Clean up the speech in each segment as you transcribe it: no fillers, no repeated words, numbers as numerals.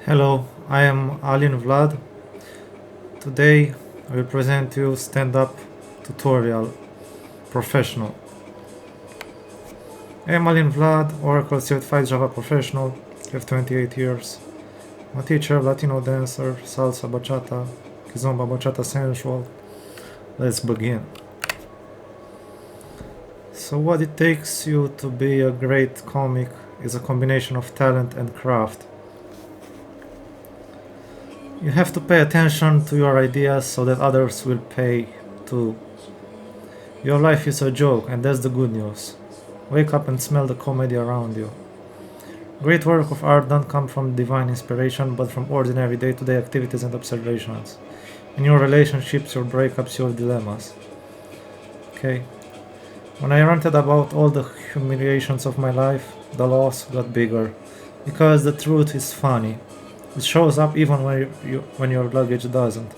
Hello, I am Alin Vlad. Today I will present you stand-up tutorial professional. I am Alin Vlad, Oracle Certified Java Professional, have 28 years. I'm a teacher, Latino dancer, salsa, bachata, kizomba, bachata sensual. Let's begin. So what it takes you to be a great comic is a combination of talent and craft. You have to pay attention to your ideas so that others will pay too. Your life is a joke, and that's the good news. Wake up and smell the comedy around you. Great work of art don't come from divine inspiration, but from ordinary day-to-day activities and observations. In your relationships, your breakups, your dilemmas. Okay. When I ranted about all the humiliations of my life, the loss got bigger. Because the truth is funny. It shows up even when your luggage doesn't.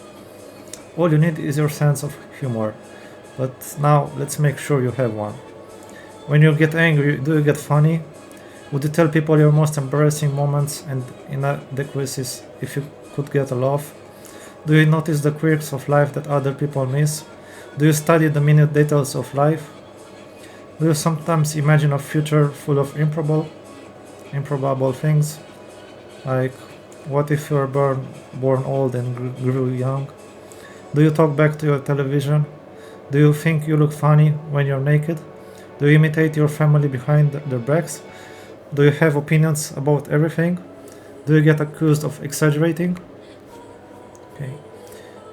All you need is your sense of humor. But now let's make sure you have one. When you get angry, do you get funny? Would you tell people your most embarrassing moments and inadequacies if you could get a laugh? Do you notice the quirks of life that other people miss? Do you study the minute details of life? Do you sometimes imagine a future full of improbable things? Like, what if you're born old and grew young? Do you talk back to your television? Do you think you look funny when you're naked? Do you imitate your family behind their backs? Do you have opinions about everything? Do you get accused of exaggerating? Okay.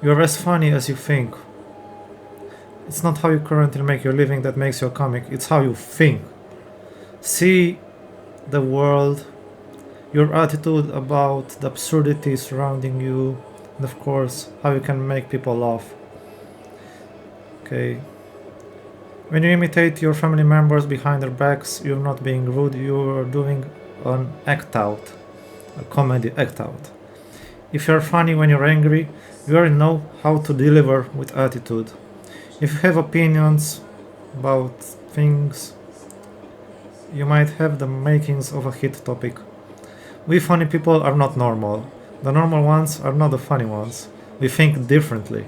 You're as funny as you think. It's not how you currently make your living that makes you a comic, it's how you think. See the world, your attitude about the absurdity surrounding you, and of course, how you can make people laugh. Okay. When you imitate your family members behind their backs, you're not being rude, you're doing an act out, a comedy act out. If you're funny when you're angry, you already know how to deliver with attitude. If you have opinions about things, you might have the makings of a hit topic. We funny people are not normal. The normal ones are not the funny ones. We think differently.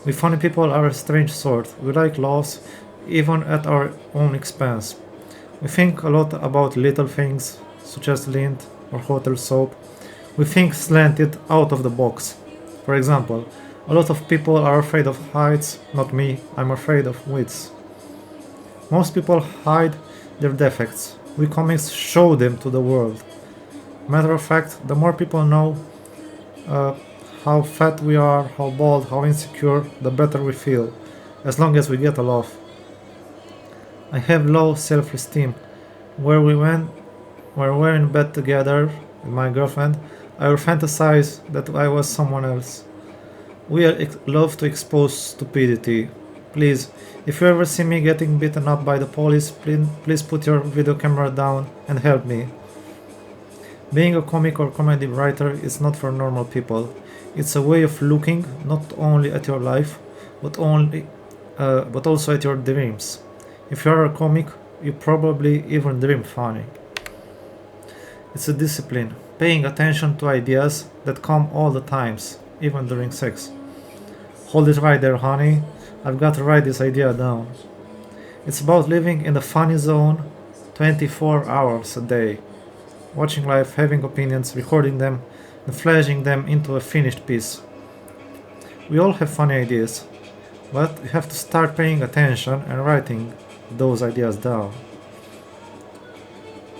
We funny people are a strange sort. We like laughs, even at our own expense. We think a lot about little things, such as lint or hotel soap. We think slanted out of the box. For example, a lot of people are afraid of heights, not me, I'm afraid of widths. Most people hide their defects. We comics show them to the world. Matter of fact, the more people know how fat we are, how bald, how insecure, the better we feel, as long as we get a laugh. I have low self-esteem. Where we're in bed together with my girlfriend, I will fantasize that I was someone else. We love to expose stupidity. Please, if you ever see me getting beaten up by the police, please put your video camera down and help me. Being a comic or comedy writer is not for normal people. It's a way of looking not only at your life, but also at your dreams. If you are a comic, you probably even dream funny. It's a discipline, paying attention to ideas that come all the times, even during sex. Hold it right there, honey. I've got to write this idea down. It's about living in the funny zone 24 hours a day. Watching life, having opinions, recording them, and flashing them into a finished piece. We all have funny ideas, but you have to start paying attention and writing those ideas down.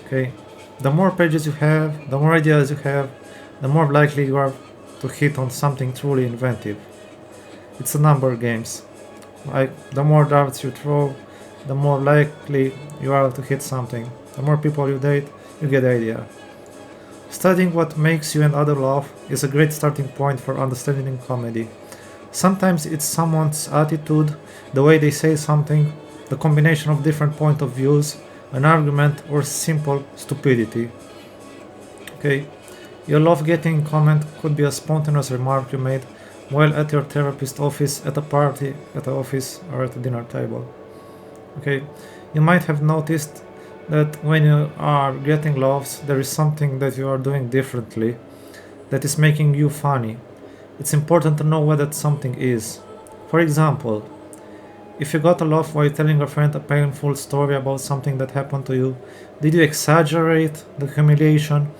Okay? The more pages you have, the more ideas you have, the more likely you are to hit on something truly inventive. It's a number games. Like, the more darts you throw, the more likely you are to hit something. The more people you date, you get the idea. Studying what makes you and others laugh is a great starting point for understanding comedy. Sometimes it's someone's attitude, the way they say something, the combination of different point of views, an argument, or simple stupidity. Okay, your love getting comment could be a spontaneous remark you made while at your therapist's office, at a party, at the office, or at a dinner table. Okay, you might have noticed that when you are getting laughs, there is something that you are doing differently. that is making you funny. It's important to know what that something is. For example, if you got a laugh while telling a friend a painful story about something that happened to you, did you exaggerate the humiliation?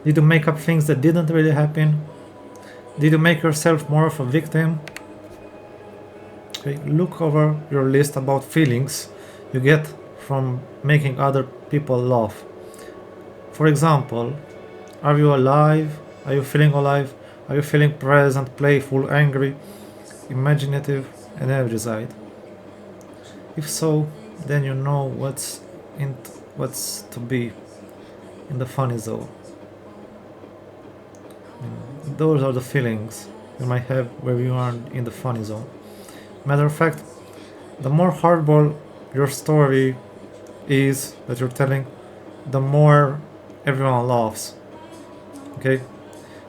Did you make up things that didn't really happen? Did you make yourself more of a victim? Okay, look over your list about feelings you get from making other people laugh. For example, are you alive? Are you feeling alive? Are you feeling present, playful, angry, imaginative, and energized? If so, then you know what's to be in the funny zone. Those are the feelings you might have where you are in the funny zone. Matter of fact, the more hardball your story is that you're telling, the more everyone laughs. Okay?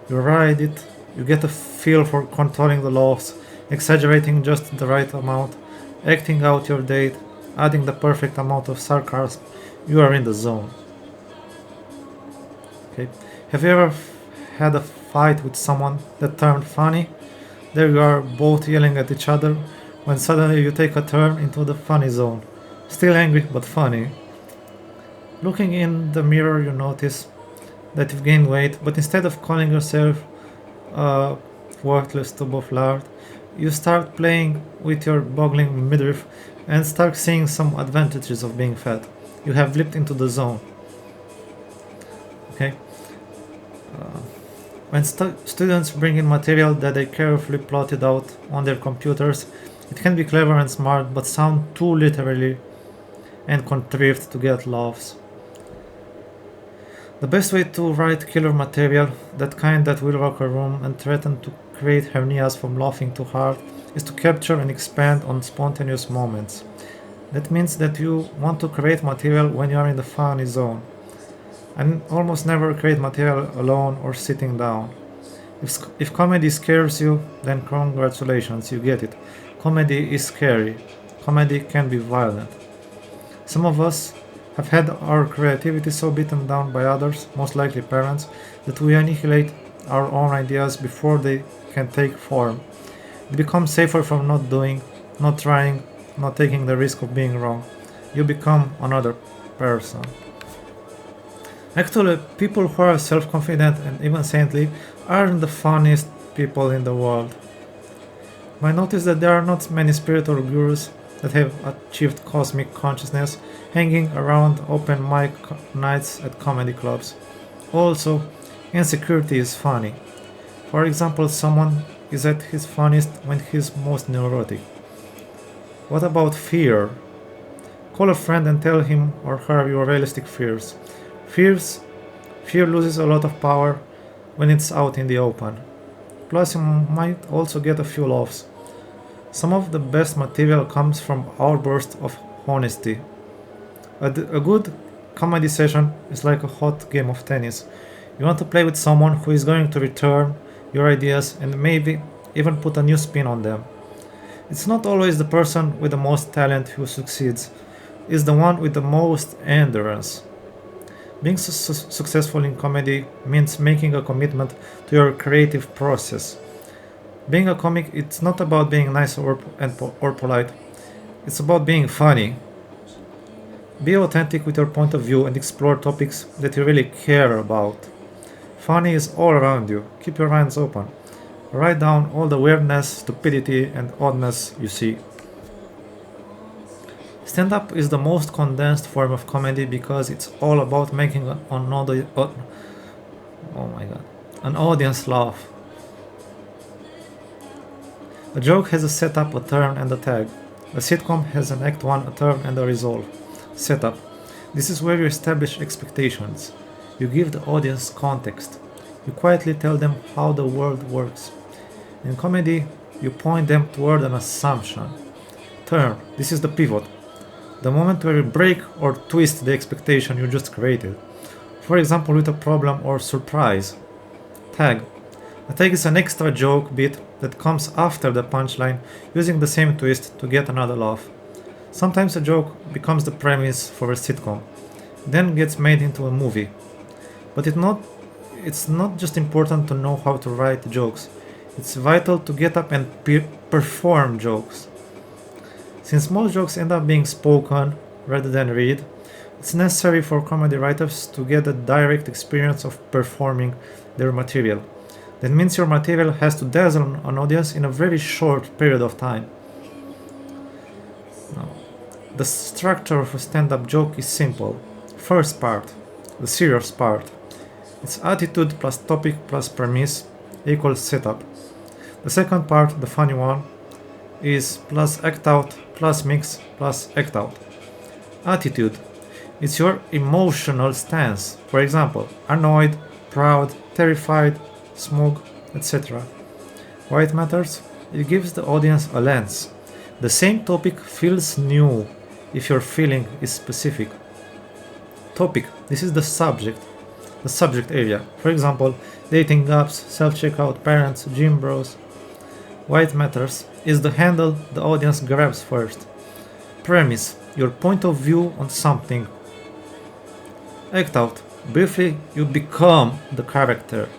You ride it, you get a feel for controlling the laughs, exaggerating just the right amount, acting out your date, adding the perfect amount of sarcasm. You are in the zone. Okay? Have you ever had a fight with someone that turned funny? There you are both yelling at each other when suddenly you take a turn into the funny zone. Still angry but funny. Looking in the mirror, you notice that you've gained weight, but instead of calling yourself a worthless tube of lard, you start playing with your boggling midriff and start seeing some advantages of being fat. You have leaped into the zone. Okay? When students bring in material that they carefully plotted out on their computers, it can be clever and smart, but sound too literally and contrived to get laughs. The best way to write killer material, that kind that will rock a room and threaten to create hernias from laughing too hard, is to capture and expand on spontaneous moments. That means that you want to create material when you are in the funny zone, and almost never create material alone or sitting down. If comedy scares you, then congratulations, you get it. Comedy is scary. Comedy can be violent. Some of us have had our creativity so beaten down by others, most likely parents, that we annihilate our own ideas before they can take form. It becomes safer from not doing, not trying, not taking the risk of being wrong. You become another person. Actually, people who are self-confident and even saintly aren't the funniest people in the world. You might notice that there are not many spiritual gurus that have achieved cosmic consciousness hanging around open mic nights at comedy clubs. Also, insecurity is funny. For example, someone is at his funniest when he's most neurotic. What about fear? Call a friend and tell him or her your realistic fears. Fear loses a lot of power when it's out in the open. Plus, you might also get a few laughs. Some of the best material comes from our burst of honesty. A good comedy session is like a hot game of tennis. You want to play with someone who is going to return your ideas and maybe even put a new spin on them. It's not always the person with the most talent who succeeds, it's the one with the most endurance. Being successful in comedy means making a commitment to your creative process. Being a comic, it's not about being nice or polite. It's about being funny. Be authentic with your point of view and explore topics that you really care about. Funny is all around you. Keep your minds open. Write down all the weirdness, stupidity, and oddness you see. Stand-up is the most condensed form of comedy because it's all about making an audience laugh. A joke has a setup, a turn, and a tag. A sitcom has an act 1, a turn, and a resolve. Setup. This is where you establish expectations. You give the audience context. You quietly tell them how the world works. In comedy, you point them toward an assumption. Turn. This is the pivot. The moment where you break or twist the expectation you just created. For example, with a problem or surprise. Tag. A tag is an extra joke bit that comes after the punchline, using the same twist to get another laugh. Sometimes a joke becomes the premise for a sitcom, then gets made into a movie. But it's not just important to know how to write jokes, it's vital to get up and perform jokes. Since most jokes end up being spoken rather than read, it's necessary for comedy writers to get a direct experience of performing their material. That means your material has to dazzle an audience in a very short period of time. Now, the structure of a stand-up joke is simple. First part, the serious part. It's attitude plus topic plus premise equals setup. The second part, the funny one, is plus act out plus mix plus act out. Attitude. It's your emotional stance. For example, annoyed, proud, terrified, smug, etc. Why it matters? It gives the audience a lens. The same topic feels new if your feeling is specific. Topic. This is the subject area. For example, dating apps, self-checkout parents, gym bros. Why it matters is the handle the audience grabs first. Premise. Your point of view on something. Act out. Briefly, you become the character,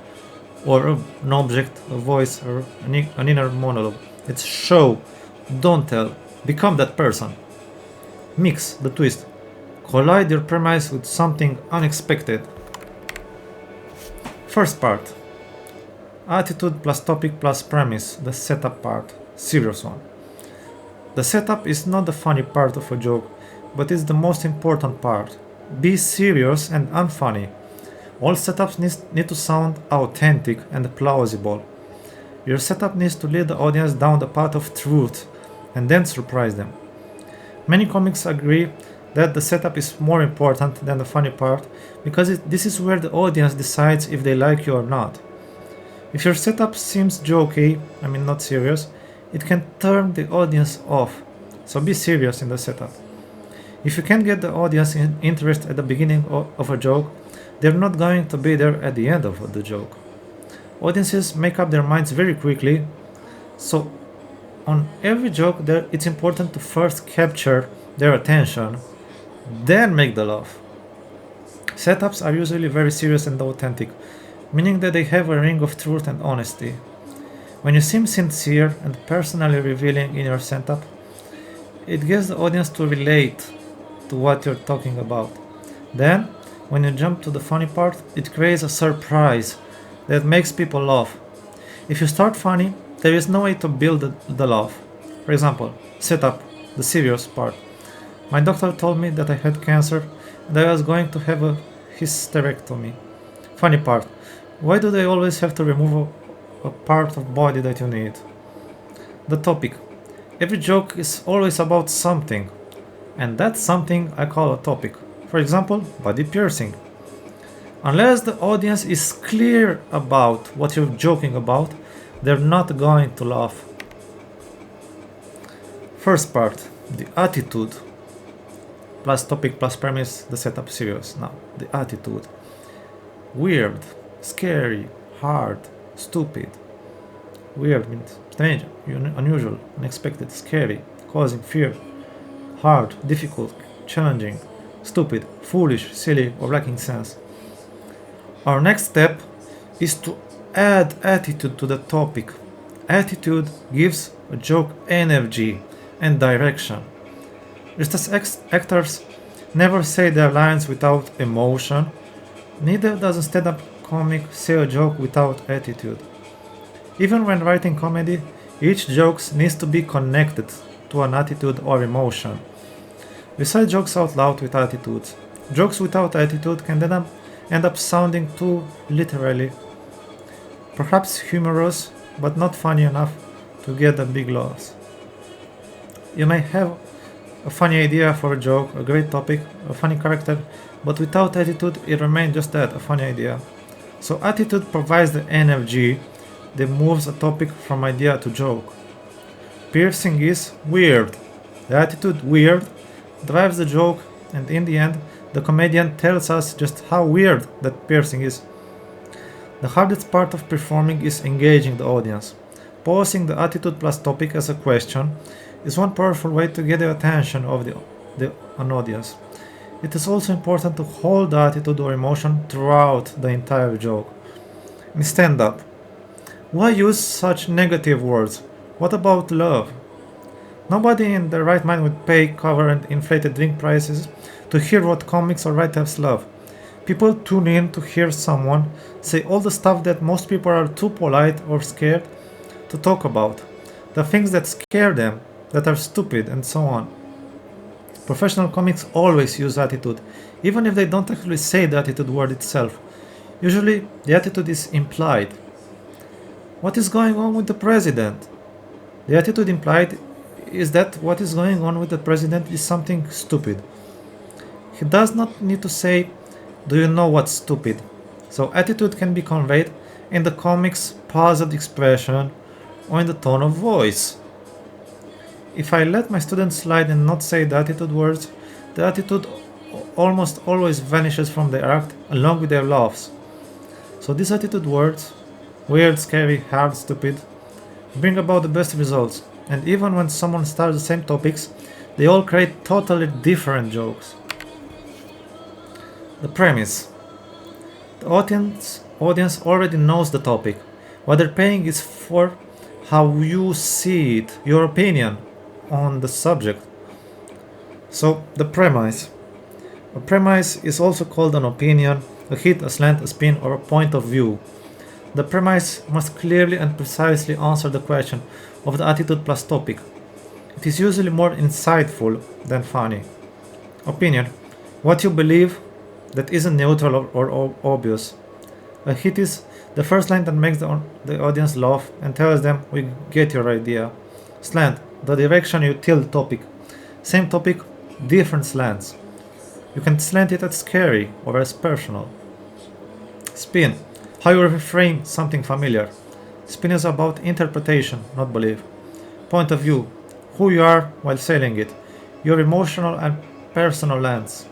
or an object, a voice, or an inner monologue. It's show, don't tell. Become that person. Mix, the twist. Collide your premise with something unexpected. First part. Attitude plus topic plus premise, the setup part, serious one. The setup is not the funny part of a joke, but is the most important part. Be serious and unfunny. All setups need to sound authentic and plausible. Your setup needs to lead the audience down the path of truth and then surprise them. Many comics agree that the setup is more important than the funny part because this is where the audience decides if they like you or not. If your setup seems jokey, not serious, it can turn the audience off. So be serious in the setup. If you can't get the audience interest at the beginning of a joke, they're not going to be there at the end of the joke. Audiences make up their minds very quickly, so on every joke it's important to first capture their attention, then make the laugh. Setups are usually very serious and authentic, meaning that they have a ring of truth and honesty. When you seem sincere and personally revealing in your setup, it gets the audience to relate to what you're talking about. Then, when you jump to the funny part, it creates a surprise that makes people laugh. If you start funny, there is no way to build the laugh. For example, setup, the serious part. My doctor told me that I had cancer and I was going to have a hysterectomy. Funny part. Why do they always have to remove a part of body that you need? The topic. Every joke is always about something, and that something I call a topic. For example, body piercing. Unless the audience is clear about what you're joking about, they're not going to laugh. First part, the attitude. Plus topic plus premise, the setup serious. Now, the attitude. Weird, scary, hard, stupid. Weird means strange, unusual, unexpected, scary, causing fear. Hard, difficult, challenging, stupid, foolish, silly, or lacking sense. Our next step is to add attitude to the topic. Attitude gives a joke energy and direction. Just as actors never say their lines without emotion, neither does a stand-up comic say a joke without attitude. Even when writing comedy, each joke needs to be connected to an attitude or emotion. We say jokes out loud with attitudes. Jokes without attitude can then end up sounding too literally. Perhaps humorous, but not funny enough to get a big loss. You may have a funny idea for a joke, a great topic, a funny character, but without attitude it remains just that, a funny idea. So attitude provides the energy that moves a topic from idea to joke. Piercing is weird. The attitude weird drives the joke, and in the end, the comedian tells us just how weird that piercing is. The hardest part of performing is engaging the audience. Posing the attitude plus topic as a question is one powerful way to get the attention of an audience. It is also important to hold the attitude or emotion throughout the entire joke. In stand up, why use such negative words? What about love? Nobody in their right mind would pay cover and inflated drink prices to hear what comics or writers love. People tune in to hear someone say all the stuff that most people are too polite or scared to talk about. The things that scare them, that are stupid, and so on. Professional comics always use attitude, even if they don't actually say the attitude word itself. Usually, the attitude is implied. What is going on with the president? The attitude implied is that what is going on with the president is something stupid. He does not need to say, "Do you know what's stupid?" So, attitude can be conveyed in the comic's paused expression or in the tone of voice. If I let my students slide and not say the attitude words, the attitude almost always vanishes from their act along with their laughs. So these attitude words, weird, scary, hard, stupid, bring about the best results. And even when someone starts the same topics, they all create totally different jokes. The premise. The audience already knows the topic. What they're paying is for how you see it, your opinion on the subject. So the premise. A premise is also called an opinion, a hit, a slant, a spin, or a point of view. The premise must clearly and precisely answer the question of the attitude plus topic. It is usually more insightful than funny. Opinion. What you believe that isn't neutral or obvious. A hit is the first line that makes the audience laugh and tells them, "We get your idea." Slant. The direction you tilt topic. Same topic, different slants. You can slant it as scary or as personal. Spin. How you reframe something familiar. Spin is about interpretation, not belief. Point of view. Who you are while selling it. Your emotional and personal lens.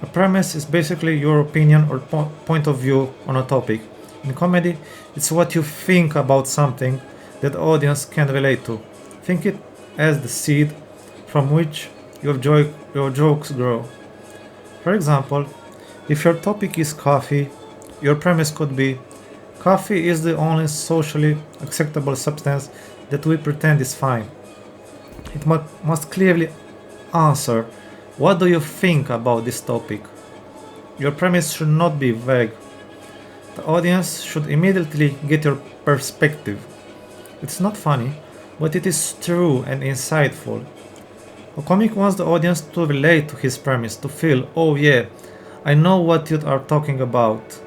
A premise is basically your opinion or point of view on a topic. In comedy, it's what you think about something that the audience can relate to. Think it as the seed from which your jokes grow. For example, if your topic is coffee, your premise could be, "Coffee is the only socially acceptable substance that we pretend is fine." It must clearly answer, "What do you think about this topic?" Your premise should not be vague. The audience should immediately get your perspective. It's not funny, but it is true and insightful. A comic wants the audience to relate to his premise, to feel, "Oh yeah, I know what you are talking about."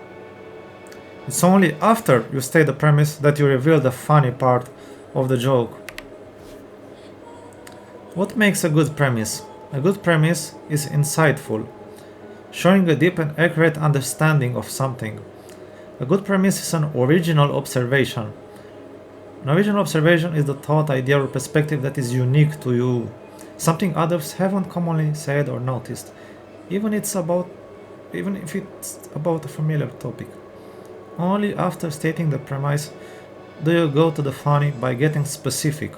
It's only after you state the premise that you reveal the funny part of the joke. What makes a good premise? A good premise is insightful, showing a deep and accurate understanding of something. A good premise is an original observation. An original observation is the thought, idea, or perspective that is unique to you, something others haven't commonly said or noticed, even if it's about a familiar topic. Only after stating the premise do you go to the funny by getting specific.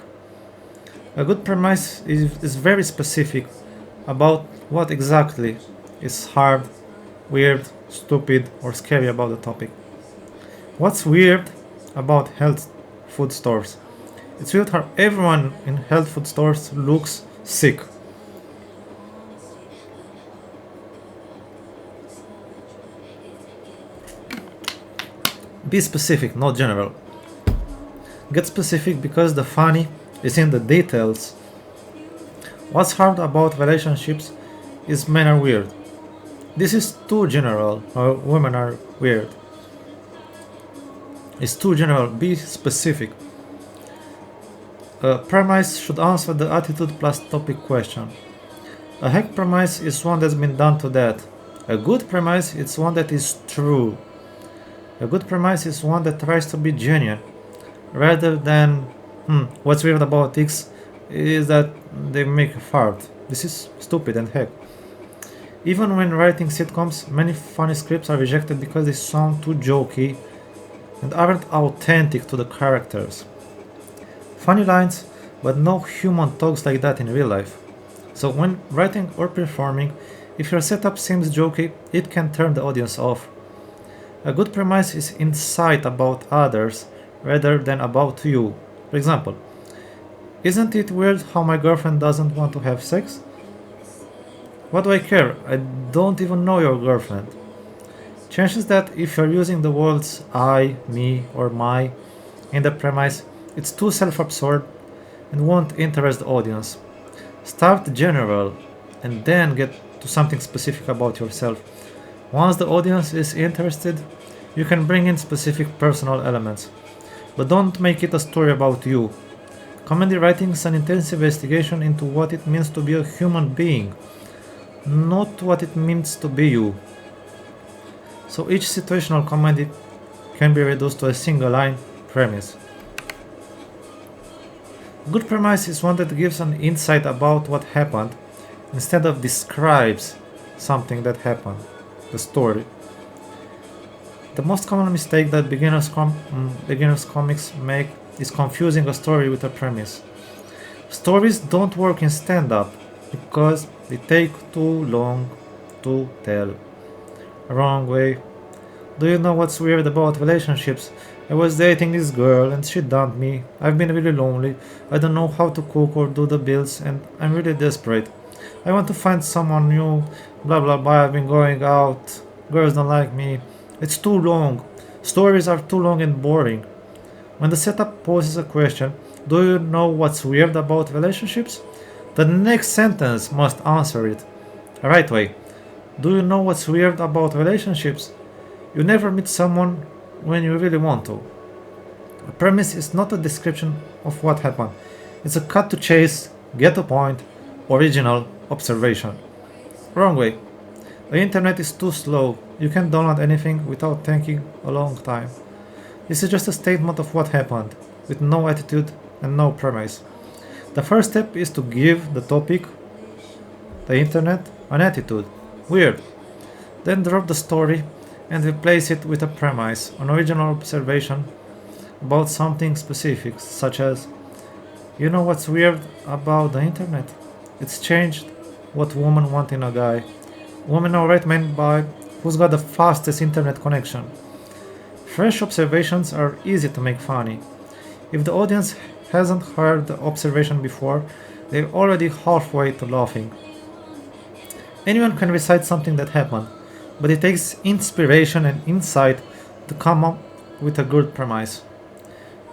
A good premise is very specific about what exactly is hard, weird, stupid, or scary about the topic. What's weird about health food stores? It's weird how everyone in health food stores looks sick. Be specific, not general. Get specific because the funny is in the details. What's hard about relationships is men are weird. This is too general, or women are weird. It's too general, be specific. A premise should answer the attitude plus topic question. A hack premise is one that's been done to death. A good premise is one that is true. A good premise is one that tries to be genuine, rather than, what's weird about X is that they make a fart. This is stupid and heck. Even when writing sitcoms, many funny scripts are rejected because they sound too jokey and aren't authentic to the characters. Funny lines, but no human talks like that in real life. So when writing or performing, If your setup seems jokey, it can turn the audience off. A good premise is insight about others rather than about you. For example, isn't it weird how my girlfriend doesn't want to have sex? What do I care? I don't even know your girlfriend. Chances that if you're using the words I, me, or my in the premise, it's too self absorbed and won't interest the audience. Start general and then get to something specific about yourself. Once the audience is interested, you can bring in specific personal elements. But don't make it a story about you. Comedy writing is an intensive investigation into what it means to be a human being, not what it means to be you. So each situational comedy can be reduced to a single line premise. Good premise is one that gives an insight about what happened instead of describes something that happened, the story. The most common mistake that beginners comics make is confusing a story with a premise. Stories don't work in stand-up because they take too long to tell. Wrong way. Do you know what's weird about relationships? I was dating this girl and she dumped me. I've been really lonely. I don't know how to cook or do the bills and I'm really desperate. I want to find someone new. Blah blah blah. I've been going out. Girls don't like me. It's too long. Stories are too long and boring. When the setup poses a question, do you know what's weird about relationships? The next sentence must answer it. Right way. Do you know what's weird about relationships? You never meet someone when you really want to. A premise is not a description of what happened. It's a cut to chase, get to point, original observation. Wrong way. The internet is too slow. You can't download anything without taking a long time. This is just a statement of what happened, with no attitude and no premise. The first step is to give the topic, the internet, an attitude. Weird. Then drop the story and replace it with a premise, an original observation about something specific, such as, you know what's weird about the internet? It's changed what women want in a guy. Women are right men by who's got the fastest internet connection. Fresh observations are easy to make funny. If the audience hasn't heard the observation before, they're already halfway to laughing. Anyone can recite something that happened, but it takes inspiration and insight to come up with a good premise.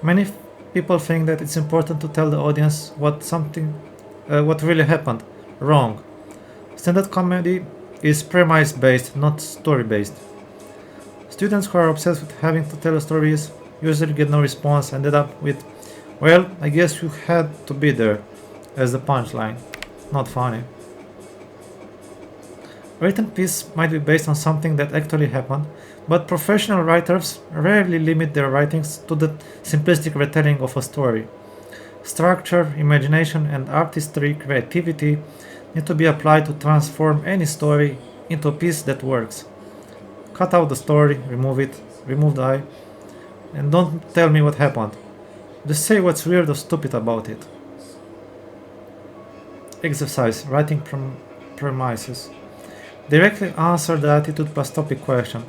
Many people think that it's important to tell the audience what really happened. Wrong. Stand-up comedy is premise based, not story based. Students who are obsessed with having to tell stories usually get no response and end up with, well, I guess you had to be there, as the punchline. Not funny. A written piece might be based on something that actually happened, but professional writers rarely limit their writings to the simplistic retelling of a story. Structure, imagination, and artistry creativity need to be applied to transform any story into a piece that works. Cut out the story, remove the I, and don't tell me what happened. Just say what's weird or stupid about it. Exercise, writing premises. Directly answer the attitude plus topic question.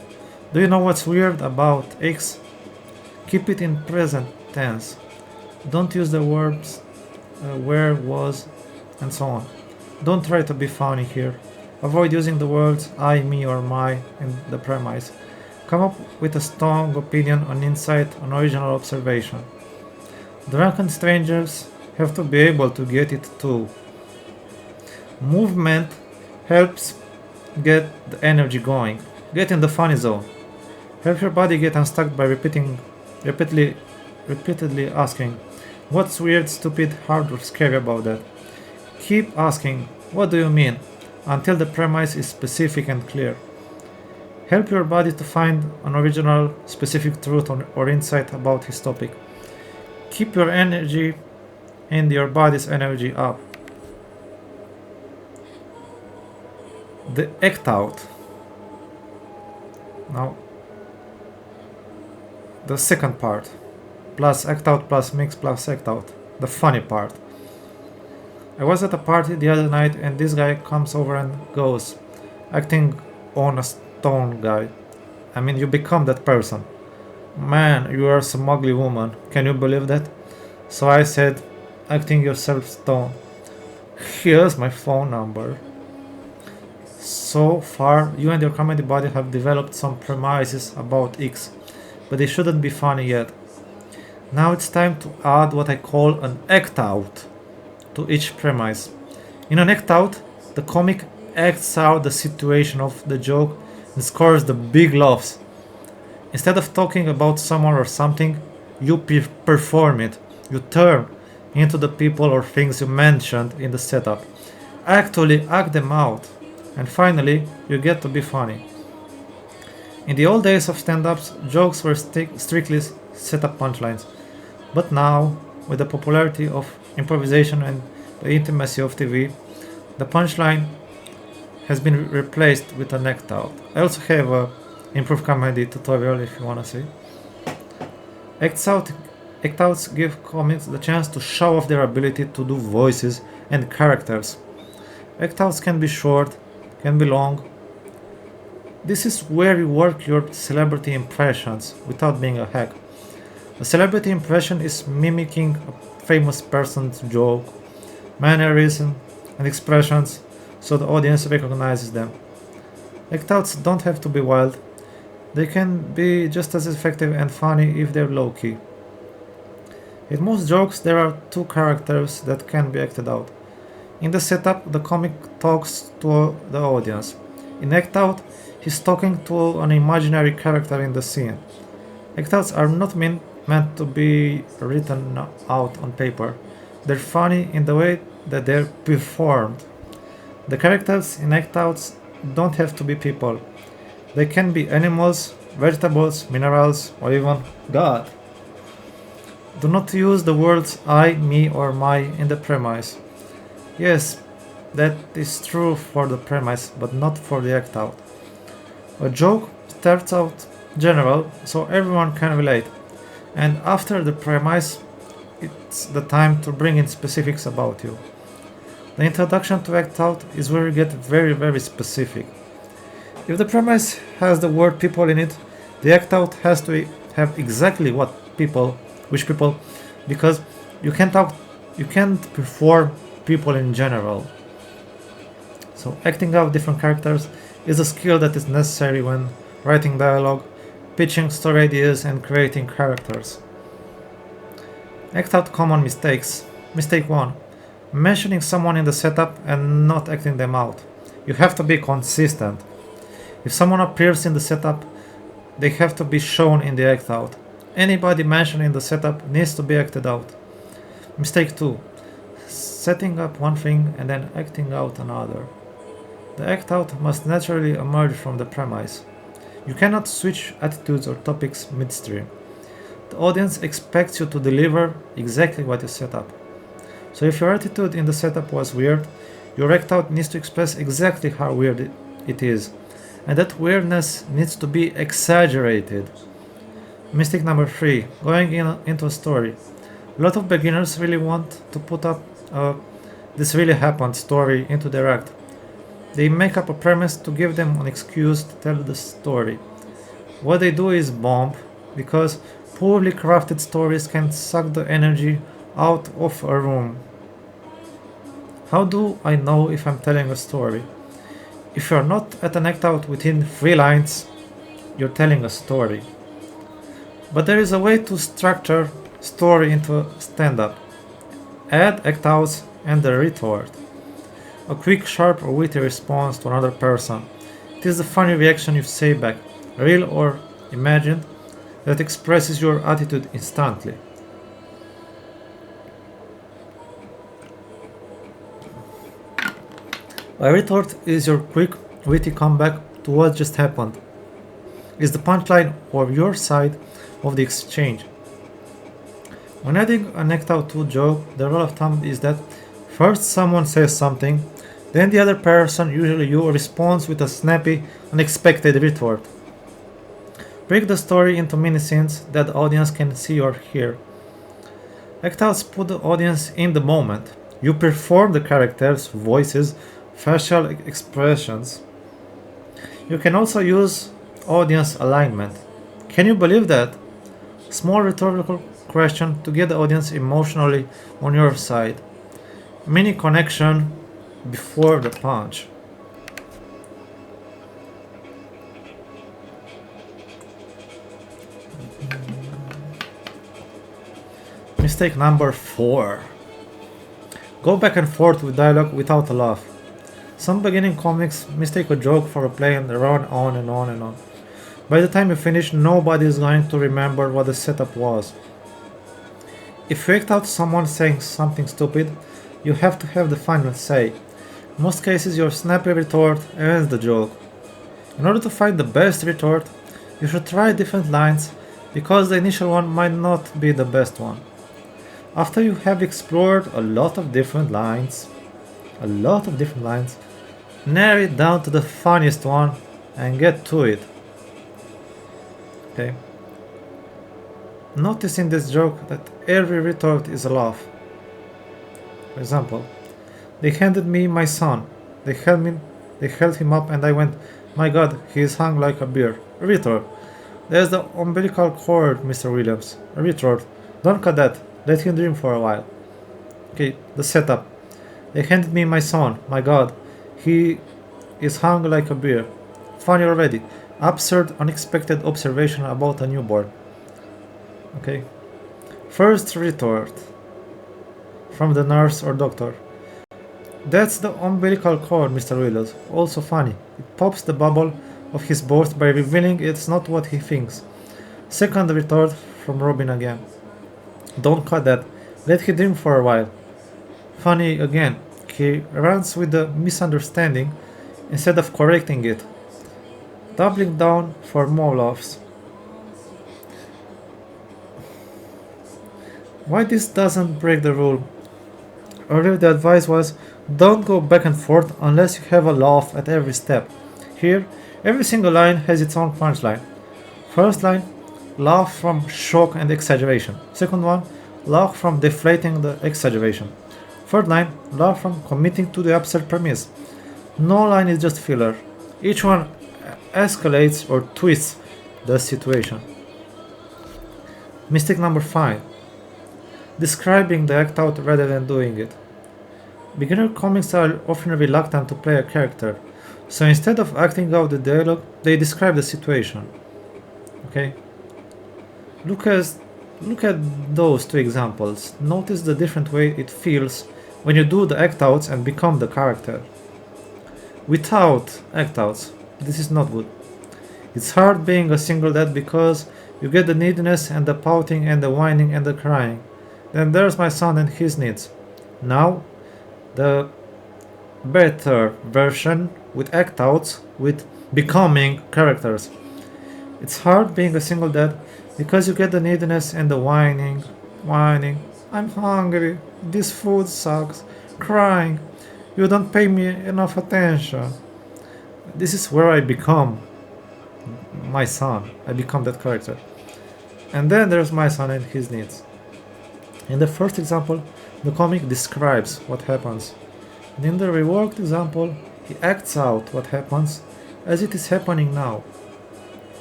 Do you know what's weird about X? Keep it in present tense. Don't use the verbs where, was, and so on. Don't try to be funny here. Avoid using the words I, me, or my in the premise. Come up with a strong opinion, an insight, an original observation. Drunken strangers have to be able to get it too. Movement helps get the energy going. Get in the funny zone. Help your body get unstuck by repeatedly asking, what's weird, stupid, hard, or scary about that? Keep asking, what do you mean? Until the premise is specific and clear. Help your body to find an original, specific truth or insight about his topic. Keep your energy and your body's energy up. The act out. Now, the second part. Plus act out plus mix plus act out. The funny part. I was at a party the other night and this guy comes over and goes, acting on a stone guy. I mean, you become that person. Man, you are a smugly woman. Can you believe that? So I said, acting yourself stone. Here's my phone number. So far, you and your comedy buddy have developed some premises about X, but they shouldn't be funny yet. Now it's time to add what I call an act out to each premise. In an act out, the comic acts out the situation of the joke and scores the big laughs. Instead of talking about someone or something, you perform it. You turn into the people or things you mentioned in the setup. Actually act them out. And finally, you get to be funny. In the old days of stand ups, jokes were strictly set up punchlines. But now, with the popularity of improvisation and the intimacy of TV, the punchline has been replaced with an act out. I also have a improv comedy tutorial if you wanna see. Acts out Act outs give comics the chance to show off their ability to do voices and characters. Act outs can be short, can be long. This is where you work your celebrity impressions without being a hack. A celebrity impression is mimicking a famous person's joke, mannerism, and expressions so the audience recognizes them. Act outs don't have to be wild, they can be just as effective and funny if they're low key. In most jokes, there are two characters that can be acted out. In the setup, the comic talks to the audience. In act out, he's talking to an imaginary character in the scene. Act outs are not meant to be written out on paper. They're funny in the way that they're performed. The characters in act outs don't have to be people. They can be animals, vegetables, minerals, or even God. Do not use the words I, me, or my in the premise. Yes, that is true for the premise, but not for the act out. A joke starts out general, so everyone can relate, and after the premise, it's the time to bring in specifics about you. The introduction to act out is where you get very, very specific. If the premise has the word people in it, the act out has to have exactly which people, because you can't perform people in general. So acting out different characters is a skill that is necessary when writing dialogue, pitching story ideas, and creating characters. Act out common mistakes. Mistake 1. Mentioning someone in the setup and not acting them out. You have to be consistent. If someone appears in the setup, they have to be shown in the act out. Anybody mentioned in the setup needs to be acted out. Mistake 2. Setting up one thing and then acting out another. The act out must naturally emerge from the premise. You cannot switch attitudes or topics midstream. The audience expects you to deliver exactly what you set up. So if your attitude in the setup was weird, your act out needs to express exactly how weird it is. And that weirdness needs to be exaggerated. Mistake number 3. Going into a story. A lot of beginners really want to put up a this really happened story into their act. They make up a premise to give them an excuse to tell the story. What they do is bomb, because poorly crafted stories can suck the energy out of a room. How do I know if I'm telling a story? If you're not at an act out within 3 lines, you're telling a story. But there is a way to structure story into a stand-up. Add act outs and the retort. A quick, sharp, or witty response to another person. It is the funny reaction you say back, real or imagined, that expresses your attitude instantly. A retort is your quick, witty comeback to what just happened. Is the punchline or your side of the exchange. When adding an act out to a joke, the rule of thumb is that first someone says something, then the other person, usually you, responds with a snappy, unexpected retort. Break the story into mini scenes that the audience can see or hear. Act outs put the audience in the moment. You perform the characters, voices, facial expressions. You can also use audience alignment. Can you believe that? Small rhetorical question to get the audience emotionally on your side. Mini connection before the punch. Mistake number 4. Go back and forth with dialogue without a laugh. Some beginning comics mistake a joke for a play and run on and on and on. By the time you finish, nobody is going to remember what the setup was. If you act out someone saying something stupid, you have to have the final say. In most cases, your snappy retort ends the joke. In order to find the best retort, you should try different lines because the initial one might not be the best one. After you have explored a lot of different lines, narrow it down to the funniest one and get to it. Okay. Notice in this joke that every retort is a laugh. For example, they handed me my son. They held him up and I went, my god, he is hung like a bear. Retort. There's the umbilical cord, Mr. Williams. Retort. Don't cut that. Let him dream for a while. Okay, the setup. They handed me my son. My god, he is hung like a bear. Funny already. Absurd, unexpected observation about a newborn. Okay. First retort from the nurse or doctor. That's the umbilical cord, Mr. Williams. Also funny. It pops the bubble of his birth by revealing it's not what he thinks. Second retort from Robin again. Don't cut that. Let him dream for a while. Funny again. He runs with the misunderstanding instead of correcting it. Doubling down for more laughs. Why this doesn't break the rule? Earlier the advice was don't go back and forth unless you have a laugh at every step. Here, every single line has its own punchline. First line, laugh from shock and exaggeration. Second one, laugh from deflating the exaggeration. Third line, laugh from committing to the absurd premise. No line is just filler. Each one escalates or twists the situation. Mistake number 5. Describing the act out rather than doing it. Beginner comics are often reluctant to play a character, so instead of acting out the dialogue, they describe the situation. Okay? Look at those two examples. Notice the different way it feels when you do the act outs and become the character. Without act outs, this is not good. It's hard being a single dad because you get the neediness and the pouting and the whining and the crying. Then there's my son and his needs. Now, the better version with act outs, with becoming characters. It's hard being a single dad because you get the neediness and the whining. I'm hungry, this food sucks, crying, you don't pay me enough attention. This is where I become my son. I become that character. And then there's my son and his needs. In the first example, the comic describes what happens. And in the reworked example, he acts out what happens as it is happening now.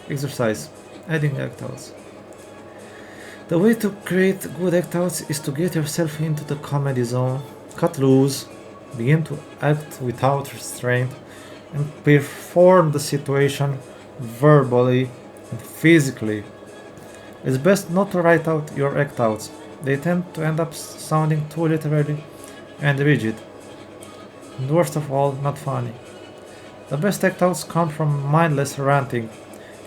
Exercise. Adding act outs. The way to create good act outs is to get yourself into the comedy zone, cut loose, begin to act without restraint, and perform the situation verbally and physically. It's best not to write out your act outs. They tend to end up sounding too literary and rigid. And worst of all, not funny. The best act outs come from mindless ranting.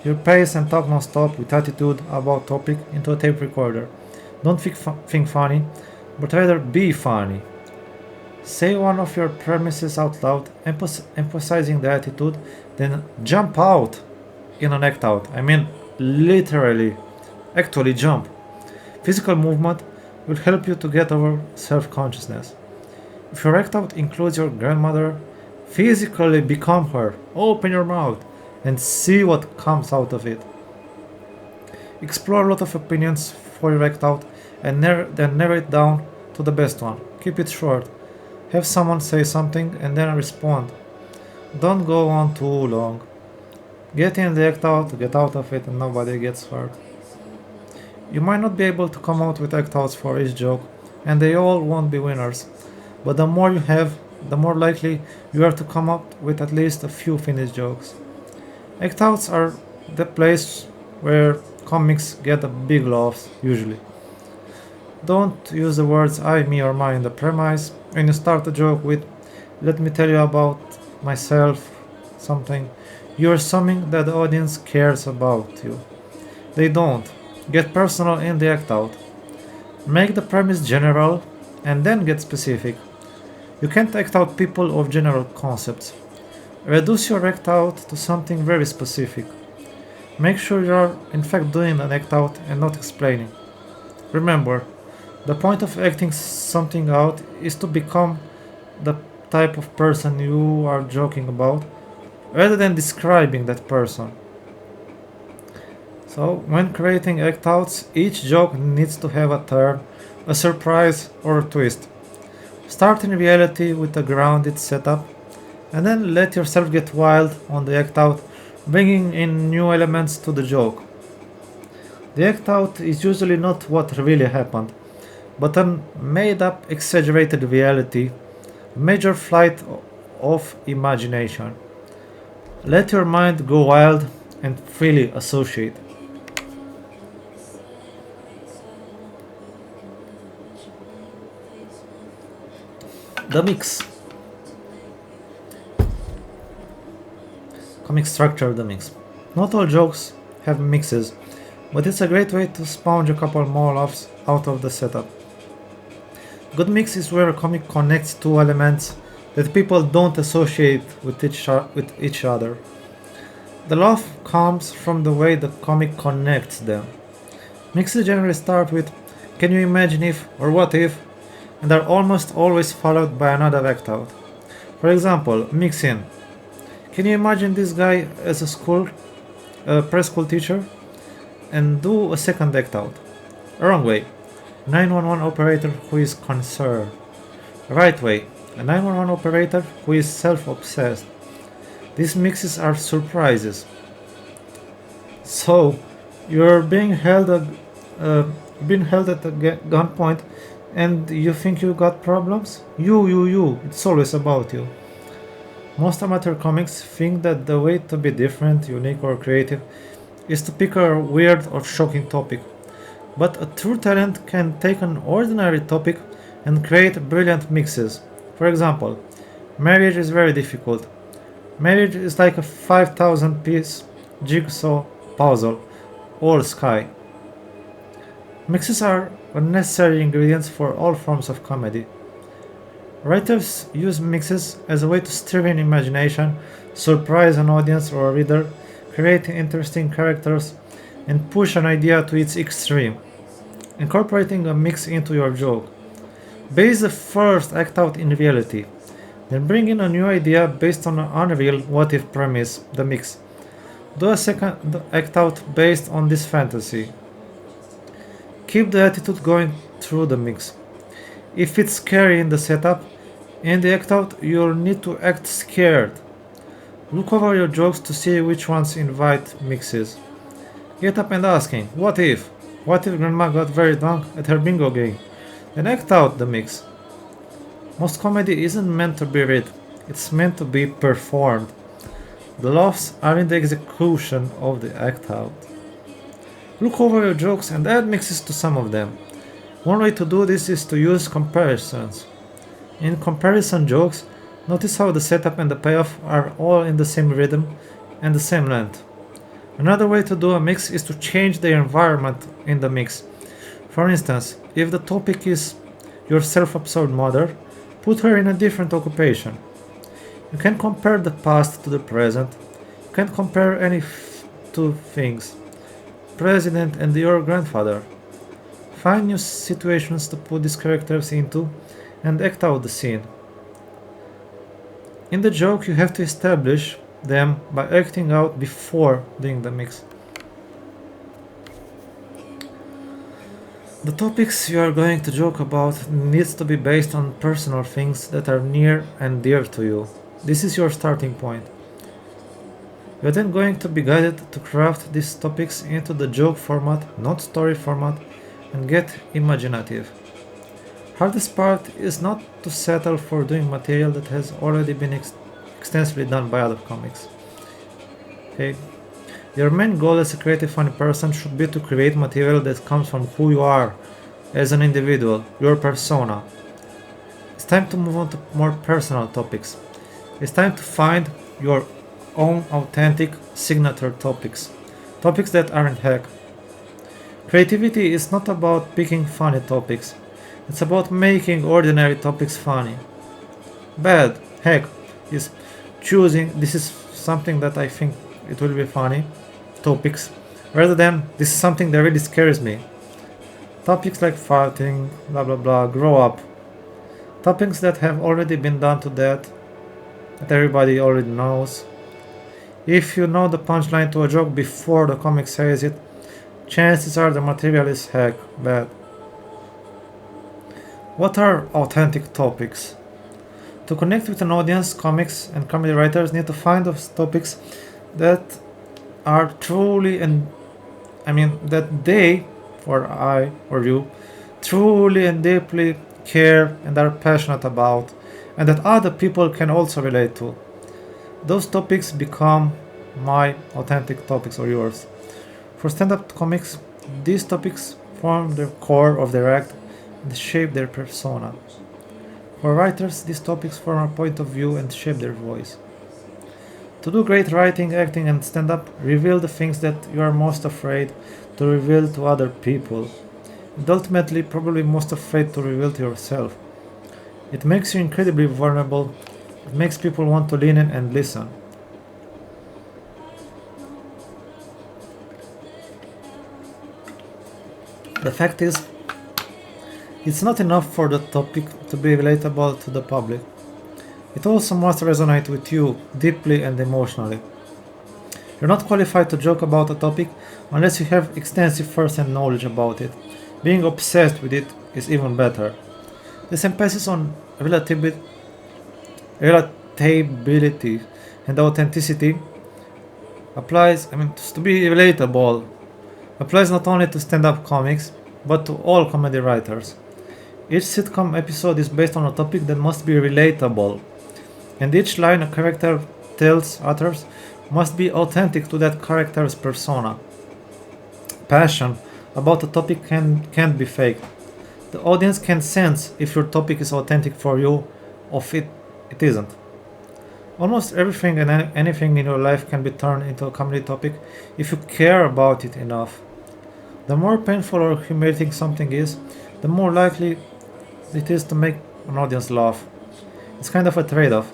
You pace and talk non-stop with attitude about topic into a tape recorder. Don't think funny, but rather be funny. Say one of your premises out loud, emphasizing the attitude, then jump out in an act out. I mean, literally, actually jump. Physical movement will help you to get over self-consciousness. If your act out includes your grandmother, physically become her. Open your mouth and see what comes out of it. Explore a lot of opinions for your act out and then narrow it down to the best one. Keep it short. Have someone say something and then respond. Don't go on too long. Get in the act out, get out of it, and nobody gets hurt. You might not be able to come out with act outs for each joke, and they all won't be winners. But the more you have, the more likely you are to come up with at least a few finished jokes. Act outs are the place where comics get a big laughs, usually. Don't use the words I, me, or mine in the premise. When you start a joke with, let me tell you about myself, something, you're assuming that the audience cares about you. They don't. Get personal in the act out. Make the premise general and then get specific. You can't act out people of general concepts. Reduce your act out to something very specific. Make sure you are in fact doing an act out and not explaining. Remember, the point of acting something out is to become the type of person you are joking about rather than describing that person. So, when creating act outs, each joke needs to have a turn, a surprise, or a twist. Start in reality with a grounded setup, and then let yourself get wild on the act out, bringing in new elements to the joke. The act out is usually not what really happened, but a made up, exaggerated reality, a major flight of imagination. Let your mind go wild and freely associate. The mix. Comic structure, the mix. Not all jokes have mixes, but it's a great way to sponge a couple more laughs out of the setup. Good mix is where a comic connects two elements that people don't associate with each other. The laugh comes from the way the comic connects them. Mixes generally start with can you imagine if or what if, and are almost always followed by another act out. For example, mix in. Can you imagine this guy as a preschool teacher? And do a second act out. Wrong way. 911 operator who is concerned. Right way. A 911 operator who is self-obsessed. These mixes are surprises. So, you're being held at a gunpoint, and you think you got problems? You. It's always about you. Most amateur comics think that the way to be different, unique, or creative is to pick a weird or shocking topic. But a true talent can take an ordinary topic and create brilliant mixes. For example, marriage is very difficult. Marriage is like a 5,000 piece jigsaw puzzle, all sky. Mixes are necessary ingredients for all forms of comedy. Writers use mixes as a way to stir in imagination, surprise an audience or a reader, create interesting characters, and push an idea to its extreme. Incorporating a mix into your joke. Base the first act out in reality, then bring in a new idea based on an unreal what if premise, the mix. Do a second act out based on this fantasy. Keep the attitude going through the mix. If it's scary in the setup, in the act out you'll need to act scared. Look over your jokes to see which ones invite mixes. Get up and asking, what if? What if grandma got very drunk at her bingo game? Then act out the mix. Most comedy isn't meant to be read, it's meant to be performed. The laughs are in the execution of the act out. Look over your jokes and add mixes to some of them. One way to do this is to use comparisons. In comparison jokes, notice how the setup and the payoff are all in the same rhythm and the same length. Another way to do a mix is to change the environment in the mix. For instance, if the topic is your self-absorbed mother, put her in a different occupation. You can compare the past to the present. You can compare any two things. President and your grandfather. Find new situations to put these characters into and act out the scene. In the joke, you have to establish them by acting out before doing the mix. The topics you are going to joke about needs to be based on personal things that are near and dear to you. This is your starting point. You're then going to be guided to craft these topics into the joke format, not story format, and get imaginative. Hardest part is not to settle for doing material that has already been extensively done by other comics. Okay? Your main goal as a creative funny person should be to create material that comes from who you are as an individual, your persona. It's time to move on to more personal topics. It's time to find your own authentic signature topics. Topics that aren't hack. Creativity is not about picking funny topics. It's about making ordinary topics funny. Bad, heck, is choosing this is something that I think it will be funny topics rather than this is something that really scares me. Topics like farting, blah blah blah, grow up. Topics that have already been done to death, that everybody already knows. If you know the punchline to a joke before the comic says it, chances are the material is heck bad. What are authentic topics? To connect with an audience, comics and comedy writers need to find those topics that are truly and that they, or I, or you, truly and deeply care and are passionate about, and that other people can also relate to. Those topics become my authentic topics or yours. For stand up comics, these topics form the core of their act and shape their persona. For writers, these topics form a point of view and shape their voice. To do great writing, acting, and stand up, reveal the things that you are most afraid to reveal to other people, and ultimately, probably most afraid to reveal to yourself. It makes you incredibly vulnerable, it makes people want to lean in and listen. The fact is, it's not enough for the topic to be relatable to the public. It also must resonate with you deeply and emotionally. You're not qualified to joke about a topic unless you have extensive first-hand knowledge about it. Being obsessed with it is even better. This emphasis on relatability and authenticity applies, to be relatable, applies not only to stand-up comics, but to all comedy writers. Each sitcom episode is based on a topic that must be relatable, and each line a character utters must be authentic to that character's persona. Passion about a topic can't be faked. The audience can sense if your topic is authentic for you or if it isn't. Almost everything and anything in your life can be turned into a comedy topic if you care about it enough. The more painful or humiliating something is, the more likely it is to make an audience laugh. It's kind of a trade-off.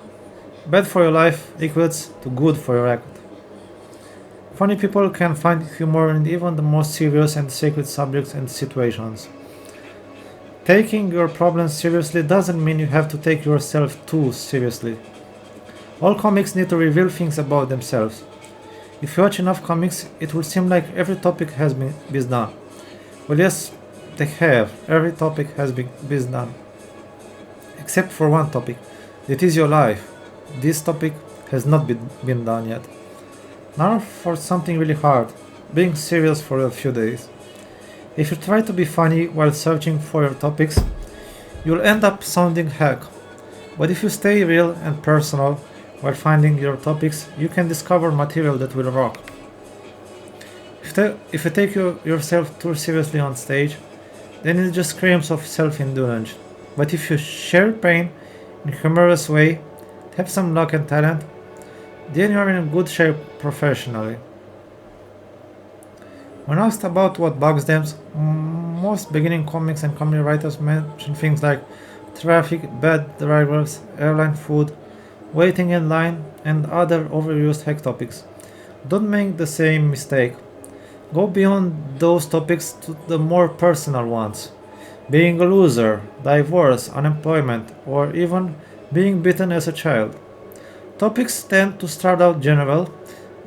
Bad for your life equals to good for your act. Funny people can find humor in even the most serious and sacred subjects and situations. Taking your problems seriously doesn't mean you have to take yourself too seriously. All comics need to reveal things about themselves. If you watch enough comics, it will seem like every topic has been done. Well, yes, they have. Every topic has been done. Except for one topic. It is your life. This topic has not been done yet. Now for something really hard. Being serious for a few days. If you try to be funny while searching for your topics, you'll end up sounding hack. But if you stay real and personal while finding your topics, you can discover material that will rock. If you take yourself too seriously on stage, then it just screams of self-indulgence. But if you share pain in a humorous way, have some luck and talent, then you are in good shape professionally. When asked about what bugs them, most beginning comics and comedy writers mention things like traffic, bad drivers, airline food, waiting in line, and other overused hack topics. Don't make the same mistake. Go beyond those topics to the more personal ones. Being a loser, divorce, unemployment, or even being beaten as a child. Topics tend to start out general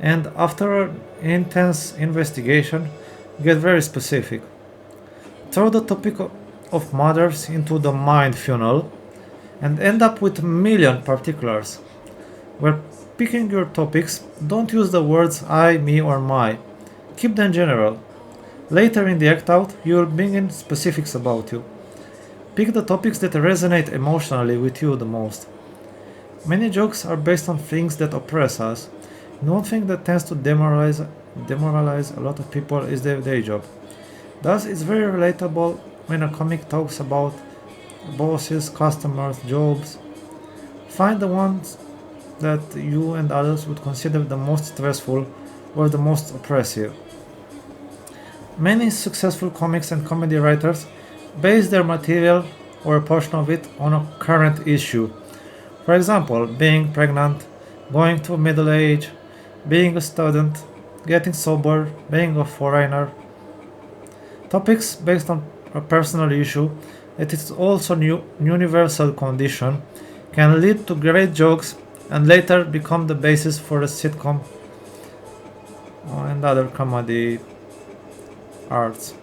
and after an intense investigation get very specific. Throw the topic of mothers into the mind funnel and end up with a million particulars, where picking your topics, don't use the words I, me, or my. Keep them general. Later in the act out, you will bring in specifics about you. Pick the topics that resonate emotionally with you the most. Many jokes are based on things that oppress us, and one thing that tends to demoralize a lot of people is their day job. Thus, it's very relatable when a comic talks about bosses, customers, jobs. Find the ones that you and others would consider the most stressful or the most oppressive. Many successful comics and comedy writers base their material or a portion of it on a current issue. For example, being pregnant, going to middle age, being a student, getting sober, being a foreigner. Topics based on a personal issue that is also new universal condition can lead to great jokes and later become the basis for a sitcom and other comedy arts.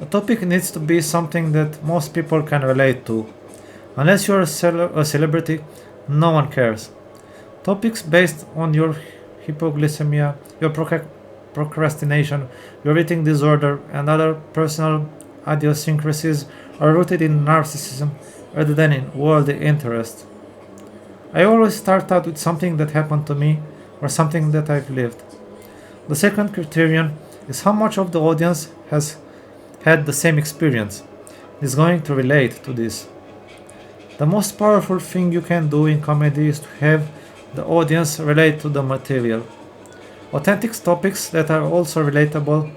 A topic needs to be something that most people can relate to. Unless you're a celebrity, no one cares. Topics based on your hypoglycemia, your procrastination, your eating disorder, and other personal idiosyncrasies are rooted in narcissism rather than in worldly interest. I always start out with something that happened to me or something that I've lived. The second criterion is how much of the audience has had the same experience, is going to relate to this. The most powerful thing you can do in comedy is to have the audience relate to the material. Authentic topics that are also relatable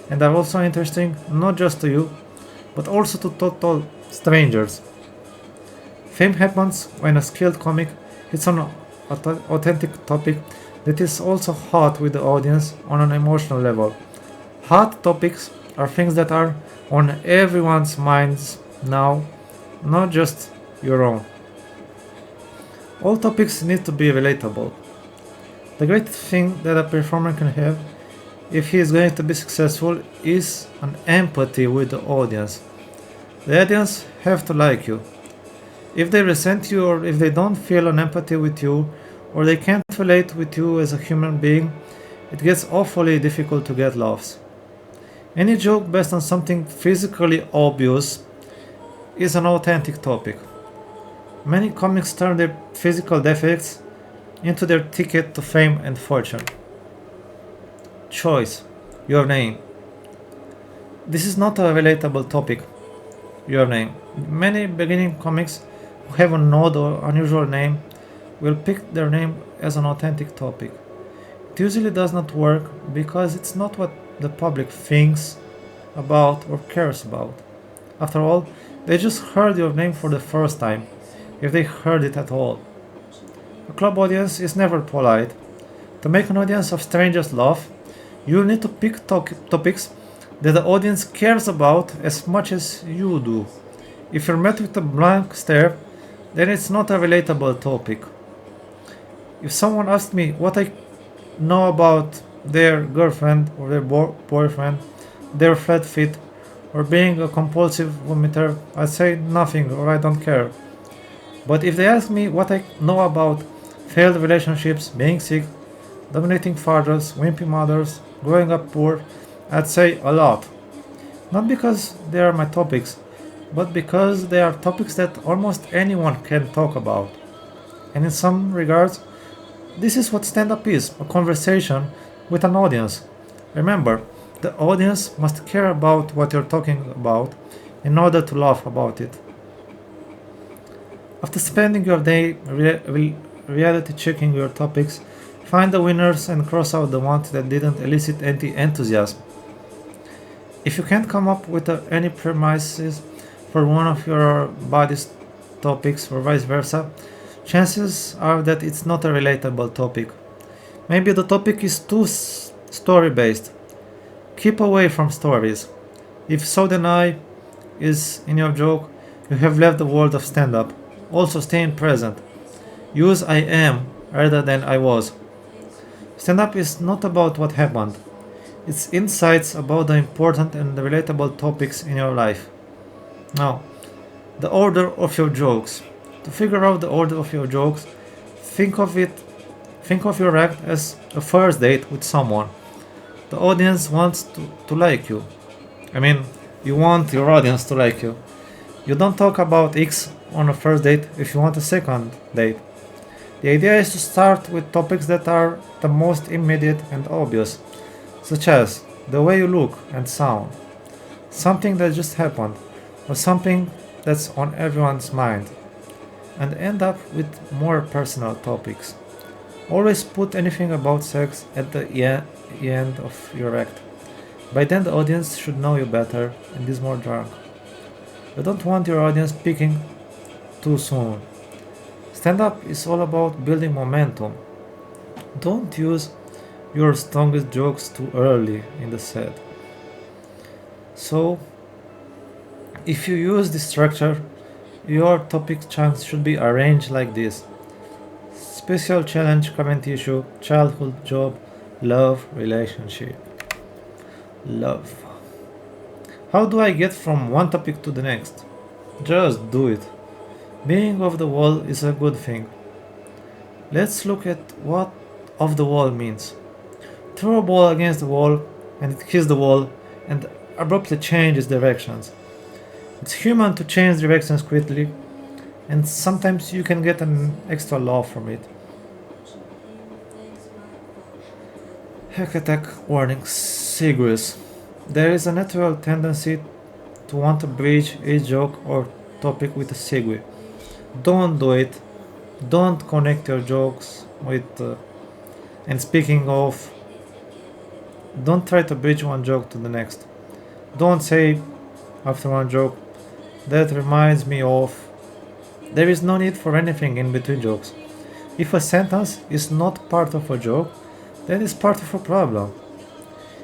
and are also interesting not just to you, but also to total strangers. Fame happens when a skilled comic hits on an authentic topic that is also hot with the audience on an emotional level. Hot topics are things that are on everyone's minds now, not just your own. All topics need to be relatable. The great thing that a performer can have, if he is going to be successful, is an empathy with the audience. The audience have to like you. If they resent you or if they don't feel an empathy with you or they can't relate with you as a human being, it gets awfully difficult to get laughs. Any joke based on something physically obvious is an authentic topic. Many comics turn their physical defects into their ticket to fame and fortune. Choice. Your name. This is not a relatable topic. Your name. Many beginning comics who have an odd or unusual name will pick their name as an authentic topic. It usually does not work because it's not what the public thinks about or cares about. After all, they just heard your name for the first time, if they heard it at all. A club audience is never polite. To make an audience of strangers laugh, you need to pick topics that the audience cares about as much as you do. If you're met with a blank stare, then it's not a relatable topic. If someone asked me what I know about their girlfriend or their boyfriend, their flat feet, or being a compulsive vomiter, I'd say nothing or I don't care. But if they ask me what I know about failed relationships, being sick, dominating fathers, wimpy mothers, growing up poor, I'd say a lot. Not because they are my topics, but because they are topics that almost anyone can talk about. And in some regards, this is what stand up is, a conversation with an audience. Remember, the audience must care about what you're talking about in order to laugh about it. After spending your day reality checking your topics, find the winners and cross out the ones that didn't elicit any enthusiasm. If you can't come up with any premises for one of your body's topics or vice versa, chances are that it's not a relatable topic. Maybe the topic is too story based. Keep away from stories. If so then I is in your joke, you have left the world of stand up. Also stay in present. Use I am rather than I was. Stand up is not about what happened. It's insights about the important and the relatable topics in your life. Now, the order of your jokes. To figure out the order of your jokes, think of it Think of your act as a first date with someone. The audience wants to like you. I mean, you want your audience to like you. You don't talk about X on a first date if you want a second date. The idea is to start with topics that are the most immediate and obvious, such as the way you look and sound, something that just happened, or something that's on everyone's mind, and end up with more personal topics. Always put anything about sex at the end of your act. By then, the audience should know you better and is more drunk. You don't want your audience peaking too soon. Stand up is all about building momentum. Don't use your strongest jokes too early in the set. So, if you use this structure, your topic chunks should be arranged like this: special challenge, current issue, childhood, job, love, relationship. Love. How do I get from one topic to the next? Just do it. Being off the wall is a good thing. Let's look at what off the wall means. Throw a ball against the wall and it hits the wall and abruptly changes directions. It's human to change directions quickly, and sometimes you can get an extra laugh from it. Hack attack warning. Serious. There is a natural tendency to want to bridge a joke or topic with a segue. Don't do it. Don't connect your jokes with. And speaking of, don't try to bridge one joke to the next. Don't say after one joke, that reminds me of. There is no need for anything in between jokes. If a sentence is not part of a joke, then it's part of a problem.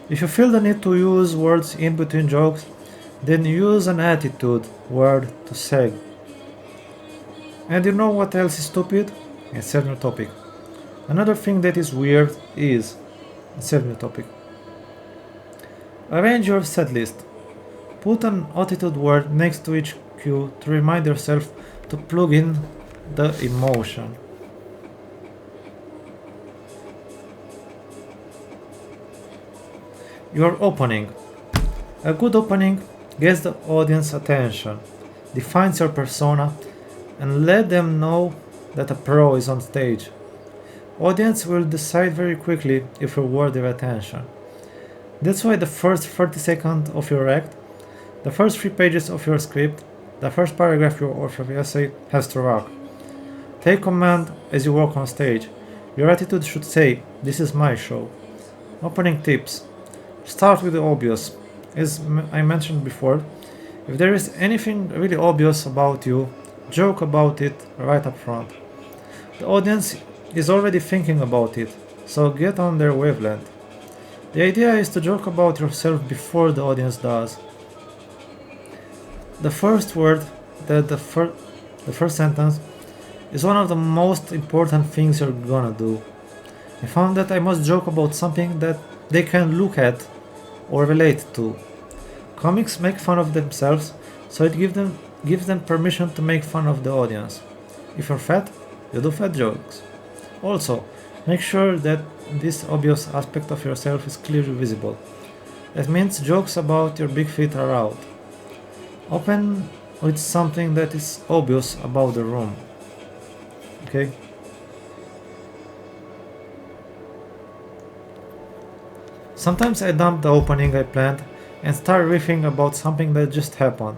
If you feel the need to use words in between jokes, then use an attitude word to seg. And you know what else is stupid? Insert new topic. Another thing that is weird is insert new topic. Arrange your set list. Put an attitude word next to each cue to remind yourself to plug in the emotion. Your opening. A good opening gets the audience attention, defines your persona, and let them know that a pro is on stage. Audience will decide very quickly if you're worth their attention. That's why the first 30 seconds of your act, the first 3 pages of your script, the first paragraph of your essay has to rock. Take command as you walk on stage. Your attitude should say, "This is my show." Opening tips. Start with the obvious. As I mentioned before, if there is anything really obvious about you, joke about it right up front. The audience is already thinking about it, so get on their wavelength. The idea is to joke about yourself before the audience does. The first word, the first sentence, is one of the most important things you're gonna do. I found that I must joke about something that they can look at or relate to. Comics make fun of themselves, so it gives them permission to make fun of the audience. If you're fat, you do fat jokes. Also, make sure that this obvious aspect of yourself is clearly visible. That means jokes about your big feet are out. Open with something that is obvious about the room. Okay? Sometimes I dump the opening I planned and start riffing about something that just happened.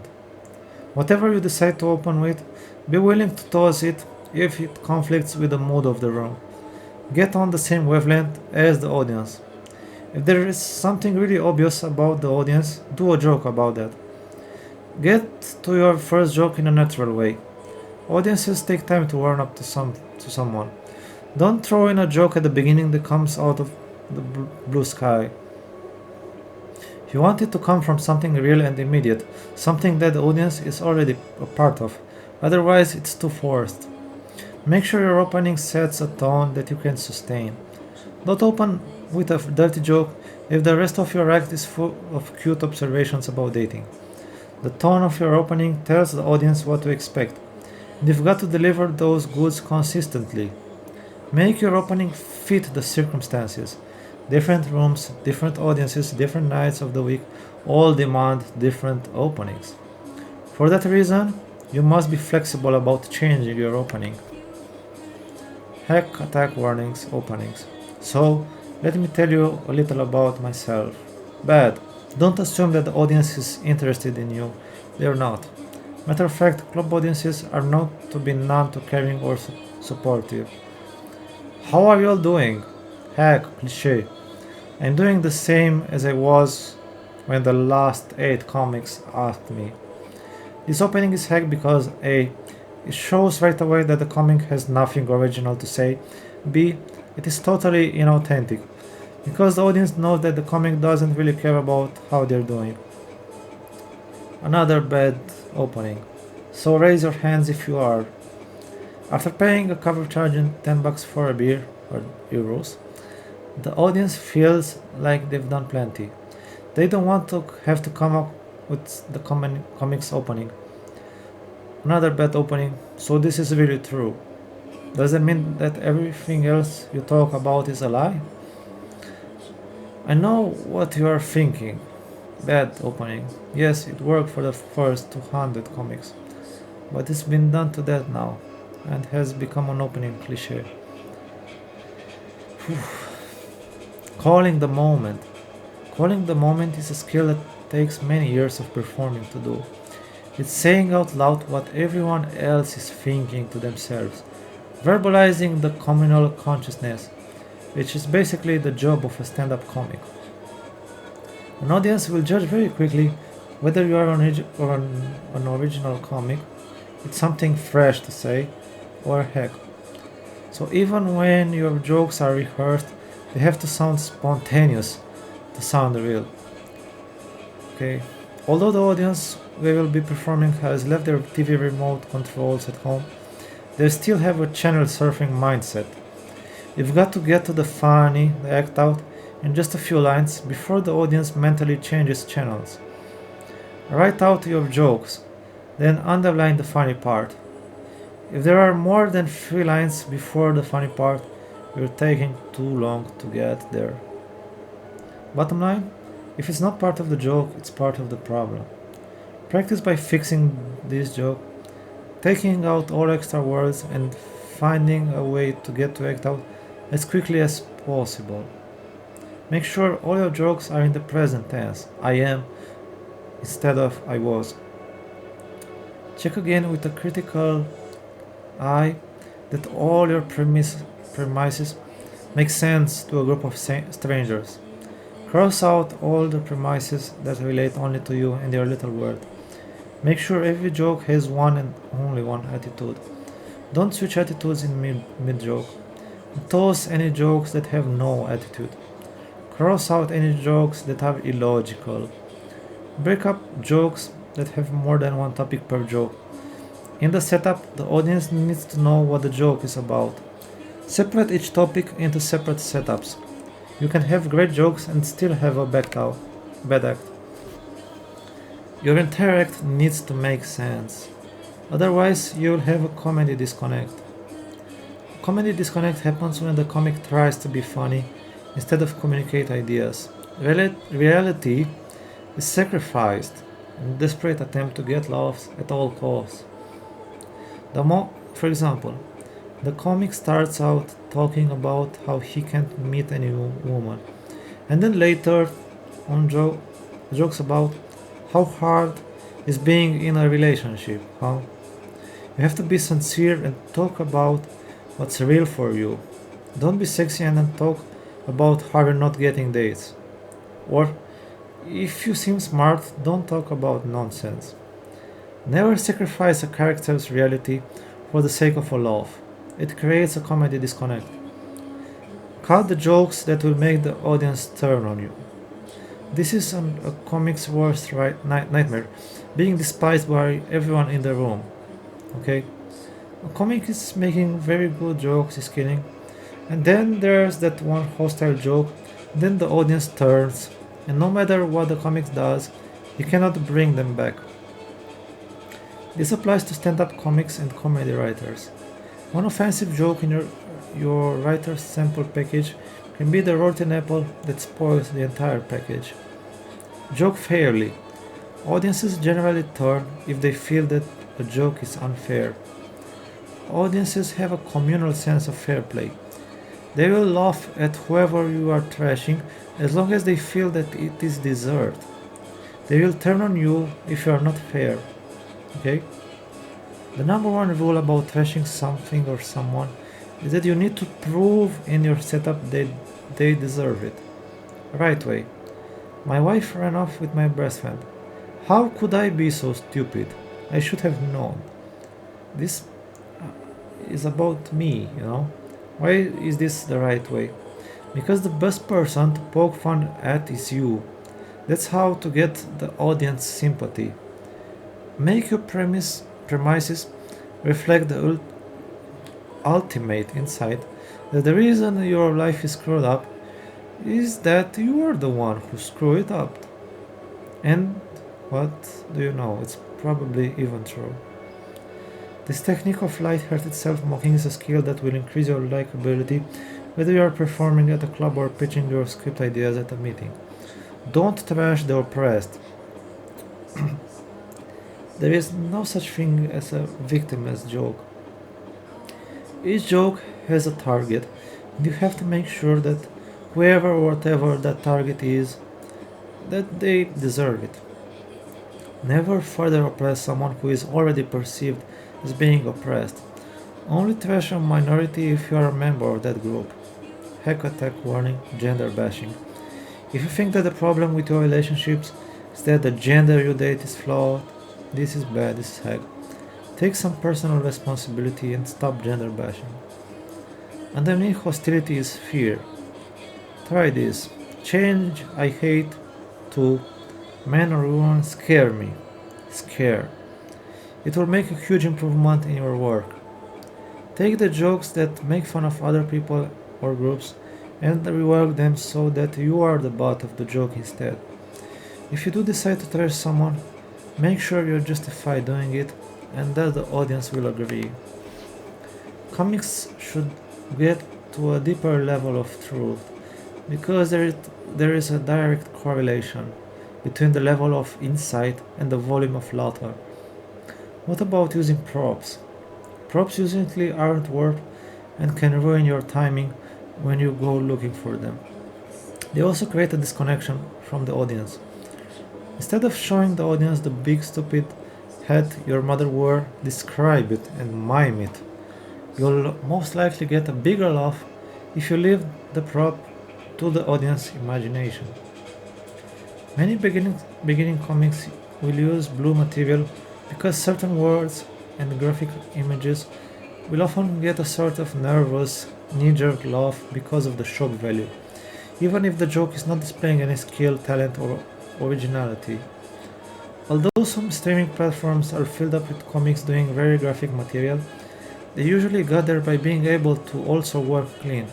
Whatever you decide to open with, be willing to toss it if it conflicts with the mood of the room. Get on the same wavelength as the audience. If there is something really obvious about the audience, do a joke about that. Get to your first joke in a natural way. Audiences take time to warm up to someone. Don't throw in a joke at the beginning that comes out of the blue sky. You want it to come from something real and immediate, something that the audience is already a part of. Otherwise, it's too forced. Make sure your opening sets a tone that you can sustain. Don't open with a dirty joke if the rest of your act is full of cute observations about dating. The tone of your opening tells the audience what to expect, and you've got to deliver those goods consistently. Make your opening fit the circumstances. Different rooms, different audiences, different nights of the week all demand different openings. For that reason, you must be flexible about changing your opening. Hack attack warnings openings. So, let me tell you a little about myself. Bad. Don't assume that the audience is interested in you. They're not. Matter of fact, club audiences are known to be non to caring or supportive. How are you all doing? Hack, cliche. I'm doing the same as I was when the last 8 comics asked me. This opening is hack because A. It shows right away that the comic has nothing original to say. B. It is totally inauthentic because the audience knows that the comic doesn't really care about how they're doing. Another bad opening. So raise your hands if you are. After paying a cover charge in $10 for a beer or euros, the audience feels like they've done plenty. They don't want to have to come up with the comics opening. Another bad opening. So this is really true. Does it mean that everything else you talk about is a lie? I know what you are thinking. Bad opening. Yes, it worked for the first 200 comics, but it's been done to death now and has become an opening cliche. Calling the moment. Calling the moment is a skill that takes many years of performing to do. It's saying out loud what everyone else is thinking to themselves, verbalizing the communal consciousness, which is basically the job of a stand up comic. An audience will judge very quickly whether you are an original comic, it's something fresh to say, or heck. So even when your jokes are rehearsed, they have to sound spontaneous to sound real. Okay. Although the audience we will be performing has left their TV remote controls at home, they still have a channel surfing mindset. You've got to get to the funny, the act out, in just a few lines before the audience mentally changes channels. Write out your jokes, then underline the funny part. If there are more than 3 lines before the funny part, you're taking too long to get there. Bottom line, if it's not part of the joke, it's part of the problem. Practice by fixing this joke, taking out all extra words, and finding a way to get to act out as quickly as possible. Make sure all your jokes are in the present tense, I am, instead of I was. Check again with a critical eye that all your premises make sense to a group of strangers. Cross out all the premises that relate only to you and your little world. Make sure every joke has one and only one attitude. Don't switch attitudes in mid-joke. Toss any jokes that have no attitude. Cross out any jokes that are illogical. Break up jokes that have more than one topic per joke. In the setup, the audience needs to know what the joke is about. Separate each topic into separate setups. You can have great jokes and still have a bad act. Your entire act needs to make sense. Otherwise, you'll have a comedy disconnect. Comedy disconnect happens when the comic tries to be funny instead of communicate ideas. Reality is sacrificed in a desperate attempt to get laughs at all costs. For example, the comic starts out talking about how he can't meet any woman, and then later on jokes about how hard is being in a relationship. Huh? You have to be sincere and talk about what's real for you. Don't be sexy and then talk about how you're not getting dates. Or, if you seem smart, don't talk about nonsense. Never sacrifice a character's reality for the sake of a laugh. It creates a comedy disconnect. Cut the jokes that will make the audience turn on you. This is a comic's worst nightmare, being despised by everyone in the room. Okay? A comic is making very good jokes, is killing, and then there's that one hostile joke, then the audience turns, and no matter what the comic does, you cannot bring them back. This applies to stand-up comics and comedy writers. One offensive joke in your writer's sample package can be the rotten apple that spoils the entire package. Joke fairly. Audiences generally turn if they feel that a joke is unfair. Audiences have a communal sense of fair play. They will laugh at whoever you are trashing as long as they feel that it is deserved. They will turn on you if you are not fair. Okay? The number one rule about trashing something or someone is that you need to prove in your setup that they deserve it. Right way. My wife ran off with my best friend. How could I be so stupid? I should have known. This is about me. Why is this the right way? Because the best person to poke fun at is you. That's how to get the audience sympathy. Make your premises reflect the ultimate insight that the reason your life is screwed up is that you are the one who screwed it up. And what do you know? It's probably even true. This technique of light-hearted self-mocking is a skill that will increase your likability whether you are performing at a club or pitching your script ideas at a meeting. Don't trash the oppressed. There is no such thing as a victimless joke. Each joke has a target, and you have to make sure that whoever or whatever that target is, that they deserve it. Never further oppress someone who is already perceived as being oppressed. Only trash a minority if you are a member of that group. Hack attack warning, gender bashing. If you think that the problem with your relationships is that the gender you date is flawed, this is bad, this is hack. Take some personal responsibility and stop gender bashing. Underneath hostility is fear. Try this. Change I hate to man or woman scare me. Scare. It will make a huge improvement in your work. Take the jokes that make fun of other people or groups and rework them so that you are the butt of the joke instead. If you do decide to trash someone, make sure you're justified doing it and that the audience will agree. Comics should get to a deeper level of truth because there is a direct correlation between the level of insight and the volume of laughter. What about using props? Props usually aren't worth and can ruin your timing when you go looking for them. They also create a disconnection from the audience. Instead of showing the audience the big stupid hat your mother wore, describe it and mime it. You'll most likely get a bigger laugh if you leave the prop to the audience imagination. Many beginning comics will use blue material because certain words and graphic images will often get a sort of nervous, knee-jerk laugh because of the shock value, even if the joke is not displaying any skill, talent, or originality. Although some streaming platforms are filled up with comics doing very graphic material, they usually got there by being able to also work clean.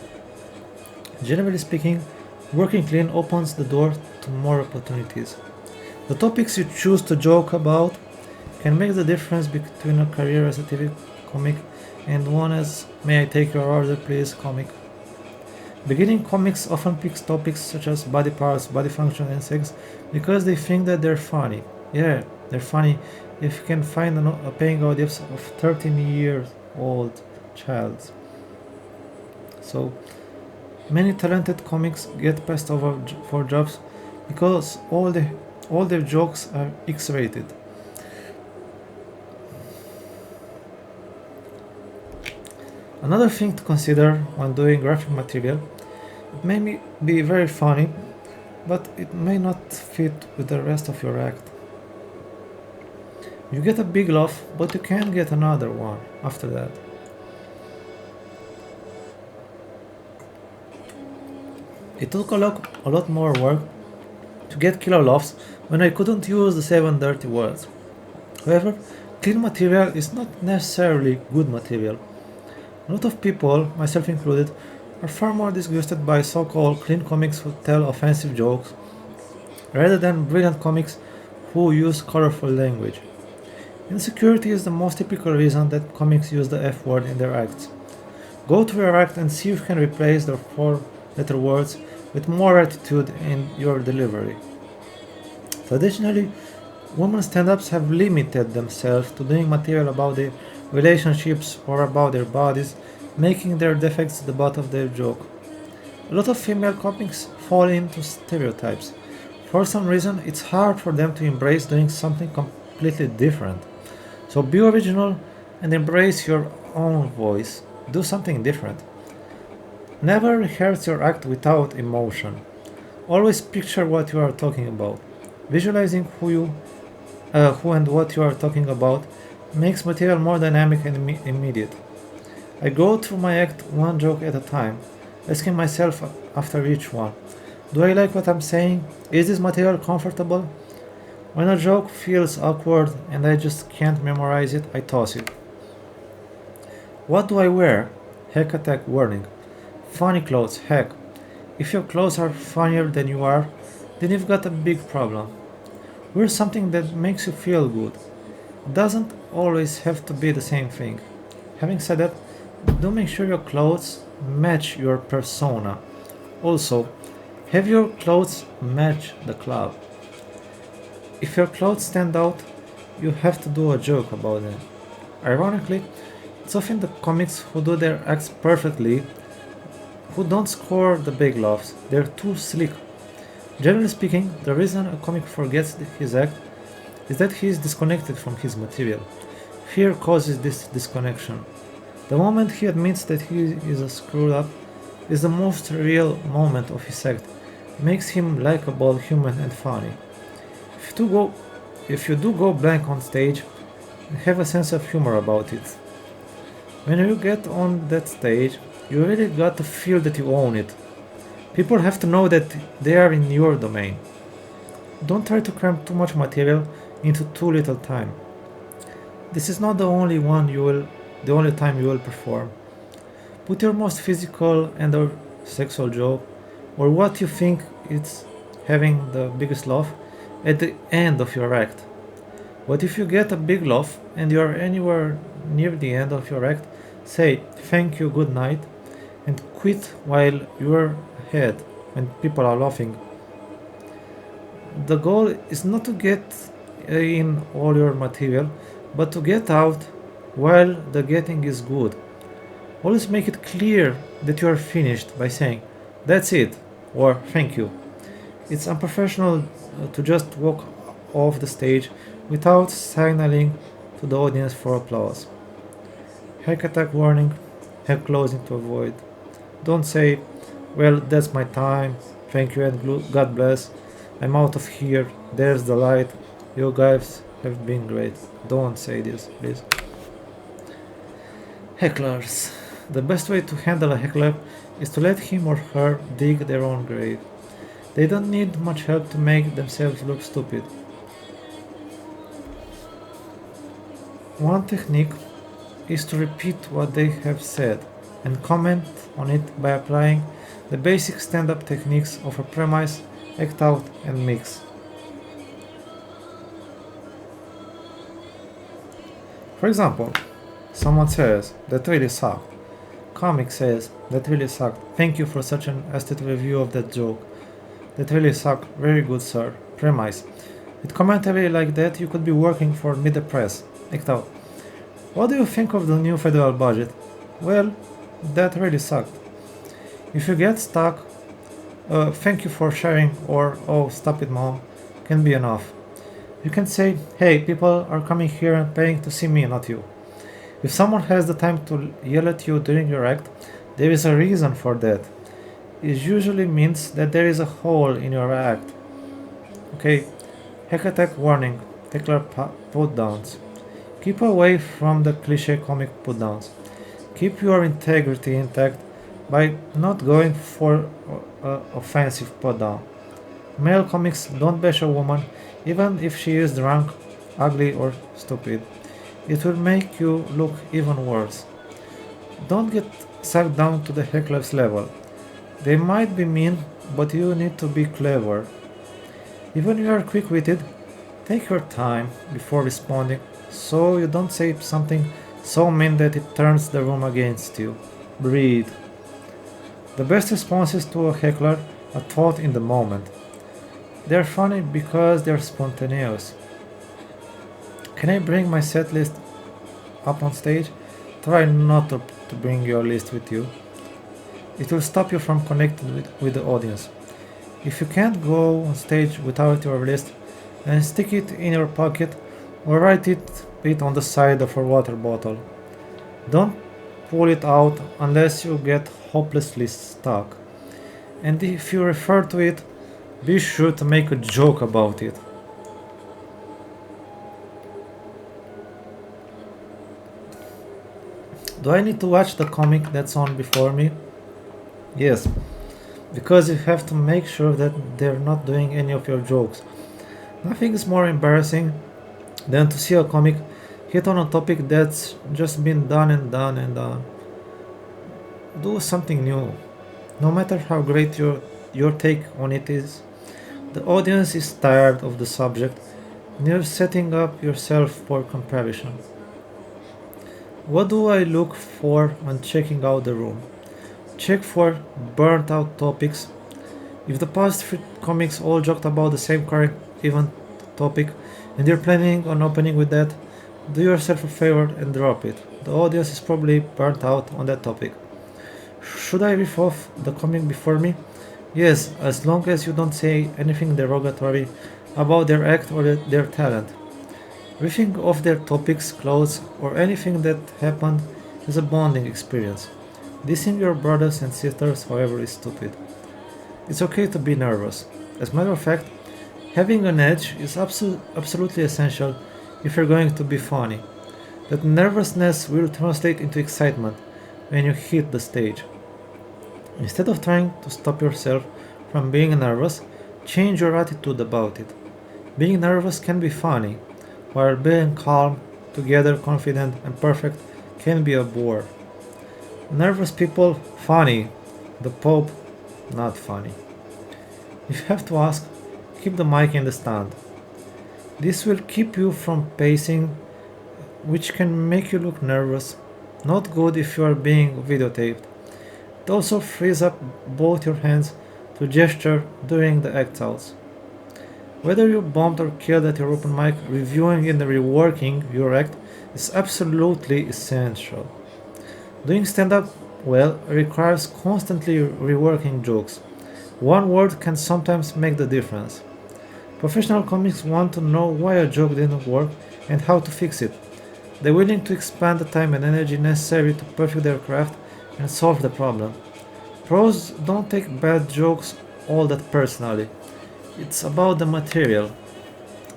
Generally speaking, working clean opens the door to more opportunities. The topics you choose to joke about can make the difference between a career as a TV comic and one as "May I take your order please" comic. Beginning comics often pick topics such as body parts, body function, and sex because they think that they're funny. Yeah, they're funny if you can find a paying audience of 13-year-old child. So, many talented comics get passed over for jobs because all their jokes are X-rated. Another thing to consider when doing graphic material, it may be very funny, but it may not fit with the rest of your act. You get a big laugh, but you can't get another one after that. It took a lot more work to get killer laughs when I couldn't use the 7 dirty words. However, clean material is not necessarily good material. A lot of people, myself included, are far more disgusted by so-called clean comics who tell offensive jokes, rather than brilliant comics who use colorful language. Insecurity is the most typical reason that comics use the F word in their acts. Go to your act and see if you can replace the four-letter words with more attitude in your delivery. Traditionally, women stand-ups have limited themselves to doing material about their relationships or about their bodies, making their defects the butt of their joke. A lot of female comics fall into stereotypes. For some reason, it's hard for them to embrace doing something completely different. So be original and embrace your own voice. Do something different. Never rehearse your act without emotion. Always picture what you are talking about. Visualizing who and what you are talking about makes material more dynamic and immediate. I go through my act one joke at a time, asking myself after each one, do I like what I'm saying? Is this material comfortable? When a joke feels awkward and I just can't memorize it, I toss it. What do I wear? Heck attack warning. Funny clothes, heck. If your clothes are funnier than you are, then you've got a big problem. Wear something that makes you feel good. It doesn't always have to be the same thing. Having said that, do make sure your clothes match your persona. Also, have your clothes match the club. If your clothes stand out, you have to do a joke about them. Ironically, it's often the comics who do their acts perfectly who don't score the big laughs. They're too slick. Generally speaking, the reason a comic forgets his act is that he is disconnected from his material. Fear causes this disconnection. The moment he admits that he is a screwed up is the most real moment of his act. It makes him likable, human, and funny. If you do go blank on stage, have a sense of humor about it. When you get on that stage, you really got to feel that you own it. People have to know that they are in your domain. Don't try to cram too much material into too little time. This is not the only time you will perform. Put your most physical and or sexual joke, or what you think is having the biggest laugh, at the end of your act. But if you get a big laugh and you are anywhere near the end of your act, say thank you, good night, and quit while you're ahead when people are laughing. The goal is not to get in all your material, but to get out while the getting is good. Always make it clear that you are finished by saying, that's it, or thank you. It's unprofessional to just walk off the stage without signaling to the audience for applause. Hack attack warning, hack closing to avoid. Don't say, well, that's my time, thank you and God bless, I'm out of here, there's the light, you guys have been great. Don't say this, please. Hecklers. The best way to handle a heckler is to let him or her dig their own grave. They don't need much help to make themselves look stupid. One technique is to repeat what they have said and comment on it by applying the basic stand-up techniques of a premise, act out, and mix. For example, someone says, that really sucked. Comic says, that really sucked. Thank you for such an aesthetic review of that joke. That really sucked. Very good, sir. Premise. With commentary like that, you could be working for Mid the Press. Act out. What do you think of the new federal budget? Well, that really sucked. If you get stuck, thank you for sharing, or oh, stop it, mom, can be enough. You can say, hey, people are coming here and paying to see me, not you. If someone has the time to yell at you during your act, there is a reason for that. It usually means that there is a hole in your act. Okay, hack attack warning, heckler put downs. Keep away from the cliche comic put downs. Keep your integrity intact by not going for offensive put down. Male comics don't bash a woman even if she is drunk, ugly, or stupid. It will make you look even worse. Don't get sucked down to the heckler's level. They might be mean, but you need to be clever. Even if you are quick-witted, take your time before responding so you don't say something so mean that it turns the room against you. breathe. The best responses to a heckler are thought in the moment. They're funny because they're spontaneous. Can I bring my set list up on stage? Try not to bring your list with you. It will stop you from connecting with the audience. If you can't go on stage without your list, then stick it in your pocket or write it on the side of a water bottle. Don't pull it out unless you get hopelessly stuck. And if you refer to it, be sure to make a joke about it. Do I need to watch the comic that's on before me? Yes, because you have to make sure that they're not doing any of your jokes. Nothing is more embarrassing than to see a comic hit on a topic that's just been done and done and done. Do something new. No matter how great your take on it is, the audience is tired of the subject and you're setting up yourself for comparison. What do I look for when checking out the room? Check for burnt out topics. If the past three comics all joked about the same current event topic and you're planning on opening with that, do yourself a favor and drop it. The audience is probably burnt out on that topic. Should I riff off the comic before me? Yes, as long as you don't say anything derogatory about their act or their talent. Riffing off their topics, clothes, or anything that happened is a bonding experience. Dissing your brothers and sisters, however, is stupid. It's okay to be nervous. As a matter of fact, having an edge is absolutely essential if you're going to be funny. That nervousness will translate into excitement when you hit the stage. Instead of trying to stop yourself from being nervous, change your attitude about it. Being nervous can be funny, while being calm, together, confident, and perfect can be a bore. Nervous people, funny. The Pope, not funny. If you have to ask, keep the mic in the stand. This will keep you from pacing, which can make you look nervous. Not good if you are being videotaped. It also frees up both your hands to gesture during the act outs. Whether you bombed or killed at your open mic, reviewing and reworking your act is absolutely essential. Doing stand up well requires constantly reworking jokes. One word can sometimes make the difference. Professional comics want to know why a joke didn't work and how to fix it. They're willing to expend the time and energy necessary to perfect their craft and solve the problem. Pros don't take bad jokes all that personally. It's about the material.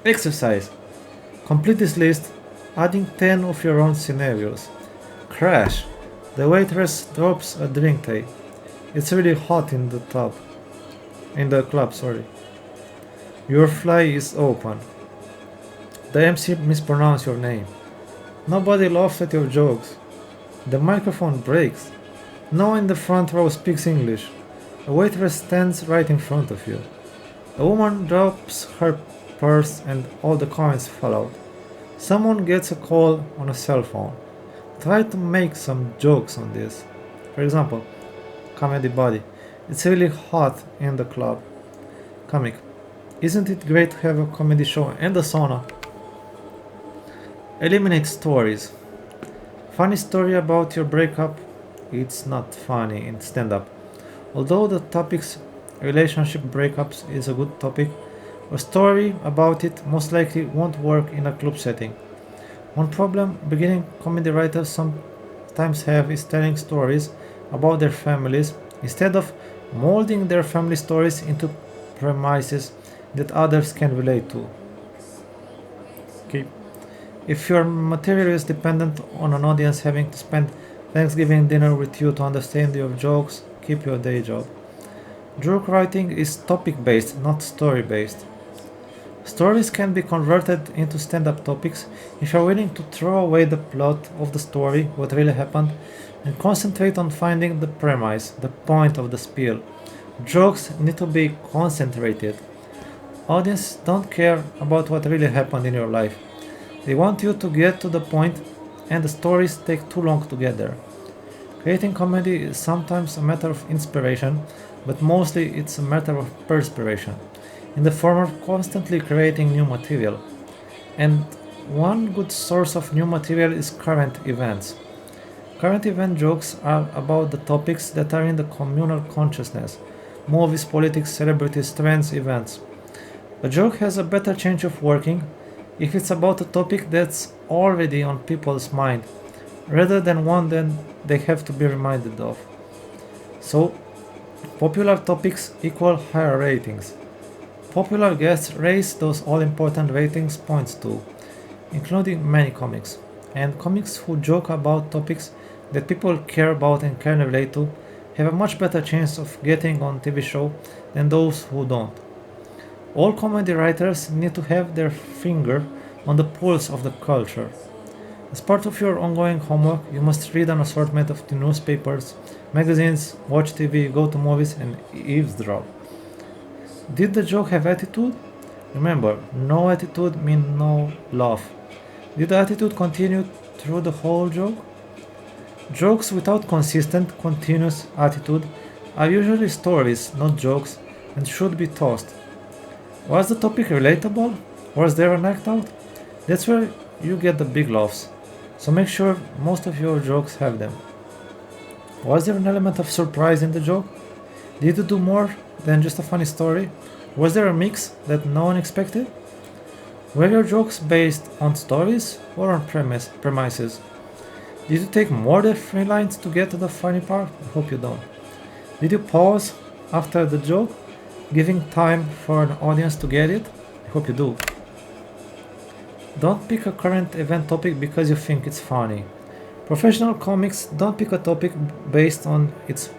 Exercise. Complete this list, adding 10 of your own scenarios. Crash. The waitress drops a drink tray. It's really hot in the tub. In the club, sorry. Your fly is open. The MC mispronounced your name. Nobody laughs at your jokes. The microphone breaks. No one in the front row speaks English. A waitress stands right in front of you. A woman drops her purse and all the coins fall out. Someone gets a call on a cell phone. Try to make some jokes on this. For example, comedy body. It's really hot in the club. Comic. Isn't it great to have a comedy show and a sauna? Eliminate stories. Funny story about your breakup? It's not funny in stand-up. Although the topic's relationship breakups is a good topic, a story about it most likely won't work in a club setting. One problem beginning comedy writers sometimes have is telling stories about their families instead of molding their family stories into premises that others can relate to. Okay. If your material is dependent on an audience having to spend Thanksgiving dinner with you to understand your jokes, keep your day job. Joke writing is topic based, not story based. Stories can be converted into stand up topics if you're willing to throw away the plot of the story, what really happened, and concentrate on finding the premise, the point of the spiel. Jokes need to be concentrated. Audiences don't care about what really happened in your life. They want you to get to the point, and the stories take too long to get there. Creating comedy is sometimes a matter of inspiration, but mostly it's a matter of perspiration, in the form of constantly creating new material. And one good source of new material is current events. Current event jokes are about the topics that are in the communal consciousness: movies, politics, celebrities, trends, events. A joke has a better chance of working if it's about a topic that's already on people's mind, rather than one that they have to be reminded of. So, popular topics equal higher ratings. Popular guests raise those all important ratings points too, including many comics. And comics who joke about topics that people care about and can relate to have a much better chance of getting on TV show than those who don't. All comedy writers need to have their finger on the pulse of the culture. As part of your ongoing homework, you must read an assortment of the newspapers, magazines, watch TV, go to movies, and eavesdrop. Did the joke have attitude? Remember, no attitude means no laugh. Did the attitude continue through the whole joke? Jokes without consistent, continuous attitude are usually stories, not jokes, and should be tossed. Was the topic relatable? Was there an act out? That's where you get the big laughs. So make sure most of your jokes have them. Was there an element of surprise in the joke? Did it do more than just a funny story? Was there a mix that no one expected? Were your jokes based on stories or on premises? Did you take more than 3 lines to get to the funny part? I hope you don't. Did you pause after the joke, giving time for an audience to get it? I hope you do. Don't pick a current event topic because you think it's funny. Professional comics don't pick a topic based on its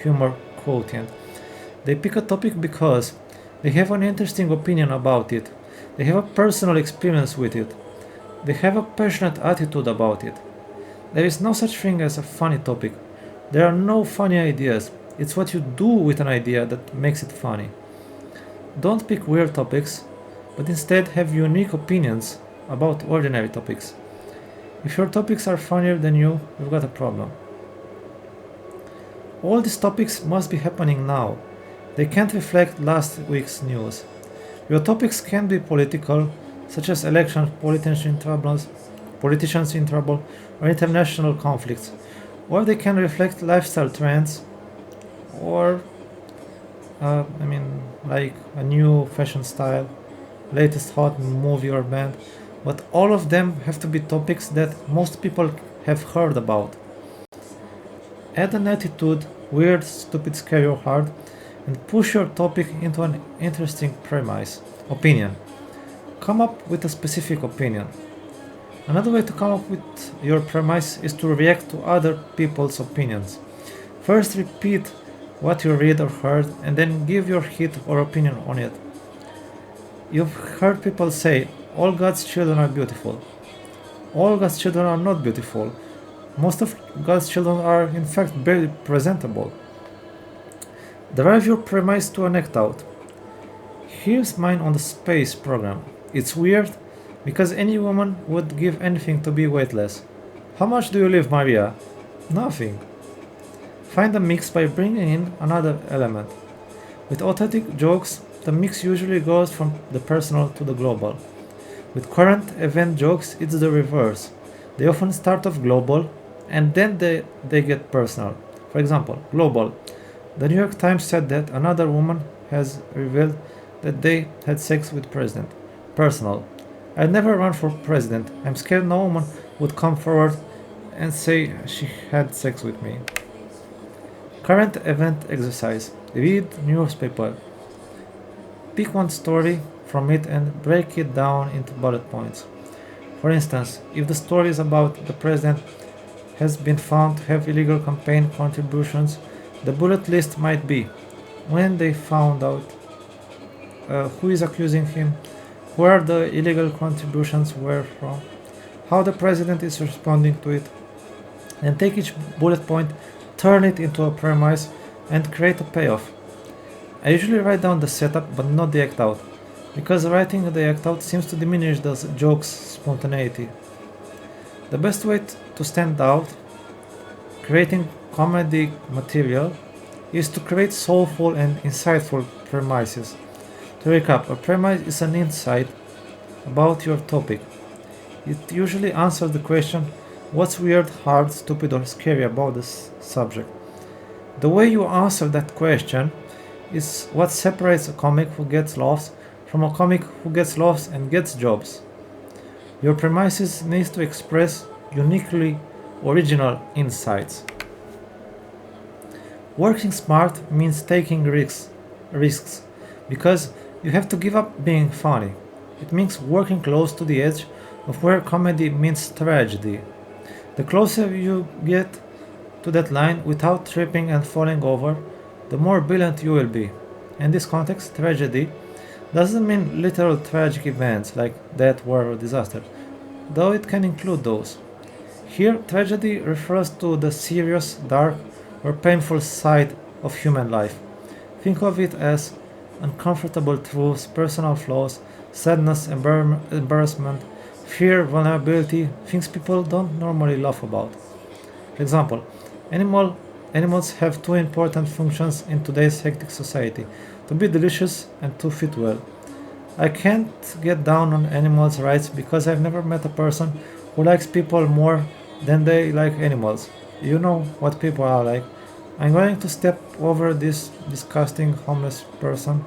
humor quotient. They pick a topic because they have an interesting opinion about it. They have a personal experience with it. They have a passionate attitude about it. There is no such thing as a funny topic. There are no funny ideas. It's what you do with an idea that makes it funny. Don't pick weird topics, but instead have unique opinions about ordinary topics. If your topics are funnier than you've got a problem. All these topics must be happening now. They can't reflect last week's news. Your topics can be political, such as elections, politicians in trouble, or international conflicts, or they can reflect lifestyle trends, or like a new fashion style, latest hot movie or band, but all of them have to be topics that most people have heard about. Add an attitude, weird, stupid, scary, or hard, and push your topic into an interesting opinion. Come up with a specific opinion. Another way to come up with your premise is to react to other people's opinions. First, repeat what you read or heard, and then give your hit or opinion on it. You've heard people say, all God's children are beautiful. All God's children are not beautiful. Most of God's children are, in fact, very presentable. Derive your premise to an act out. Here's mine on the space program. It's weird because any woman would give anything to be weightless. How much do you live, Maria? Nothing. Find a mix by bringing in another element. With authentic jokes, the mix usually goes from the personal to the global. With current event jokes, it's the reverse. They often start off global and then they get personal. For example, global. The New York Times said that another woman has revealed that they had sex with president. Personal. I'd never run for president. I'm scared no woman would come forward and say she had sex with me. Current event exercise. Read newspaper. Pick one story from it and break it down into bullet points. For instance, if the story is about the president has been found to have illegal campaign contributions, the bullet list might be when they found out, who is accusing him, where the illegal contributions were from, how the president is responding to it, and take each bullet point, turn it into a premise, and create a payoff. I usually write down the setup but not the act out, because writing the act out seems to diminish the joke's spontaneity. The best way to stand out, creating comedy material is to create soulful and insightful premises. To recap, a premise is an insight about your topic. It usually answers the question, what's weird, hard, stupid, or scary about this subject? The way you answer that question is what separates a comic who gets laughs from a comic who gets laughs and gets jobs. Your premises needs to express uniquely original insights. Working smart means taking risks because you have to give up being funny. It means working close to the edge of where comedy meets tragedy. The closer you get to that line without tripping and falling over, the more brilliant you will be. In this context, tragedy doesn't mean literal tragic events like death, war, or disaster, though it can include those. Here, tragedy refers to the serious, dark, or painful side of human life. Think of it as uncomfortable truths, personal flaws, sadness, embarrassment, fear, vulnerability, things people don't normally laugh about. For example, animals have two important functions in today's hectic society: to be delicious and to fit well. I can't get down on animals' rights because I've never met a person who likes people more than they like animals. You know what people are like. I'm going to step over this disgusting homeless person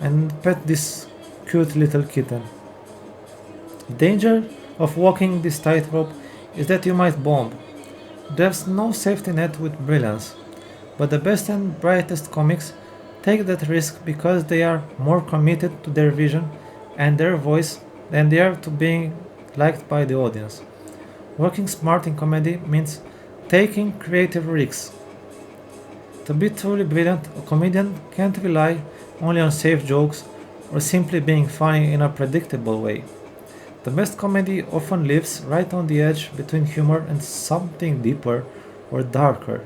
and pet this cute little kitten. The danger of walking this tightrope is that you might bomb. There's no safety net with brilliance, but the best and brightest comics take that risk because they are more committed to their vision and their voice than they are to being liked by the audience. Working smart in comedy means taking creative risks. To be truly brilliant, a comedian can't rely only on safe jokes or simply being funny in a predictable way. The best comedy often lives right on the edge between humor and something deeper or darker,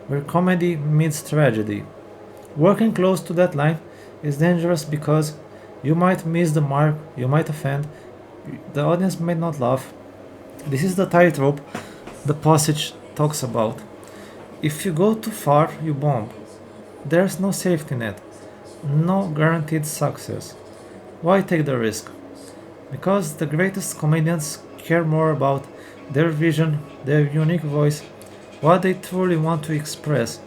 where comedy meets tragedy. Working close to that line is dangerous because you might miss the mark, you might offend, the audience might not laugh. This is the tightrope the passage talks about. If you go too far, you bomb. There's no safety net, no guaranteed success. Why take the risk? Because the greatest comedians care more about their vision, their unique voice, what they truly want to express,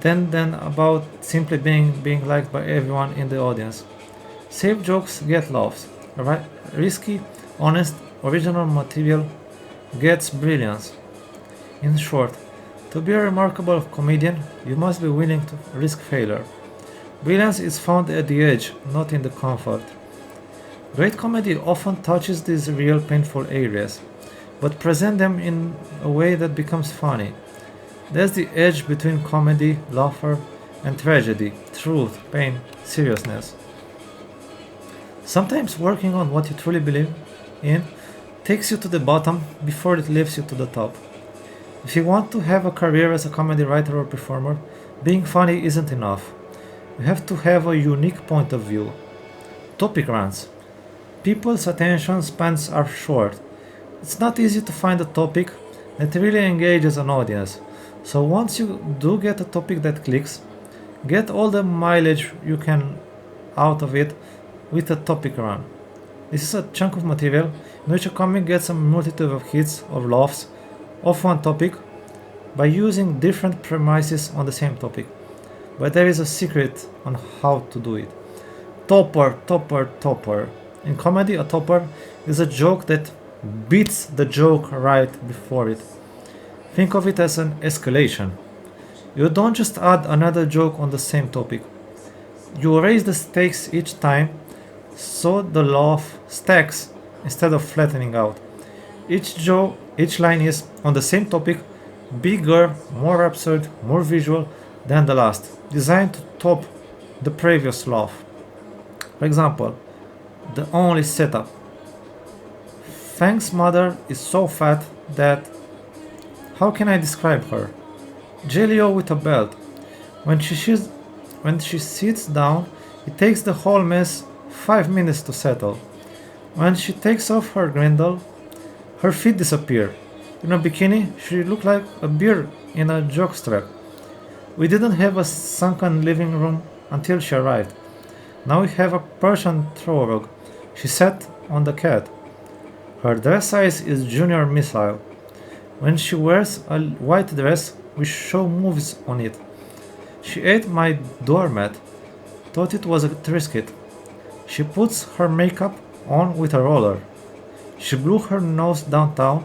than about simply being liked by everyone in the audience. Safe jokes get laughs. Risky, honest, original material gets brilliance. In short, to be a remarkable comedian, you must be willing to risk failure. Brilliance is found at the edge, not in the comfort. Great comedy often touches these real painful areas, but present them in a way that becomes funny. That's the edge between comedy, laughter, and tragedy, truth, pain, seriousness. Sometimes working on what you truly believe in takes you to the bottom before it lifts you to the top. If you want to have a career as a comedy writer or performer, being funny isn't enough. You have to have a unique point of view. Topic runs. People's attention spans are short. It's not easy to find a topic that really engages an audience. So once you do get a topic that clicks, get all the mileage you can out of it with a topic run. This is a chunk of material in which a comic gets a multitude of hits or laughs of one topic by using different premises on the same topic. But there is a secret on how to do it. Topper, topper, topper. In comedy, a topper is a joke that beats the joke right before it. Think of it as an escalation. You don't just add another joke on the same topic. You raise the stakes each time so the laugh stacks instead of flattening out. Each line is on the same topic, bigger, more absurd, more visual than the last, designed to top the previous laugh. For example, the only setup. Fang's mother is so fat that. How can I describe her? Jelly-O with a belt. When she sits down, it takes the whole mess 5 minutes to settle. When she takes off her grindle, her feet disappear. In a bikini, she looked like a beer in a jokestrap. We didn't have a sunken living room until she arrived. Now we have a Persian throwrug. She sat on the cat. Her dress size is junior missile. When she wears a white dress, we show movies on it. She ate my doormat, thought it was a trisket. She puts her makeup on with a roller. She blew her nose downtown.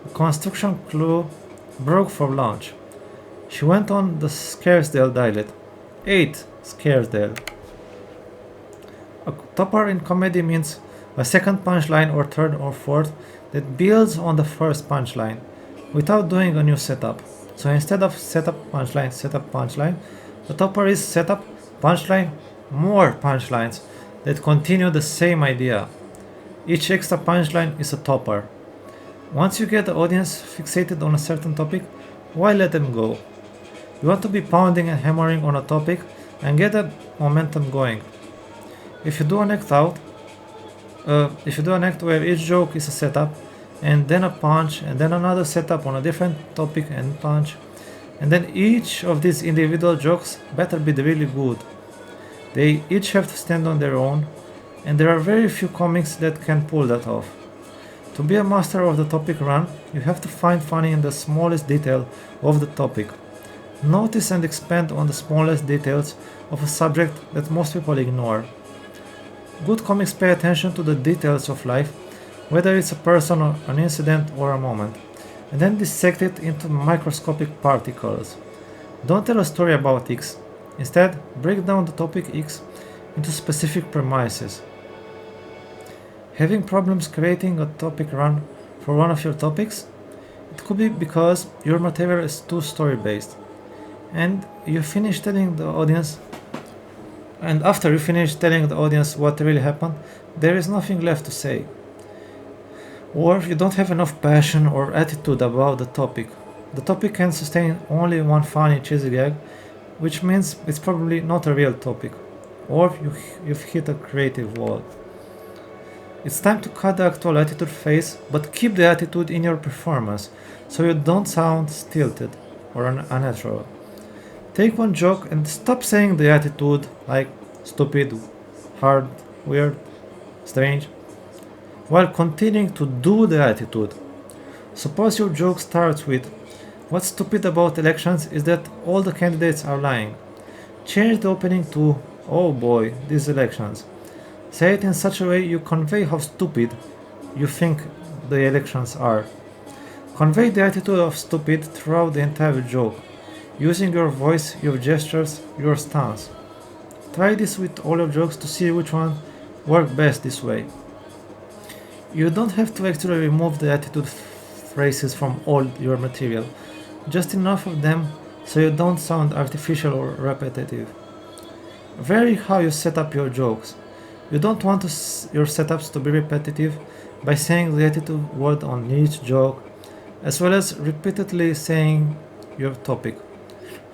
A construction crew broke for lunch. She went on the Scarsdale diet. Ate Scarsdale. A topper in comedy means a second punchline or third or fourth that builds on the first punchline without doing a new setup. So instead of setup, punchline, the topper is setup, punchline, more punchlines that continue the same idea. Each extra punchline is a topper. Once you get the audience fixated on a certain topic, why let them go? You want to be pounding and hammering on a topic and get that momentum going. If you do an act where each joke is a setup, and then a punch, and then another setup on a different topic and punch, and then each of these individual jokes better be really good. They each have to stand on their own, and there are very few comics that can pull that off. To be a master of the topic run, you have to find funny in the smallest detail of the topic. Notice and expand on the smallest details of a subject that most people ignore. Good comics pay attention to the details of life, whether it's a person or an incident or a moment, and then dissect it into microscopic particles. Don't tell a story about X. Instead, break down the topic X into specific premises. Having problems creating a topic run for one of your topics? It could be because your material is too story-based, and you finish telling the audience and after you finish telling the audience what really happened, there is nothing left to say. Or you don't have enough passion or attitude about the topic. The topic can sustain only one funny cheesy gag, which means it's probably not a real topic, or you've hit a creative wall. It's time to cut the actual attitude phase, but keep the attitude in your performance, so you don't sound stilted or unnatural. Take one joke and stop saying the attitude like stupid, hard, weird, strange, while continuing to do the attitude. Suppose your joke starts with, "What's stupid about elections is that all the candidates are lying." Change the opening to, "Oh boy, these elections." Say it in such a way you convey how stupid you think the elections are. Convey the attitude of stupid throughout the entire joke, using your voice, your gestures, your stance. Try this with all your jokes to see which one works best this way. You don't have to actually remove the attitude phrases from all your material, just enough of them so you don't sound artificial or repetitive. Vary how you set up your jokes. You don't want your setups to be repetitive by saying the attitude word on each joke, as well as repeatedly saying your topic.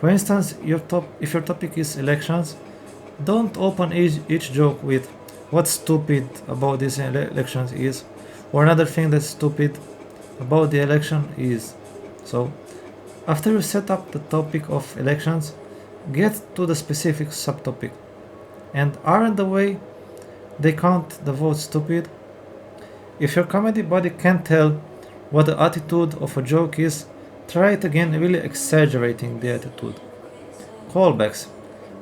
For instance, if your topic is elections, don't open each joke with "What's stupid about these elections is," or another thing that's stupid about the election is. So, after you set up the topic of elections, get to the specific subtopic. And aren't the way they count the votes stupid? If your comedy body can't tell what the attitude of a joke is, try it again, really exaggerating the attitude. Callbacks.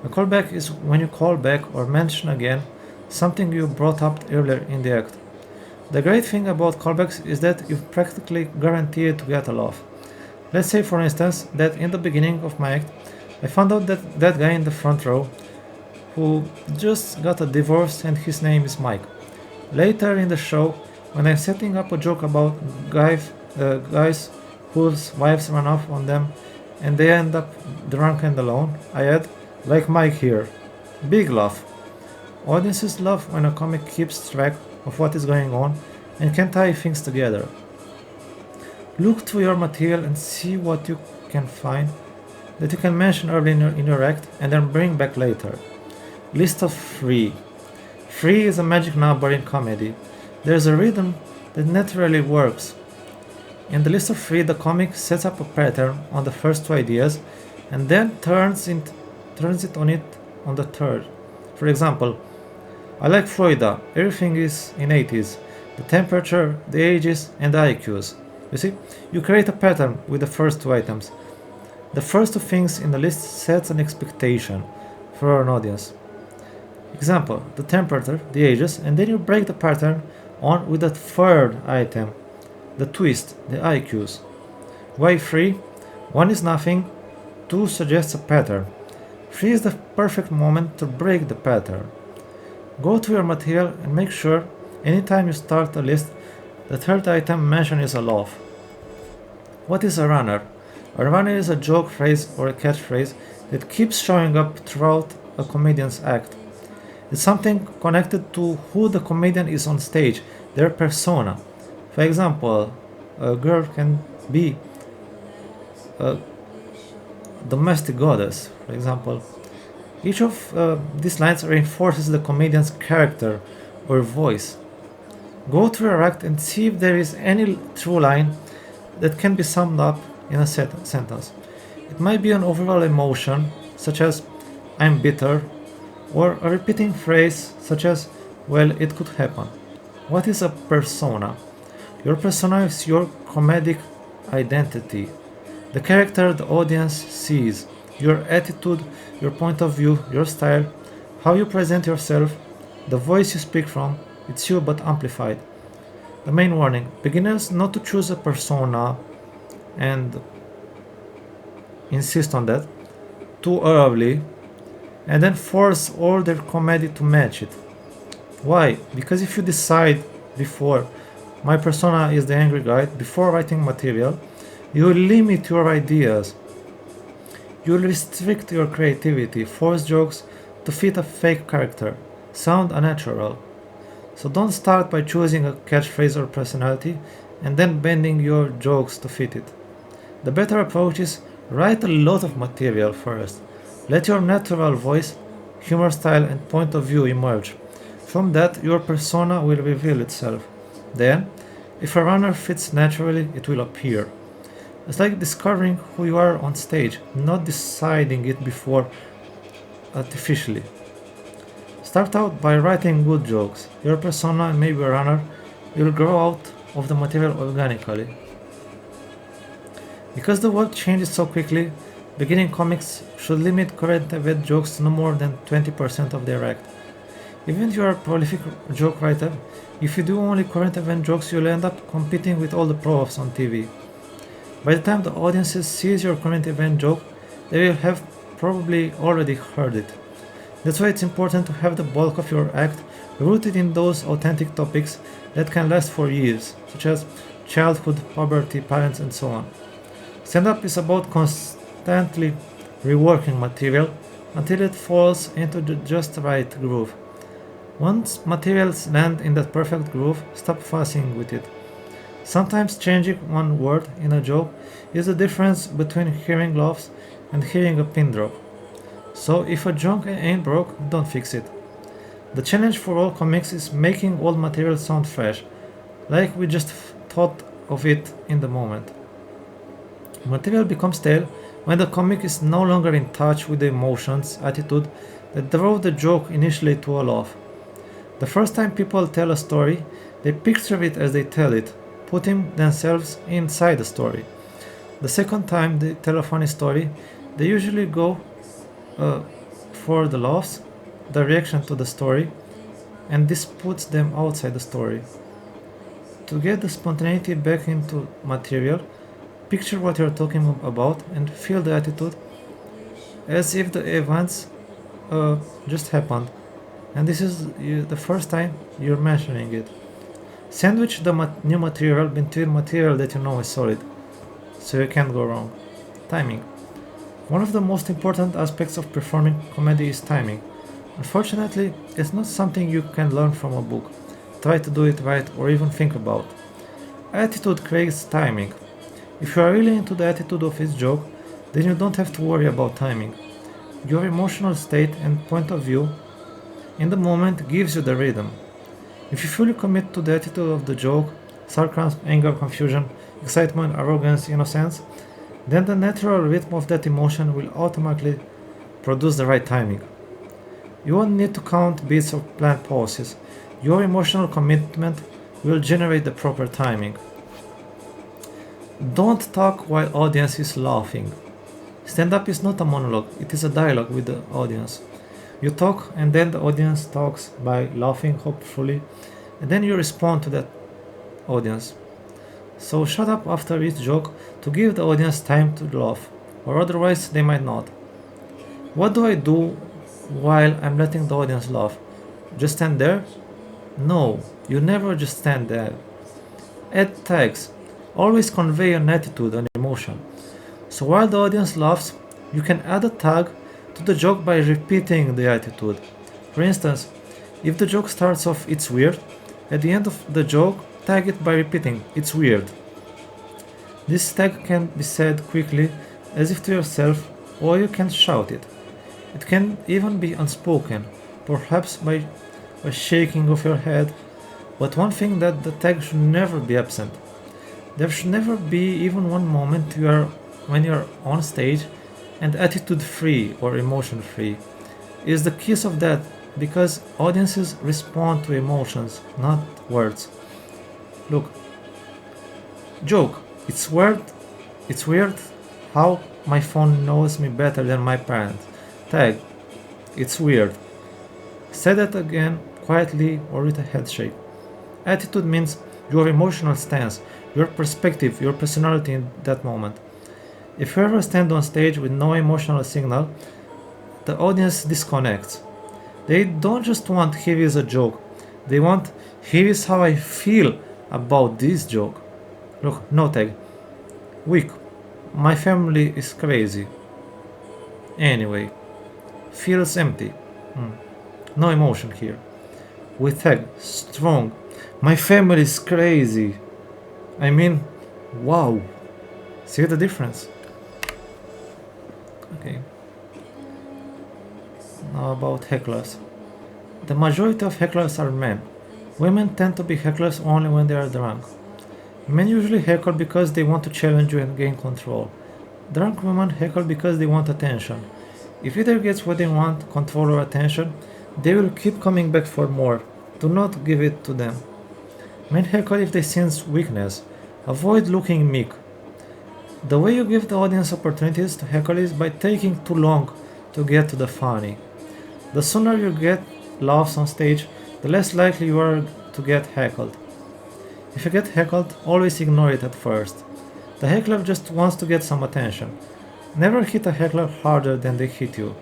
A callback is when you call back or mention again something you brought up earlier in the act. The great thing about callbacks is that you're practically guaranteed to get a laugh. Let's say, for instance, that in the beginning of my act, I found out that that guy in the front row who just got a divorce and his name is Mike. Later in the show, when I'm setting up a joke about guys whose wives run off on them and they end up drunk and alone, I add, "like Mike here." Big laugh. Audiences love when a comic keeps track of what is going on and can tie things together. Look through your material and see what you can find that you can mention early in your act and then bring back later. List of 3. 3 is a magic number in comedy. There's a rhythm that naturally works. In the list of three, the comic sets up a pattern on the first two ideas and then turns it on the third. For example, I like Florida. Everything is in 80s. The temperature, the ages, and the IQs. You see, you create a pattern with the first two items. The first two things in the list sets an expectation for an audience. Example, the temperature, the ages, and then you break the pattern on with the third item, the twist, the IQs. Why 3? 1 is nothing, 2 suggests a pattern. 3 is the perfect moment to break the pattern. Go to your material and make sure anytime you start a list, the third item mentioned is a laugh. What is a runner? A runner is a joke phrase or a catchphrase that keeps showing up throughout a comedian's act. It's something connected to who the comedian is on stage, their persona. For example, a girl can be a domestic goddess, for example. Each of these lines reinforces the comedian's character or voice. Go through your act and see if there is any true line that can be summed up in a sentence. It might be an overall emotion, such as I'm bitter, or a repeating phrase, such as well, it could happen. What is a persona? Your persona is your comedic identity, the character the audience sees, your attitude, your point of view, your style, how you present yourself, the voice you speak from. It's you but amplified. The main warning: beginners not to choose a persona and insist on that too early and then force all their comedy to match it. Why? Because if you decide before, my persona is the angry guy, before writing material, you will limit your ideas. You will restrict your creativity, force jokes to fit a fake character, sound unnatural. So don't start by choosing a catchphrase or personality and then bending your jokes to fit it. The better approach is write a lot of material first. Let your natural voice, humor style, and point of view emerge. From that, your persona will reveal itself. Then, if a runner fits naturally, it will appear. It's like discovering who you are on stage, not deciding it before artificially. Start out by writing good jokes. Your persona and maybe a runner will grow out of the material organically. Because the world changes so quickly, beginning comics should limit current event jokes to no more than 20% of their act. Even if you are a prolific joke writer, if you do only current event jokes, you'll end up competing with all the profs on TV. By the time the audiences sees your current event joke, they will have probably already heard it. That's why it's important to have the bulk of your act rooted in those authentic topics that can last for years, such as childhood, puberty, parents, and so on. Stand-up is about constantly reworking material until it falls into the just right groove. Once materials land in that perfect groove, stop fussing with it. Sometimes changing one word in a joke is the difference between hearing laughs and hearing a pin drop. So if a joke ain't broke, don't fix it. The challenge for all comics is making old material sound fresh, like we just thought of it in the moment. Material becomes stale when the comic is no longer in touch with the emotions, attitude that drove the joke initially to a laugh. The first time people tell a story, they picture it as they tell it, putting themselves inside the story. The second time they tell a funny story, they usually go for the laughs, the reaction to the story, and this puts them outside the story. To get the spontaneity back into material, picture what you're talking about and feel the attitude as if the events just happened, and this is the first time you're mentioning it. Sandwich the new material between material that you know is solid, so you can't go wrong. Timing. One of the most important aspects of performing comedy is timing. Unfortunately, it's not something you can learn from a book, try to do it right, or even think about. Attitude creates timing. If you are really into the attitude of each joke, then you don't have to worry about timing. Your emotional state and point of view in the moment gives you the rhythm. If you fully commit to the attitude of the joke, sarcasm, anger, confusion, excitement, arrogance, innocence, then the natural rhythm of that emotion will automatically produce the right timing. You won't need to count beats or plan pauses. Your emotional commitment will generate the proper timing. Don't talk while audience is laughing. Stand-up is not a monologue, it is a dialogue with the audience. You talk and then the audience talks by laughing hopefully, and then you respond to that audience. So shut up after each joke to give the audience time to laugh, or otherwise they might not. What do I do while I'm letting the audience laugh? Just stand there? No, you never just stand there. Add tags. Always convey an attitude, an emotion. So while the audience laughs, you can add a tag to the joke by repeating the attitude. For instance, if the joke starts off "it's weird," at the end of the joke, tag it by repeating "it's weird." This tag can be said quickly, as if to yourself, or you can shout it. It can even be unspoken, perhaps by a shaking of your head. But one thing that the tag should never be absent. There should never be even one moment when you're on stage and attitude free or emotion free. Is the keys of that because audiences respond to emotions, not words. Look, joke. It's weird how my phone knows me better than my parents. Tag. It's weird. Say that again quietly or with a head shake. Attitude means your emotional stance, your perspective, your personality in that moment. If you ever stand on stage with no emotional signal, the audience disconnects. They don't just want "here is a joke," they want "here is how I feel about this joke." Look, no tag. Weak. My family is crazy. Anyway, feels empty. No emotion here. With tag, strong. My family is crazy. I mean, wow. See the difference? Okay. Now about hecklers. The majority of hecklers are men. Women tend to be hecklers only when they are drunk. Men usually heckle because they want to challenge you and gain control. Drunk women heckle because they want attention. If either gets what they want, control or attention, they will keep coming back for more. Do not give it to them. Men heckle if they sense weakness. Avoid looking meek. The way you give the audience opportunities to heckle is by taking too long to get to the funny. The sooner you get laughs on stage, the less likely you are to get heckled. If you get heckled, always ignore it at first. The heckler just wants to get some attention. Never hit a heckler harder than they hit you.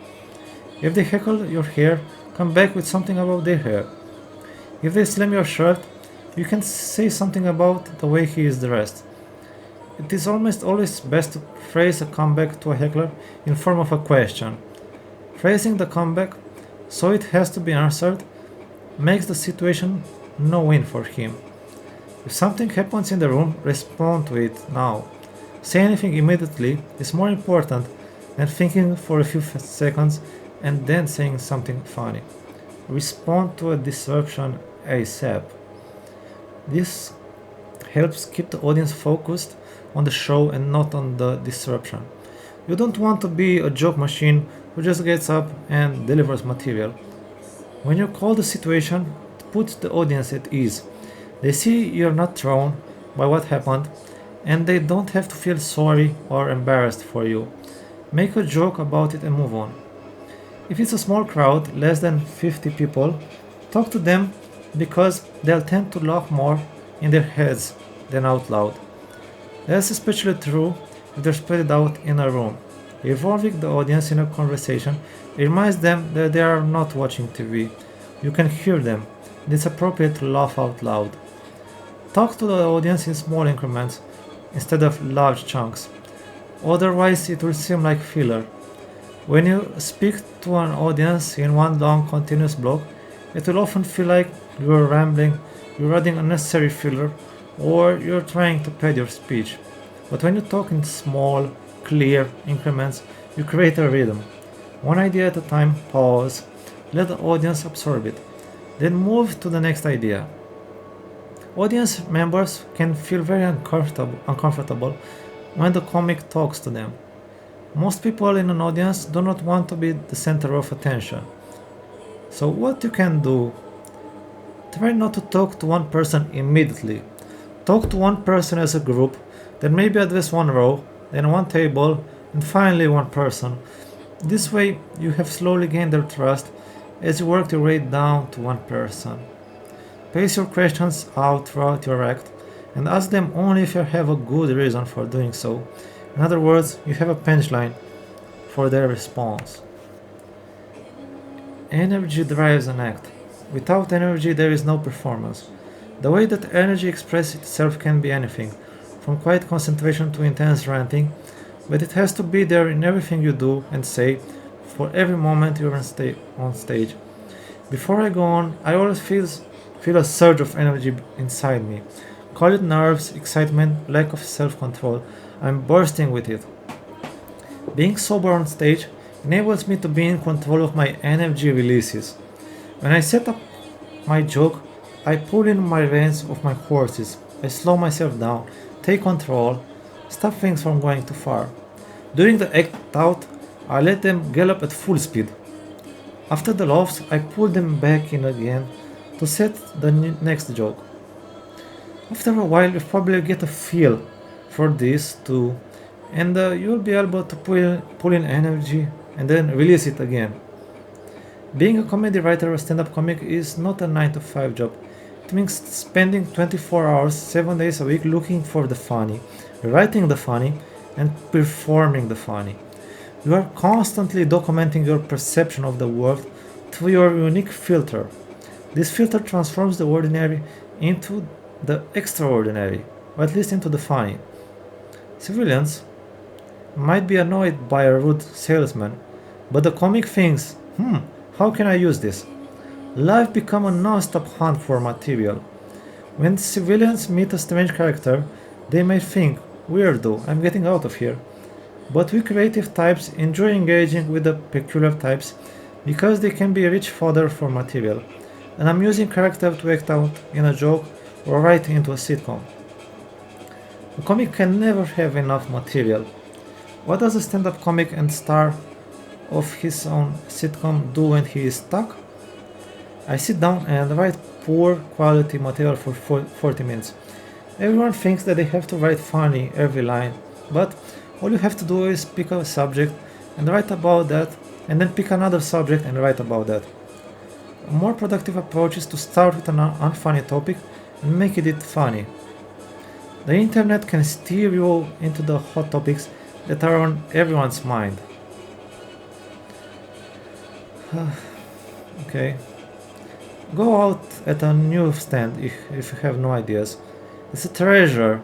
If they heckle your hair, come back with something about their hair. If they slam your shirt, you can say something about the way he is dressed. It is almost always best to phrase a comeback to a heckler in form of a question. Phrasing the comeback so it has to be answered makes the situation no win for him. If something happens in the room, respond to it now. Say anything immediately is more important than thinking for a few seconds and then saying something funny. Respond to a disruption ASAP. This helps keep the audience focused on the show and not on the disruption. You don't want to be a joke machine who just gets up and delivers material. When you call the situation, put the audience at ease. They see you're not thrown by what happened, and they don't have to feel sorry or embarrassed for you. Make a joke about it and move on. If it's a small crowd, less than 50 people, talk to them because they'll tend to laugh more in their heads than out loud. That's especially true if they're spread out in a room. Involving the audience in a conversation reminds them that they are not watching TV. You can hear them, and it's appropriate to laugh out loud. Talk to the audience in small increments instead of large chunks. Otherwise, it will seem like filler. When you speak to an audience in one long continuous block, it will often feel like you're rambling, you're adding unnecessary filler, or you're trying to pad your speech. But when you talk in small, clear increments, you create a rhythm. One idea at a time, pause, let the audience absorb it, then move to the next idea. Audience members can feel very uncomfortable when the comic talks to them. Most people in an audience do not want to be the center of attention. So, what you can do, try not to talk to one person immediately. Talk to one person as a group, then maybe address one row, then one table, and finally one person. This way, you have slowly gained their trust as you work your way down to one person. Pace your questions out throughout your act and ask them only if you have a good reason for doing so. In other words, you have a punchline for their response. Energy drives an act. Without energy, there is no performance. The way that energy expresses itself can be anything, from quiet concentration to intense ranting, but it has to be there in everything you do and say for every moment you're on stage. Before I go on, I always feel a surge of energy inside me. Call it nerves, excitement, lack of self control. I'm bursting with it. Being sober on stage enables me to be in control of my energy releases. When I set up my joke, I pull in my reins of my horses. I slow myself down, take control, stop things from going too far. During the act out, I let them gallop at full speed. After the laughs, I pull them back in again to set the next joke. After a while, you probably get a feel for this too, and you'll be able to pull in energy and then release it again. Being a comedy writer or stand up comic is not a 9 to 5 job. It means spending 24 hours, 7 days a week looking for the funny, writing the funny, and performing the funny. You are constantly documenting your perception of the world through your unique filter. This filter transforms the ordinary into the extraordinary, or at least into the funny. Civilians might be annoyed by a rude salesman, but the comic thinks, how can I use this? Life becomes a non-stop hunt for material. When civilians meet a strange character, they may think, weirdo, I'm getting out of here. But we creative types enjoy engaging with the peculiar types because they can be rich fodder for material. An amusing character to act out in a joke or write into a sitcom. A comic can never have enough material. What does a stand-up comic and star of his own sitcom do when he is stuck? I sit down and write poor quality material for 40 minutes. Everyone thinks that they have to write funny every line, but all you have to do is pick a subject and write about that, and then pick another subject and write about that. A more productive approach is to start with an unfunny topic and make it funny. The internet can steer you into the hot topics that are on everyone's mind. Okay. Go out at a newsstand if you have no ideas. It's a treasure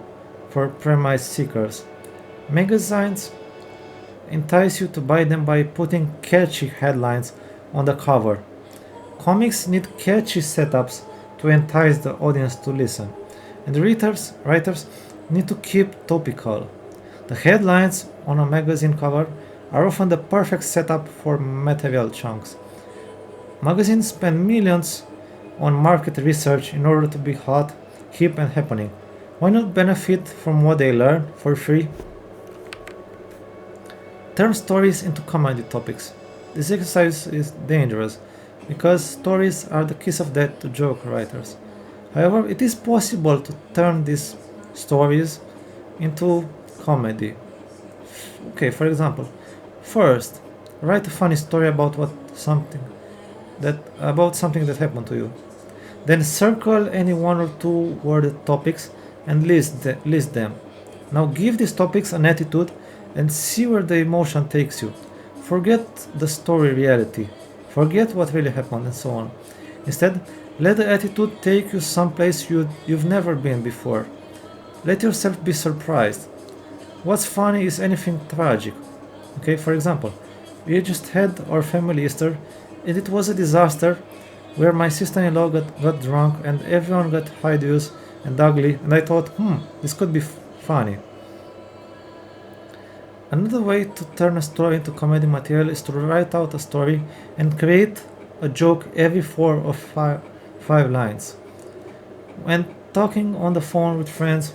for premise seekers. Magazines entice you to buy them by putting catchy headlines on the cover. Comics need catchy setups to entice the audience to listen, and writers need to keep topical. The headlines on a magazine cover are often the perfect setup for material chunks. Magazines spend millions on market research in order to be hot, hip, and happening. Why not benefit from what they learn for free? Turn stories into comedy topics. This exercise is dangerous because stories are the kiss of death to joke writers. However, it is possible to turn these stories into comedy. Okay, for example, first, write a funny story about something that happened to you. Then circle any one or two worded topics and list them. Now give these topics an attitude and see where the emotion takes you. Forget the story reality. Forget what really happened and so on. Instead, let the attitude take you someplace you've never been before. Let yourself be surprised. What's funny is anything tragic. Okay, for example, we just had our family Easter and it was a disaster where my sister-in-law got drunk and everyone got hideous and ugly, and I thought, this could be funny. Another way to turn a story into comedy material is to write out a story and create a joke every 4 or 5 lines. And talking on the phone with friends,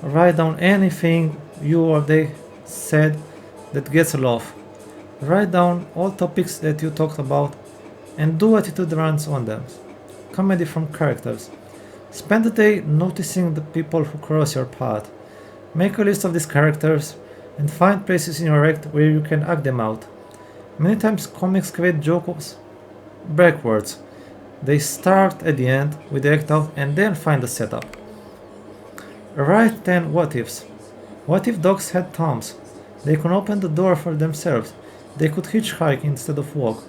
write down anything you or they said that gets a laugh. Write down all topics that you talked about and do attitude runs on them. Comedy from characters. Spend the day noticing the people who cross your path. Make a list of these characters and find places in your act where you can act them out. Many times comics create jokes backwards. They start at the end with the act out and then find the setup. Write 10 what ifs. What if dogs had thumbs? They could open the door for themselves. They could hitchhike instead of walk.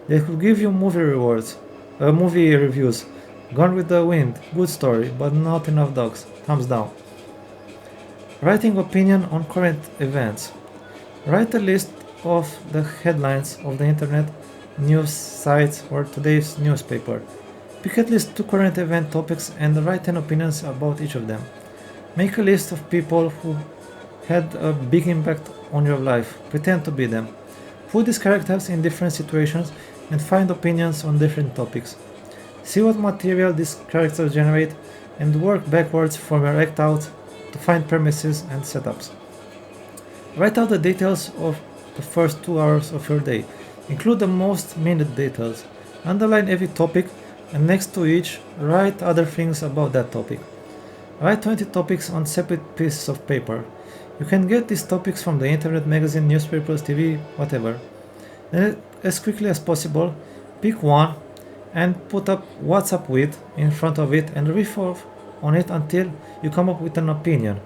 They could give you movie reviews. Gone with the Wind, good story, but not enough dogs. Thumbs down. Writing opinion on current events. Write a list of the headlines of the internet, news sites, or today's newspaper. Pick at least 2 current event topics and write 10 opinions about each of them. Make a list of people who had a big impact on your life. Pretend to be them. Put these characters in different situations and find opinions on different topics. See what material these characters generate and work backwards from your act out to find premises and setups. Write out the details of the first 2 hours of your day. Include the most minute details. Underline every topic and next to each, write other things about that topic. Write 20 topics on separate pieces of paper. You can get these topics from the internet, magazine, newspapers, TV, whatever. Then, as quickly as possible, pick one and put up what's up with in front of it and riff off on it until you come up with an opinion.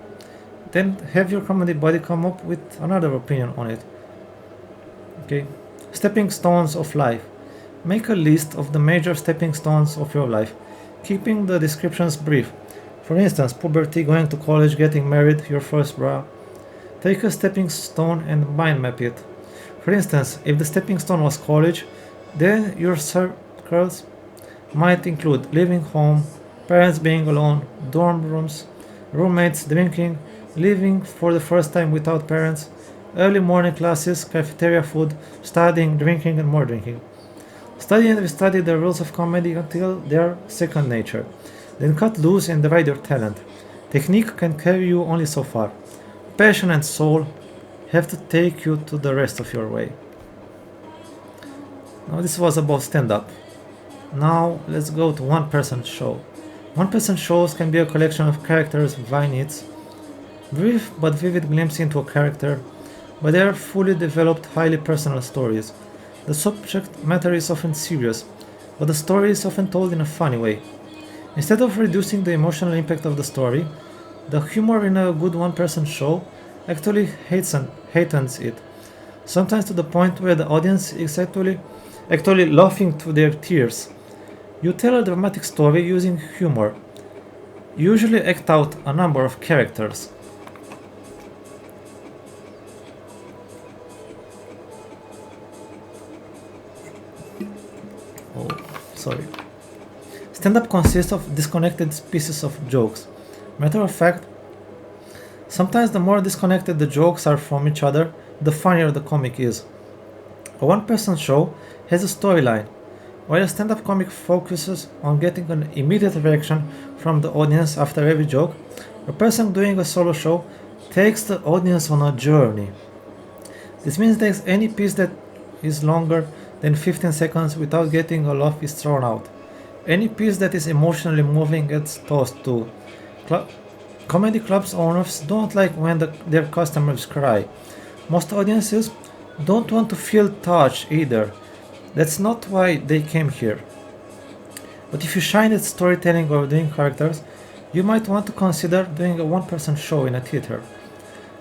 Then have your comedy buddy come up with another opinion on it. Okay. Stepping stones of life. Make a list of the major stepping stones of your life, keeping the descriptions brief. For instance, puberty, going to college, getting married, your first bra. Take a stepping stone and mind map it. For instance, if the stepping stone was college, then your circles might include leaving home, parents being alone, dorm rooms, roommates, drinking, living for the first time without parents, early morning classes, cafeteria food, studying, drinking, and more drinking. Study and restudy the rules of comedy until they are second nature. Then cut loose and divide your talent. Technique can carry you only so far. Passion and soul have to take you to the rest of your way. Now this was about stand-up. Now let's go to one-person show. One-person shows can be a collection of characters, vignettes, brief but vivid glimpse into a character, but they are fully developed, highly personal stories. The subject matter is often serious, but the story is often told in a funny way. Instead of reducing the emotional impact of the story, the humor in a good one-person show actually heightens it, sometimes to the point where the audience is actually laughing to their tears. You tell a dramatic story using humor. You usually act out a number of characters. Oh, sorry. Stand-up consists of disconnected pieces of jokes. Matter of fact, sometimes the more disconnected the jokes are from each other, the funnier the comic is. A one-person show has a storyline, while a stand-up comic focuses on getting an immediate reaction from the audience after every joke. A person doing a solo show takes the audience on a journey. This means that any piece that is longer than 15 seconds without getting a laugh is thrown out. Any piece that is emotionally moving gets tossed too. Comedy clubs owners don't like when their customers cry. Most audiences don't want to feel touched either. That's not why they came here. But if you shine at storytelling or doing characters, you might want to consider doing a one-person show in a theater.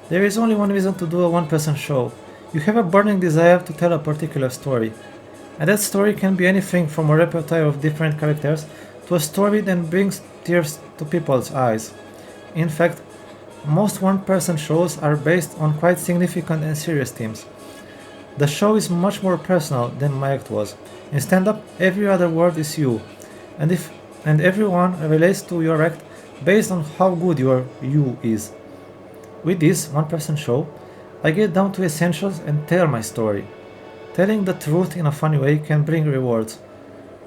There is only one reason to do a one-person show. You have a burning desire to tell a particular story. And that story can be anything from a repertoire of different characters to a story that brings tears to people's eyes. In fact, most one-person shows are based on quite significant and serious themes. The show is much more personal than my act was. In stand-up, every other word is you, and everyone relates to your act based on how good your you is. With this one-person show, I get down to essentials and tell my story. Telling the truth in a funny way can bring rewards.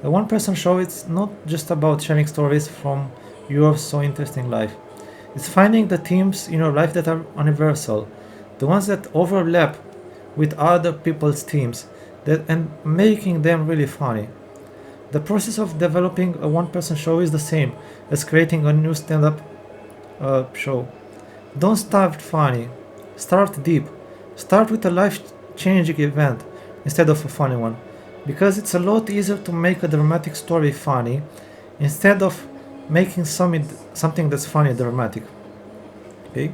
A one-person show is not just about sharing stories from your so interesting life. It's finding the themes in your life that are universal, the ones that overlap with other people's themes, and making them really funny. The process of developing a one-person show is the same as creating a new stand-up show. Don't start funny. Start deep. Start with a life-changing event instead of a funny one, because it's a lot easier to make a dramatic story funny instead of making something that's funny dramatic. Okay?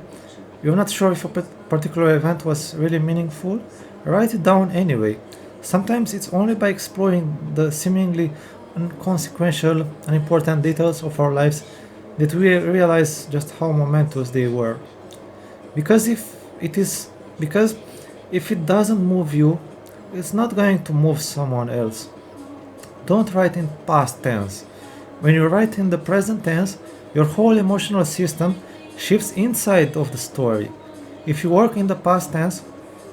You're not sure if a particular event was really meaningful? Write it down anyway. Sometimes it's only by exploring the seemingly inconsequential, unimportant details of our lives that we realize just how momentous they were. Because because if it doesn't move you, it's not going to move someone else. Don't write in past tense. When you write in the present tense, your whole emotional system shifts inside of the story. If you work in the past tense,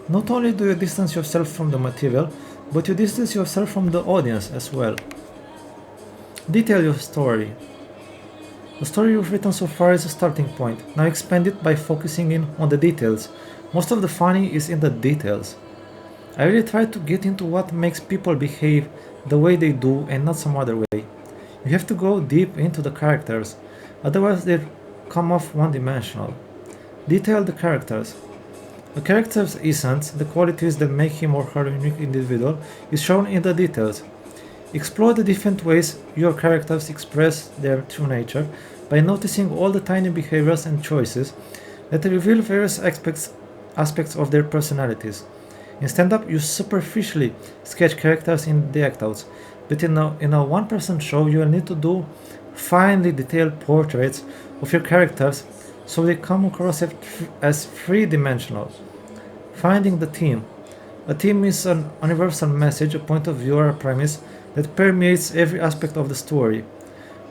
not only do you distance yourself from the material, but you distance yourself from the audience as well. Detail your story. The story you've written so far is a starting point. Now expand it by focusing in on the details. Most of the funny is in the details. I really try to get into what makes people behave the way they do and not some other way. You have to go deep into the characters, otherwise they come off one-dimensional. Detail the characters. A character's essence, the qualities that make him or her a unique individual, is shown in the details. Explore the different ways your characters express their true nature by noticing all the tiny behaviors and choices that reveal various aspects of their personalities. In stand-up, you superficially sketch characters in the act-outs, but in a one-person show, you will need to do finely detailed portraits of your characters so they come across as three-dimensional. Finding the theme. A theme is an universal message, a point of view, or a premise that permeates every aspect of the story.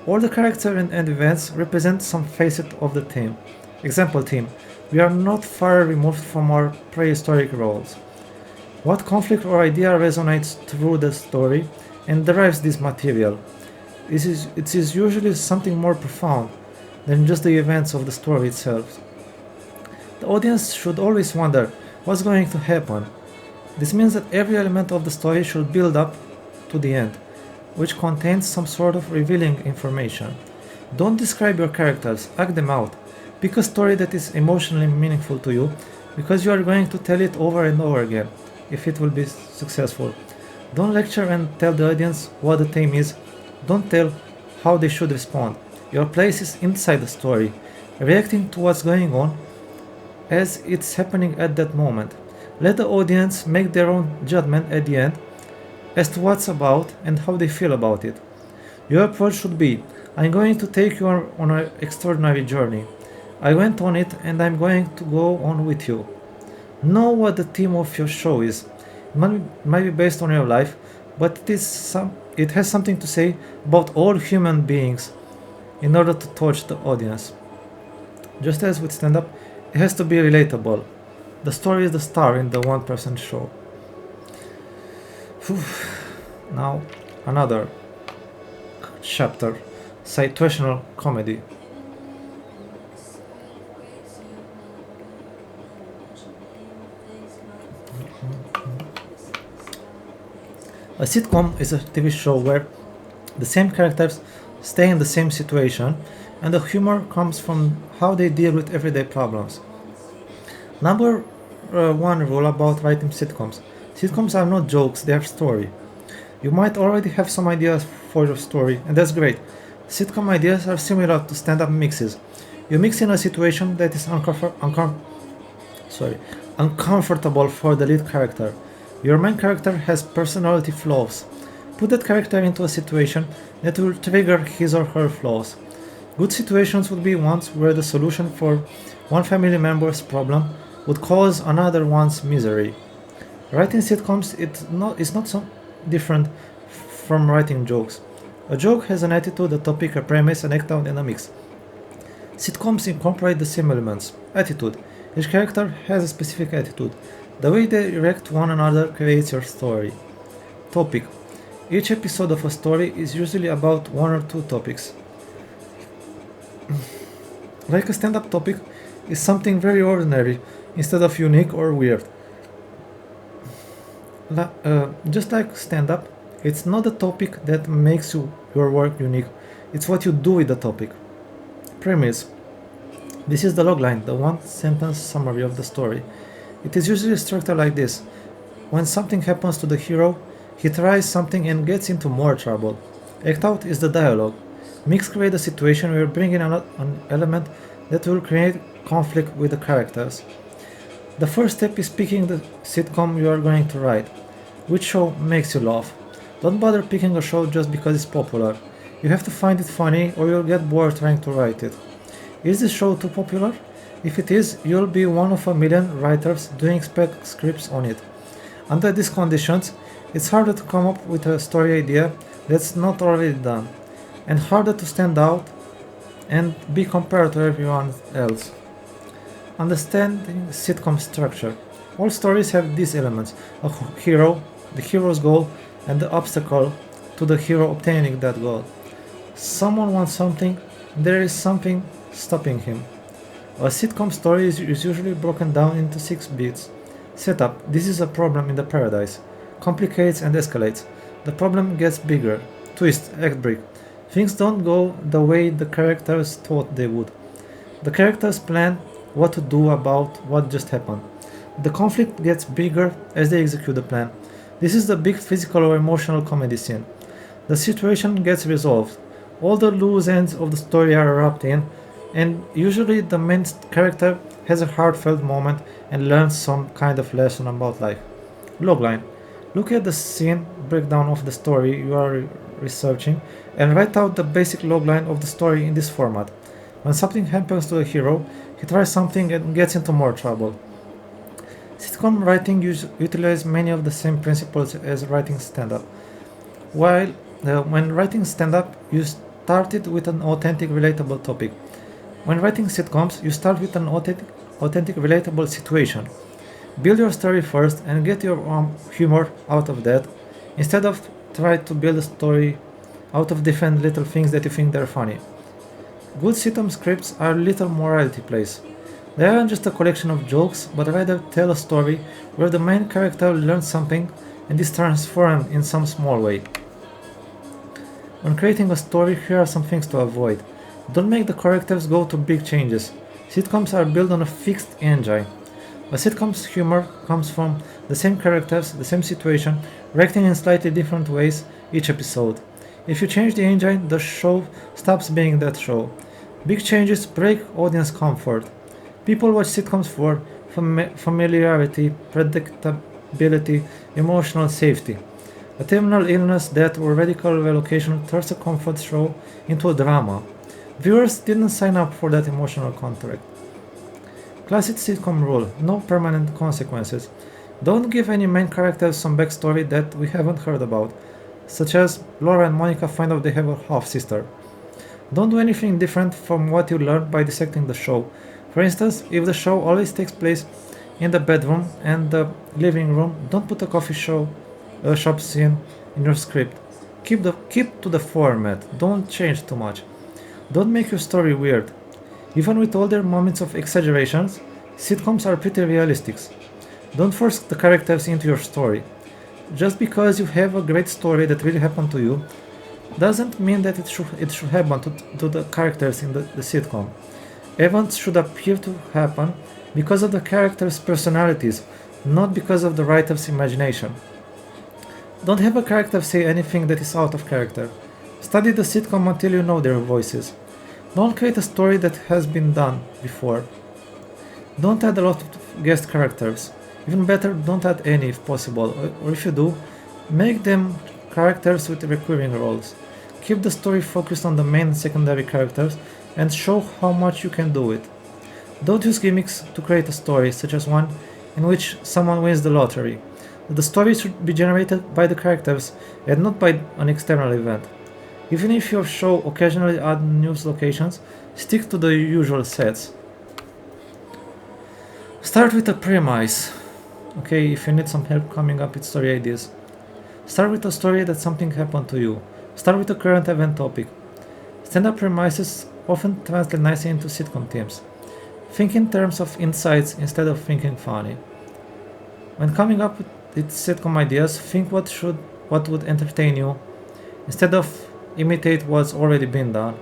All the characters and events represent some facet of the theme. Example theme. We are not far removed from our prehistoric roles. What conflict or idea resonates through the story and derives this material? It is usually something more profound than just the events of the story itself. The audience should always wonder what's going to happen. This means that every element of the story should build up to the end, which contains some sort of revealing information. Don't describe your characters, act them out. Pick a story that is emotionally meaningful to you, because you are going to tell it over and over again, if it will be successful. Don't lecture and tell the audience what the theme is. Don't tell how they should respond. Your place is inside the story, reacting to what's going on as it's happening at that moment. Let the audience make their own judgment at the end as to what's about and how they feel about it. Your approach should be, I'm going to take you on an extraordinary journey. I went on it and I'm going to go on with you. Know what the theme of your show is. It might be based on your life, but it has something to say about all human beings in order to touch the audience. Just as with stand-up, it has to be relatable. The story is the star in the one-person show. Now, another chapter, situational comedy. A sitcom is a TV show where the same characters stay in the same situation and the humor comes from how they deal with everyday problems. Number one rule about writing sitcoms. Sitcoms are not jokes, they are story. You might already have some ideas for your story, and that's great. Sitcom ideas are similar to stand-up mixes. You mix in a situation that is uncomfortable for the lead character. Your main character has personality flaws. Put that character into a situation that will trigger his or her flaws. Good situations would be ones where the solution for one family member's problem would cause another one's misery. Writing sitcoms is not so different from writing jokes. A joke has an attitude, a topic, a premise, an act out, and a mix. Sitcoms incorporate the same elements. Attitude. Each character has a specific attitude. The way they react to one another creates your story. Topic. Each episode of a story is usually about one or two topics. Like a stand-up topic is something very ordinary instead of unique or weird. Just like stand-up, it's not the topic that makes your work unique, it's what you do with the topic. Premise. This is the logline, the one-sentence summary of the story. It is usually structured like this. When something happens to the hero, he tries something and gets into more trouble. Act out is the dialogue. Mix create a situation where you bring in an element that will create conflict with the characters. The first step is picking the sitcom you are going to write. Which show makes you laugh? Don't bother picking a show just because it's popular. You have to find it funny or you'll get bored trying to write it. Is this show too popular? If it is, you'll be one of a million writers doing spec scripts on it. Under these conditions, it's harder to come up with a story idea that's not already done, and harder to stand out and be compared to everyone else. Understanding sitcom structure. All stories have these elements: a hero, the hero's goal, and the obstacle to the hero obtaining that goal. Someone wants something, there is something stopping him. A sitcom story is usually broken down into 6 beats. Setup. This is a problem in the paradise. Complicates and escalates. The problem gets bigger. Twist. Act break. Things don't go the way the characters thought they would. The characters plan what to do about what just happened. The conflict gets bigger as they execute the plan. This is the big physical or emotional comedy scene. The situation gets resolved. All the loose ends of the story are wrapped in, and usually the main character has a heartfelt moment and learns some kind of lesson about life. Logline. Look at the scene breakdown of the story you are researching and write out the basic logline of the story in this format. When something happens to a hero, he tries something and gets into more trouble. Sitcom writing utilizes many of the same principles as writing stand-up. When writing stand-up, you started with an authentic, relatable topic. When writing sitcoms, you start with an authentic, relatable situation. Build your story first and get your humor out of that, instead of try to build a story out of different little things that you think they're funny. Good sitcom scripts are little morality plays. They aren't just a collection of jokes, but rather tell a story where the main character learns something and is transformed in some small way. When creating a story, here are some things to avoid. Don't make the characters go through big changes. Sitcoms are built on a fixed engine. A sitcom's humor comes from the same characters, the same situation, reacting in slightly different ways each episode. If you change the engine, the show stops being that show. Big changes break audience comfort. People watch sitcoms for familiarity, predictability, emotional safety. A terminal illness, death, or radical relocation turns a comfort show into a drama. Viewers didn't sign up for that emotional contract. Classic sitcom rule: no permanent consequences. Don't give any main characters some backstory that we haven't heard about, such as Laura and Monica find out they have a half sister. Don't do anything different from what you learned by dissecting the show. For instance, if the show always takes place in the bedroom and the living room, don't put a shop scene in your script. Keep to the format. Don't change too much. Don't make your story weird. Even with all their moments of exaggerations, sitcoms are pretty realistic. Don't force the characters into your story. Just because you have a great story that really happened to you, doesn't mean that it should happen to the characters in the sitcom. Events should appear to happen because of the characters' personalities, not because of the writer's imagination. Don't have a character say anything that is out of character. Study the sitcom until you know their voices. Don't create a story that has been done before. Don't add a lot of guest characters. Even better, don't add any if possible, or if you do, make them characters with recurring roles. Keep the story focused on the main and secondary characters and show how much you can do it. Don't use gimmicks to create a story, such as one in which someone wins the lottery. The story should be generated by the characters and not by an external event. Even if your show occasionally adds new locations, stick to the usual sets. Start with a premise. Okay, if you need some help coming up with story ideas. Start with a story that something happened to you. Start with a current event topic. Stand-up premises often translate nicely into sitcom themes. Think in terms of insights instead of thinking funny. When coming up with sitcom ideas, think what would entertain you instead of imitate what's already been done.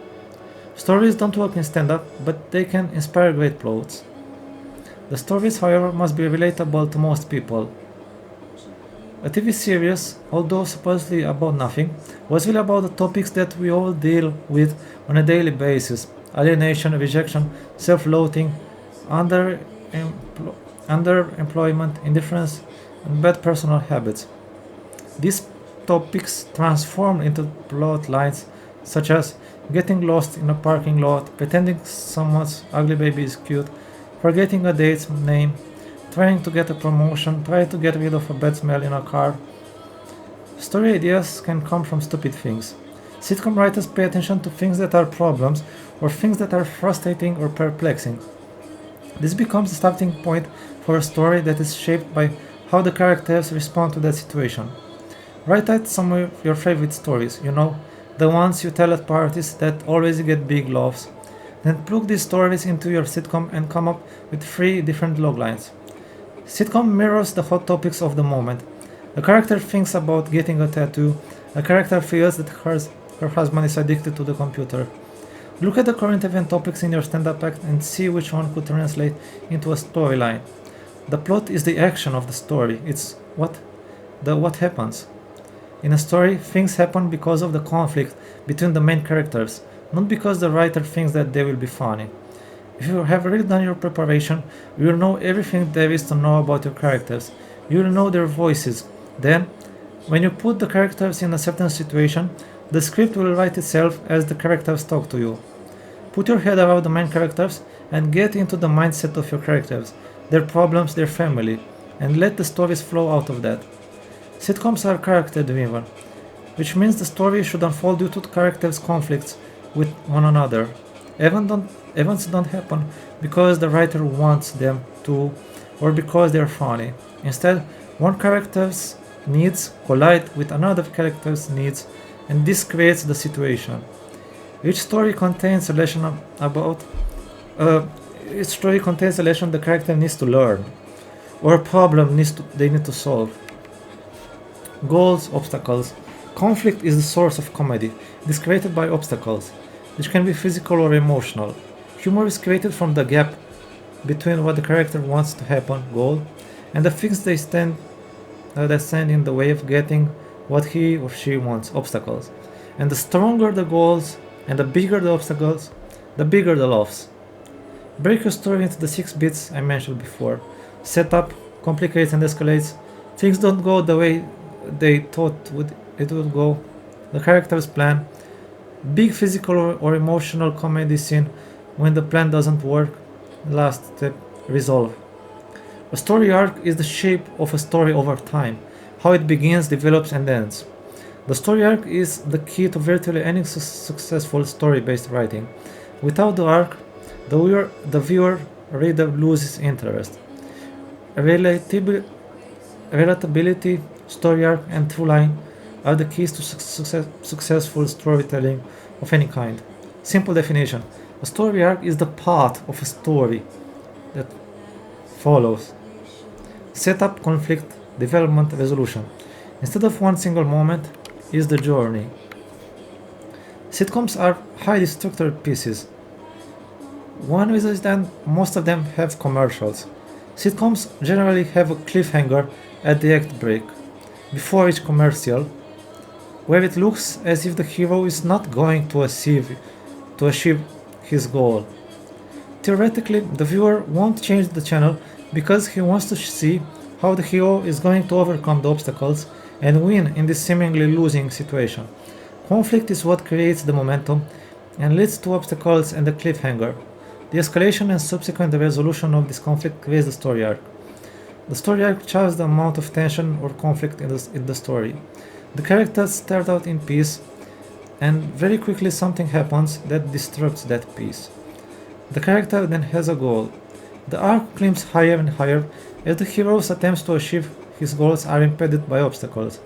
Stories don't work in stand-up, but they can inspire great plots. The stories, however, must be relatable to most people. A TV series, although supposedly about nothing, was really about the topics that we all deal with on a daily basis: alienation, rejection, self-loathing, underemployment, indifference, and bad personal habits. These topics transform into plot lines such as getting lost in a parking lot, pretending someone's ugly baby is cute, forgetting a date's name, trying to get a promotion, trying to get rid of a bad smell in a car. Story ideas can come from stupid things. Sitcom writers pay attention to things that are problems or things that are frustrating or perplexing. This becomes the starting point for a story that is shaped by how the characters respond to that situation. Write out some of your favorite stories, the ones you tell at parties that always get big laughs. Then plug these stories into your sitcom and come up with 3 different loglines. Sitcom mirrors the hot topics of the moment. A character thinks about getting a tattoo. A character feels that her husband is addicted to the computer. Look at the current event topics in your stand-up act and see which one could translate into a storyline. The plot is the action of the story. It's what happens. In a story, things happen because of the conflict between the main characters, not because the writer thinks that they will be funny. If you have really done your preparation, you will know everything there is to know about your characters. You will know their voices. Then, when you put the characters in a certain situation, the script will write itself as the characters talk to you. Put your head around the main characters and get into the mindset of your characters, their problems, their family, and let the stories flow out of that. Sitcoms are character-driven, which means the story should unfold due to the characters' conflicts with one another. Events don't happen because the writer wants them to or because they're funny. Instead, one character's needs collide with another character's needs, and this creates the situation. Each story contains a lesson the character needs to learn, or a problem they need to solve. Goals, obstacles. Conflict is the source of comedy. It is created by obstacles, which can be physical or emotional. Humor is created from the gap between what the character wants to happen, goal, and the things that stand in the way of getting what he or she wants, obstacles. And the stronger the goals and the bigger the obstacles, the bigger the laughs. Break your story into the 6 bits I mentioned before. Setup, complicates and escalates. Things don't go the way they thought it would go. The characters plan. Big physical or emotional comedy scene when the plan doesn't work. Last step, resolve. A story arc is the shape of a story over time, how it begins, develops, and ends. The story arc is the key to virtually any successful story-based writing. Without the arc, the reader loses interest. Relatability, story arc, and through line are the keys to successful storytelling of any kind. Simple definition: a story arc is the path of a story that follows. Setup, conflict, development, resolution. Instead of one single moment, is the journey. Sitcoms are highly structured pieces. One reason is that most of them have commercials. Sitcoms generally have a cliffhanger at the act break, before each commercial, where it looks as if the hero is not going to achieve his goal. Theoretically, the viewer won't change the channel because he wants to see how the hero is going to overcome the obstacles and win in this seemingly losing situation. Conflict is what creates the momentum and leads to obstacles and the cliffhanger. The escalation and subsequent resolution of this conflict creates the story arc. The story arc charts the amount of tension or conflict in the story. The characters start out in peace, and very quickly something happens that disrupts that peace. The character then has a goal. The arc climbs higher and higher as the hero's attempts to achieve his goals are impeded by obstacles.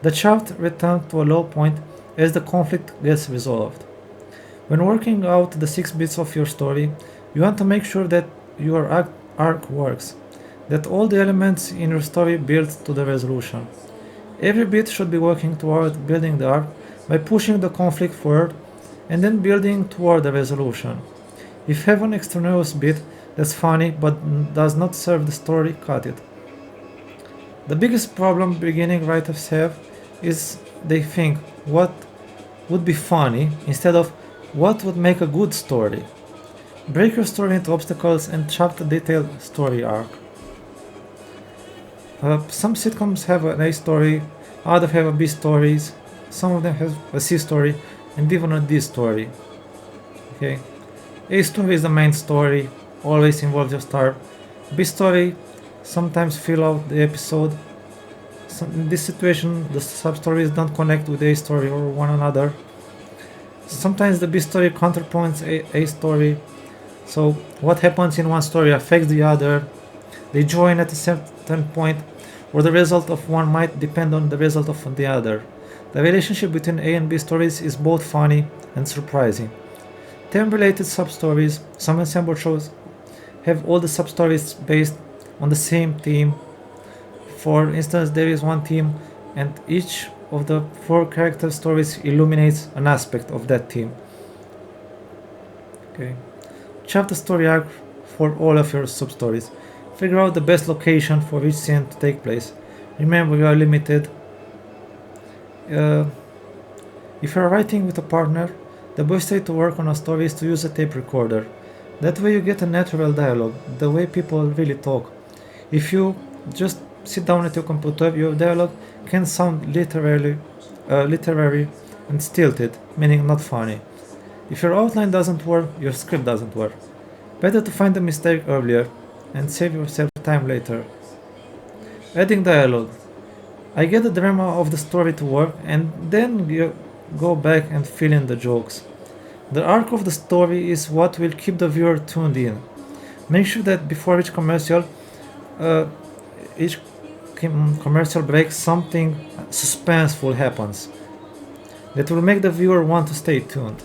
The chart returns to a low point as the conflict gets resolved. When working out the 6 bits of your story, you want to make sure that your arc works, that all the elements in your story build to the resolution. Every bit should be working toward building the arc by pushing the conflict forward and then building toward the resolution. If you have an extraneous bit that's funny but does not serve the story, cut it. The biggest problem beginning writers have is they think what would be funny instead of what would make a good story. Break your story into obstacles and chart a detailed story arc. Some sitcoms have an A story, others have a B stories, some of them have a C story, and even a D story. Okay, A story is the main story, always involves your star. B story sometimes fill out the episode. In this situation, the sub-stories don't connect with A story or one another. Sometimes the B story counterpoints A story, so what happens in one story affects the other. They join at a certain point, or the result of one might depend on the result of the other. The relationship between A and B stories is both funny and surprising. Theme-related sub-stories, some ensemble shows have all the sub-stories based on the same theme. For instance, there is one theme and each of the 4 character stories illuminates an aspect of that theme. Okay. Chart the story arc for all of your sub-stories. Figure out the best location for each scene to take place. Remember, you are limited. If you are writing with a partner, the best way to work on a story is to use a tape recorder. That way you get a natural dialogue, the way people really talk. If you just sit down at your computer, your dialogue can sound literary and stilted, meaning not funny. If your outline doesn't work, your script doesn't work. Better to find the mistake earlier and save yourself time later. Adding dialogue. I get the drama of the story to work and then you go back and fill in the jokes. The arc of the story is what will keep the viewer tuned in. Make sure that before each commercial break, something suspenseful happens that will make the viewer want to stay tuned.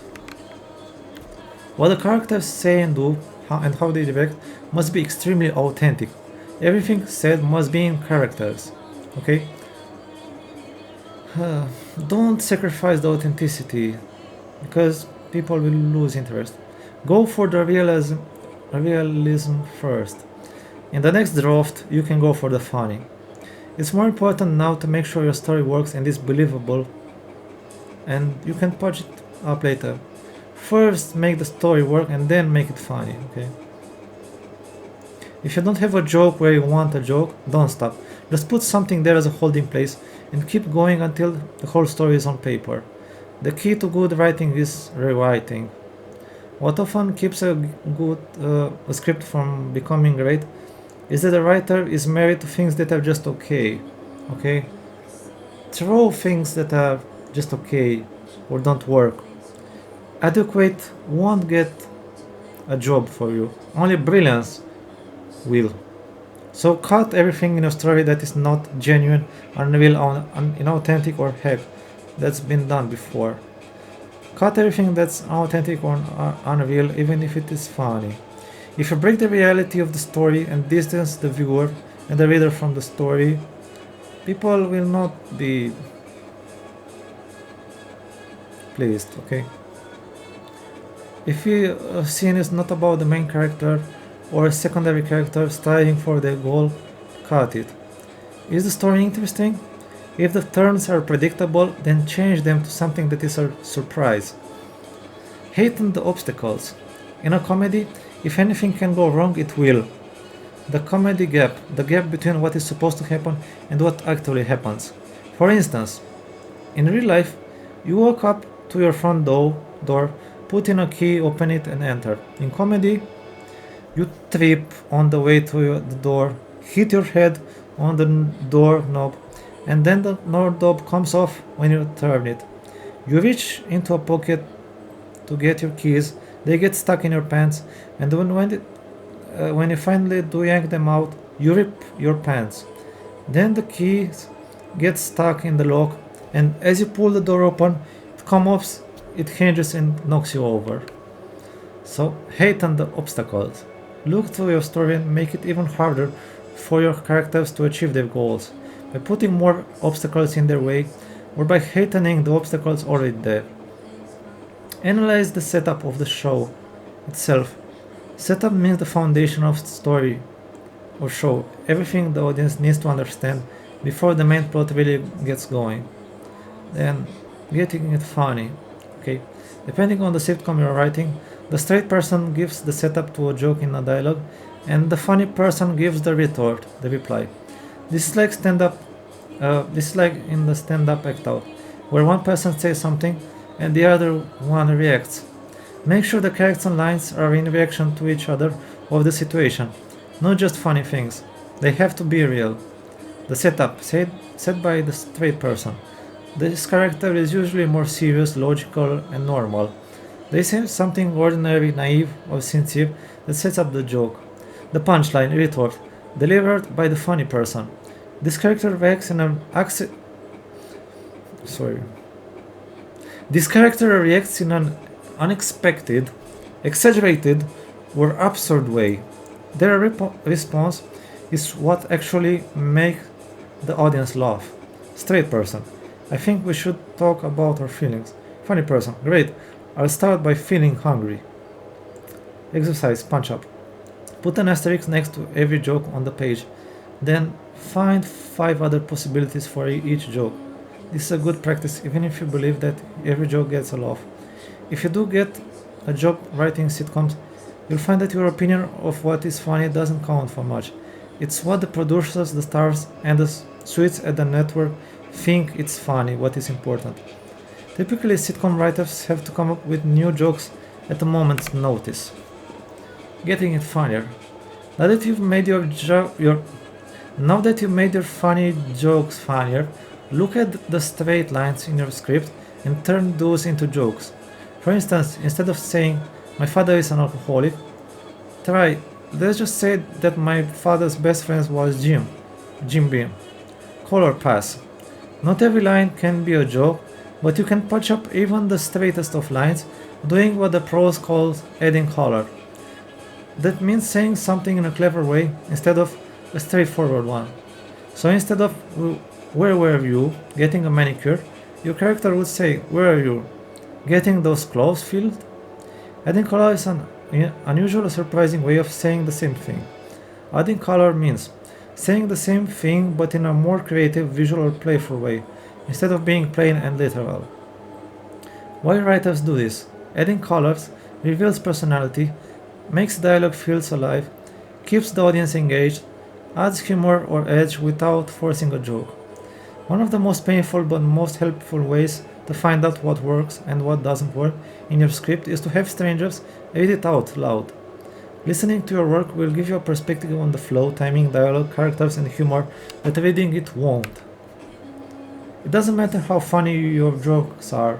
What the characters say and do and how they direct must be extremely authentic. Everything said must be in characters. Okay? Don't sacrifice the authenticity because people will lose interest. Go for the realism first. In the next draft, you can go for the funny. It's more important now to make sure your story works and is believable, and you can patch it up later. First, make the story work and then make it funny, okay? If you don't have a joke where you want a joke, don't stop. Just put something there as a holding place and keep going until the whole story is on paper. The key to good writing is rewriting. What often keeps a good script from becoming great is that the writer is married to things that are just okay. Okay? Throw things that are just okay or don't work. Adequate won't get a job for you. Only brilliance will. So cut everything in a story that is not genuine, unreal, inauthentic, or heck, that's been done before. Cut everything that's authentic or unreal, even if it is funny. If you break the reality of the story and distance the viewer and the reader from the story, people will not be pleased, okay? If a scene is not about the main character or a secondary character striving for their goal, cut it. Is the story interesting? If the turns are predictable, then change them to something that is a surprise. Hasten the obstacles. In a comedy, if anything can go wrong, it will. The comedy gap, the gap between what is supposed to happen and what actually happens. For instance, in real life, you walk up to your front door, put in a key, open it, and enter. In comedy, you trip on the way to the door, hit your head on the door knob, and then the knob comes off when you turn it. You reach into a pocket to get your keys, they get stuck in your pants, and when you finally do yank them out, you rip your pants. Then the keys get stuck in the lock, and as you pull the door open, it hinges and knocks you over. So hate on the obstacles. Look through your story and make it even harder for your characters to achieve their goals by putting more obstacles in their way or by hatening the obstacles already there. Analyze the setup of the show itself. Setup means the foundation of the story or show, everything the audience needs to understand before the main plot really gets going. Then getting it funny. Okay, depending on the sitcom you're writing, the straight person gives the setup to a joke in a dialogue, and the funny person gives the retort, the reply. This is like stand up. This is like in the stand-up act out, where one person says something and the other one reacts. Make sure the characters and lines are in reaction to each other of the situation, not just funny things. They have to be real. The setup, set by the straight person. This character is usually more serious, logical, and normal. They say something ordinary, naive, or sincere that sets up the joke. The punchline, retort, delivered by the funny person. This character reacts in an This character reacts in an unexpected, exaggerated, or absurd way. Their response is what actually makes the audience laugh. Straight person. I think we should talk about our feelings. Funny person. Great. I'll start by feeling hungry. Exercise. Punch up. Put an asterisk next to every joke on the page. Then find 5 other possibilities for each joke. This is a good practice even if you believe that every joke gets a laugh. If you do get a job writing sitcoms, you'll find that your opinion of what is funny doesn't count for much. It's what the producers, the stars, and the suites at the network think it's funny, what is important. Typically, sitcom writers have to come up with new jokes at a moment's notice. Getting it funnier. Now that you've made your funny jokes funnier, look at the straight lines in your script and turn those into jokes. For instance, instead of saying, "My father is an alcoholic," try, "Let's just say that my father's best friend was Jim Beam." Color pass. Not every line can be a joke, but you can patch up even the straightest of lines, doing what the pros call adding color. That means saying something in a clever way instead of a straightforward one. So instead of "Where were you getting a manicure?" your character would say, "Where are you getting those clothes filled?" Adding color is an unusual, surprising way of saying the same thing. Adding color means saying the same thing but in a more creative, visual or playful way, instead of being plain and literal. Why writers do this? Adding colors reveals personality, makes dialogue feels alive, keeps the audience engaged, adds humor or edge without forcing a joke. One of the most painful but most helpful ways to find out what works and what doesn't work in your script is to have strangers read it out loud. Listening to your work will give you a perspective on the flow, timing, dialogue, characters, and humor that reading it won't. It doesn't matter how funny your jokes are,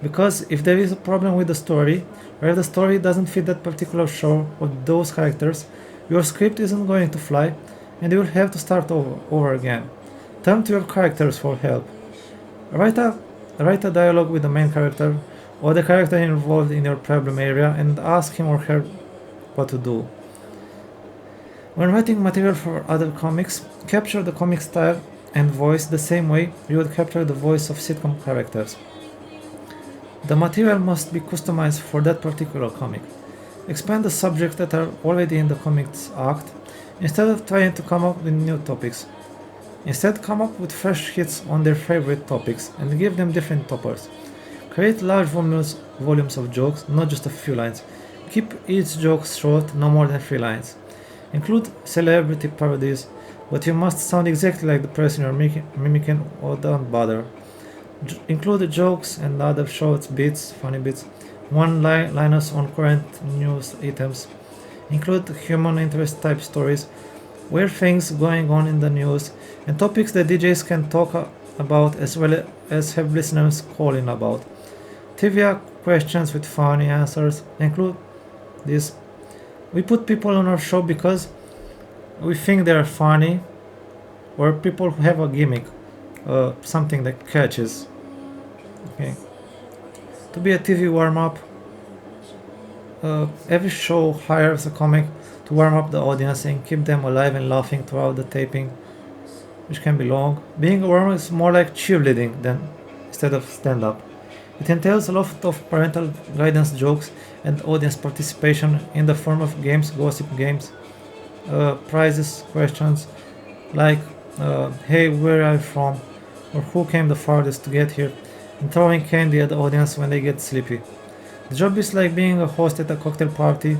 because if there is a problem with the story, or if the story doesn't fit that particular show or those characters, your script isn't going to fly, and you will have to start over again. Turn to your characters for help. Write a dialogue with the main character or the character involved in your problem area and ask him or her what to do. When writing material for other comics, capture the comic style and voice the same way you would capture the voice of sitcom characters. The material must be customized for that particular comic. Expand the subjects that are already in the comics act instead of trying to come up with new topics. Instead, come up with fresh hits on their favorite topics and give them different toppers. Create large volumes of jokes, not just a few lines. Keep each joke short, no more than 3 lines. Include celebrity parodies, but you must sound exactly like the person you're mimicking or don't bother. Include jokes and other short bits, funny bits, one-liners on current news items. Include human interest type stories, weird things going on in the news, and topics that DJs can talk about as well as have listeners call in about. Trivia questions with funny answers. Include this. We put people on our show because we think they are funny, or people who have a gimmick, something that catches. Okay. to be a TV warm-up. Every show hires a comic to warm up the audience and keep them alive and laughing throughout the taping, which can be long. Being a warm-up is more like cheerleading than instead of stand-up. It entails a lot of parental guidance jokes and audience participation in the form of games, gossip games, prizes, questions like, hey, where are you from? Or who came the farthest to get here? And throwing candy at the audience when they get sleepy. The job is like being a host at a cocktail party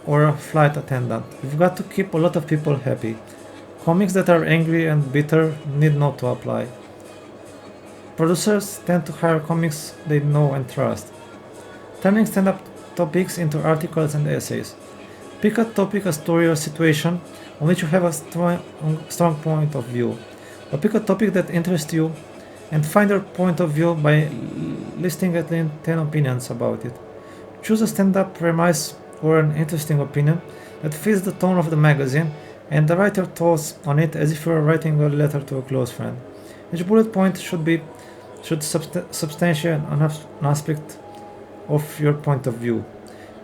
or a flight attendant. You've got to keep a lot of people happy. Comics that are angry and bitter need not to apply. Producers tend to hire comics they know and trust. Turning stand-up topics into articles and essays. Pick a topic, a story, or situation on which you have a strong point of view. Or pick a topic that interests you and find your point of view by listing at least 10 opinions about it. Choose a stand-up premise or an interesting opinion that fits the tone of the magazine and write your thoughts on it as if you were writing a letter to a close friend. Each bullet point should substantiate an aspect of your point of view.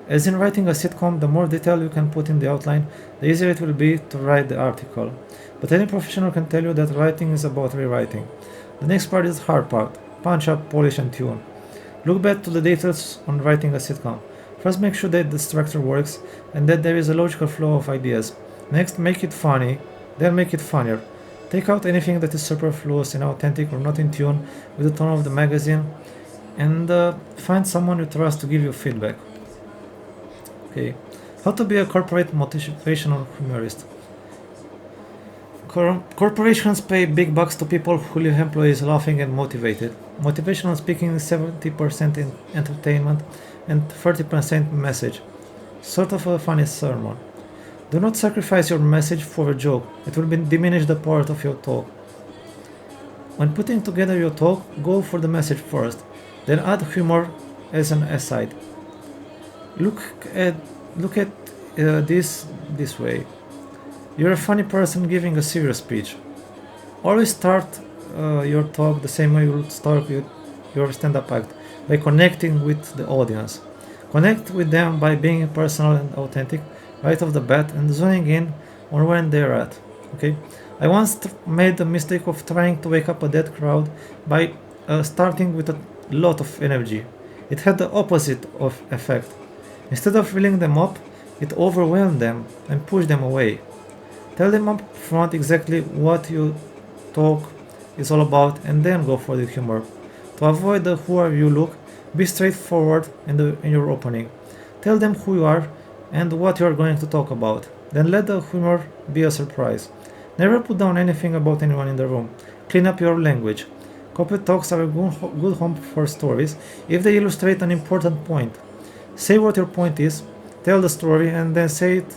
As in writing a sitcom, the more detail you can put in the outline, the easier it will be to write the article. But any professional can tell you that writing is about rewriting. The next part is the hard part. Punch up, polish and tune. Look back to the details on writing a sitcom. First, make sure that the structure works and that there is a logical flow of ideas. Next, make it funny, then make it funnier. Take out anything that is superfluous, inauthentic, or not in tune with the tone of the magazine, and find someone you trust to give you feedback. Okay, how to be a corporate motivational humorist. Corporations pay big bucks to people who leave employees laughing and motivated. Motivational speaking is 70% in entertainment and 30% message. Sort of a funny sermon. Do not sacrifice your message for a joke. It will diminish the part of your talk. When putting together your talk, go for the message first, then add humor as an aside. Look at this way. You're a funny person giving a serious speech. Always start your talk the same way you would start your stand-up act, by connecting with the audience. Connect with them by being personal and authentic right off the bat and zoning in on where they're at. Okay, I once made the mistake of trying to wake up a dead crowd by starting with a lot of energy. It had the opposite of effect. Instead of filling them up, it overwhelmed them and pushed them away. Tell them up front exactly what your talk is all about and then go for the humor. To avoid the who are you look, be straightforward in your opening. Tell them who you are and what you are going to talk about. Then let the humor be a surprise. Never put down anything about anyone in the room. Clean up your language. Copy talks are a good home for stories if they illustrate an important point. Say what your point is, tell the story, and then say it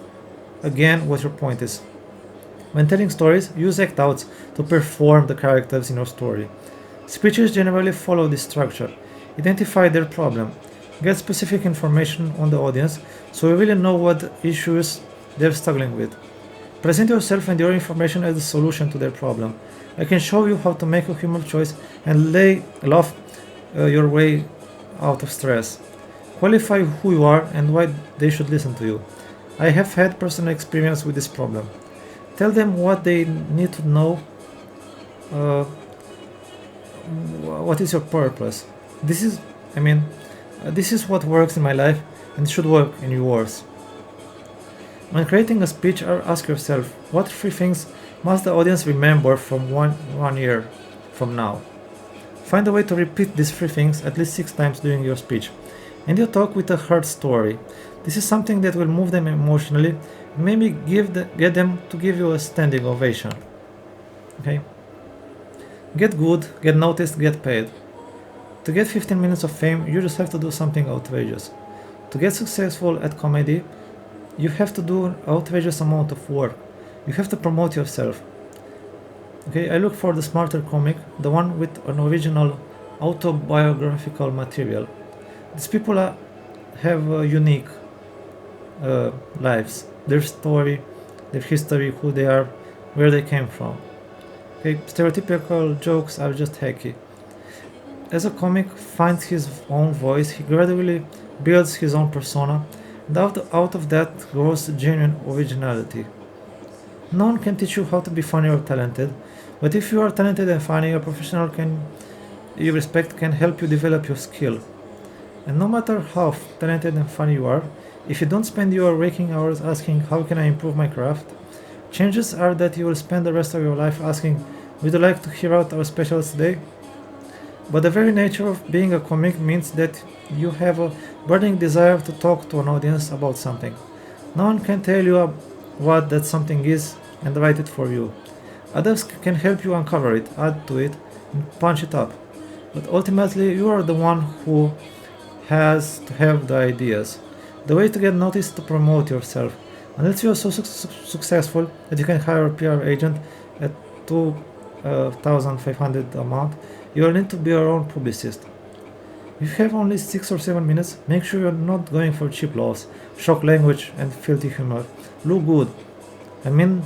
again what your point is. When telling stories, use act outs to perform the characters in your story. Speeches generally follow this structure. Identify their problem. Get specific information on the audience so you really know what issues they're struggling with. Present yourself and your information as the solution to their problem. I can show you how to make a humor choice and laugh your way out of stress. Qualify who you are and why they should listen to you. I have had personal experience with this problem. Tell them what they need to know. What is your purpose? This is what works in my life and should work in yours. When creating a speech, ask yourself, what 3 things must the audience remember from one year from now? Find a way to repeat these 3 things at least 6 times during your speech. End your talk with a hurt story. This is something that will move them emotionally, and maybe get them to give you a standing ovation. Okay? Get good, get noticed, get paid. To get 15 minutes of fame, you just have to do something outrageous. To get successful at comedy, you have to do an outrageous amount of work. You have to promote yourself. Okay, I look for the smarter comic, the one with an original autobiographical material. These people have unique lives, their story, their history, who they are, where they came from. Okay, stereotypical jokes are just hacky. as a comic finds his own voice, he gradually builds his own persona, and out of that grows genuine originality. No one can teach you how to be funny or talented, but if you are talented and funny, a professional can you respect can help you develop your skill. And no matter how talented and funny you are, if you don't spend your waking hours asking how can I improve my craft, chances are that you will spend the rest of your life asking, would you like to hear out our specials today? But the very nature of being a comic means that you have a burning desire to talk to an audience about something. No one can tell you what that something is and write it for you. Others can help you uncover it, add to it, and punch it up. But ultimately, you are the one who has to have the ideas. The way to get noticed is to promote yourself. Unless you are so successful that you can hire a PR agent at 2,500 a month, you will need to be your own publicist. If you have only 6 or 7 minutes, make sure you're not going for cheap laughs, shock language, and filthy humor. Look good. I mean,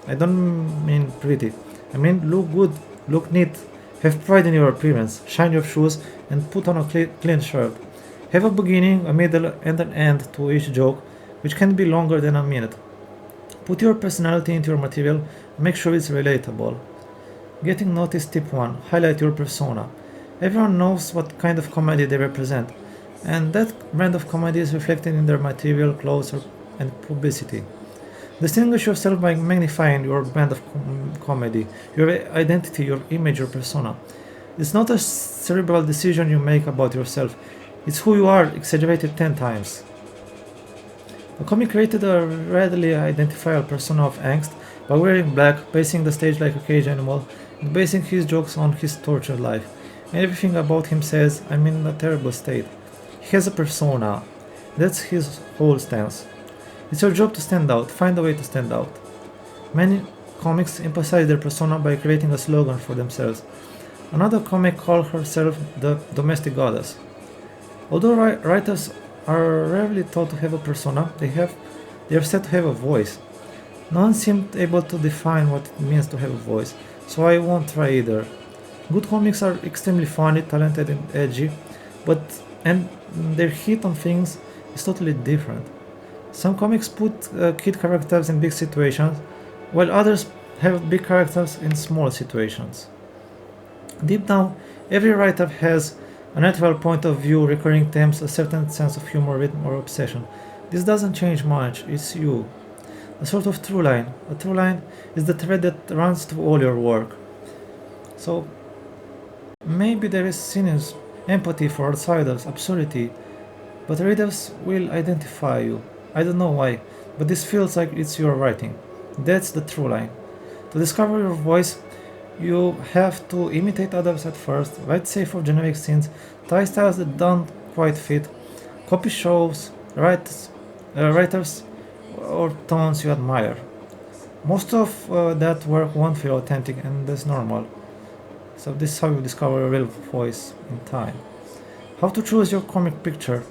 I don't mean pretty. I mean, look good, look neat, have pride in your appearance, shine your shoes, and put on a clean shirt. Have a beginning, a middle, and an end to each joke, which can be longer than a minute. Put your personality into your material, make sure it's relatable. Getting noticed tip 1. Highlight your persona. Everyone knows what kind of comedy they represent, and that brand of comedy is reflected in their material, clothes, and publicity. Distinguish yourself by magnifying your brand of comedy, your identity, your image, your persona. It's not a cerebral decision you make about yourself, it's who you are exaggerated 10 times. The comic created a readily identifiable persona of angst by wearing black, pacing the stage like a cage animal, and basing his jokes on his tortured life. And everything about him says, I'm in a terrible state. He has a persona. That's his whole stance. It's your job to stand out, find a way to stand out. Many comics emphasize their persona by creating a slogan for themselves. Another comic called herself the domestic goddess. Although writers are rarely taught to have a persona, they are said to have a voice. No one seemed able to define what it means to have a voice, so I won't try either. Good comics are extremely funny, talented, and edgy, and their hit on things is totally different. Some comics put kid characters in big situations, while others have big characters in small situations. Deep down, every writer has a natural point of view, recurring themes, a certain sense of humor, rhythm, or obsession. This doesn't change much, it's you. A sort of through line. A through line is the thread that runs through all your work. So, maybe there is cynicism, empathy for outsiders, absurdity, but readers will identify you. I don't know why, but this feels like it's your writing. That's the through line. To discover your voice, you have to imitate others at first, write safe or generic scenes, try styles that don't quite fit, copy shows, writers, or tones you admire. Most of that work won't feel authentic, and that's normal. So this is how you discover your real voice in time. How to choose your comic picture.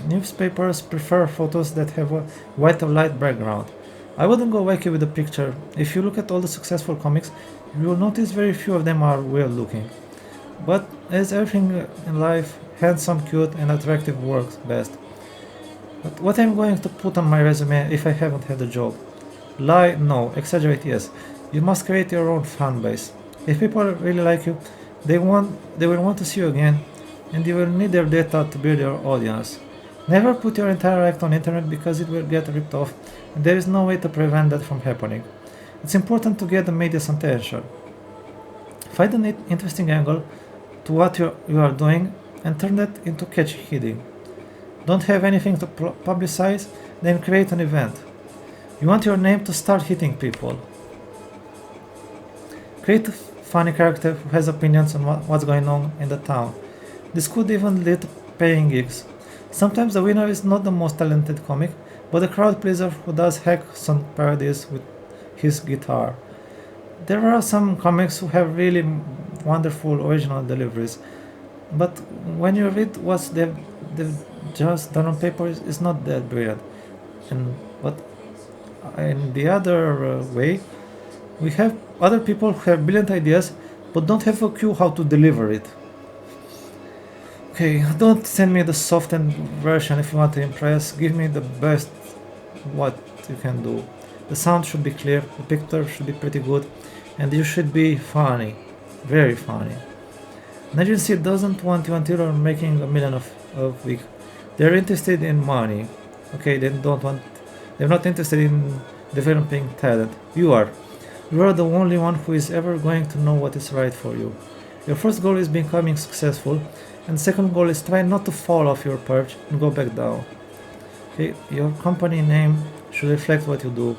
Newspapers prefer photos that have a white or light background. I wouldn't go wacky with the picture. If you look at all the successful comics, you will notice very few of them are weird looking. But as everything in life, handsome, cute, and attractive works best. But what am I going to put on my resume if I haven't had a job? Lie? No. Exaggerate? Yes. You must create your own fan base. If people really like you, they will want to see you again, and you will need their data to build your audience. Never put your entire act on internet because it will get ripped off, and there is no way to prevent that from happening. It's important to get the media's attention. Find an interesting angle to what you are doing and turn that into catchy hitting. Don't have anything to publicize, then create an event. You want your name to start hitting people. Create a funny character who has opinions on what's going on in the town. This could even lead to paying gigs. Sometimes the winner is not the most talented comic, but a crowd pleaser who does hack some parodies with his guitar. There are some comics who have really wonderful original deliveries, but when you read what they've just done on paper, it's not that brilliant. But in the other way, we have other people who have brilliant ideas, but don't have a clue how to deliver it. Okay, don't send me the softened version if you want to impress. Give me the best what you can do. The sound should be clear, the picture should be pretty good, and you should be funny. Very funny. An agency doesn't want you until you're making a million a week. They're interested in money. Okay, they're not interested in developing talent. You are. You are the only one who is ever going to know what is right for you. Your first goal is becoming successful, and the second goal is try not to fall off your perch and go back down. Okay, your company name should reflect what you do,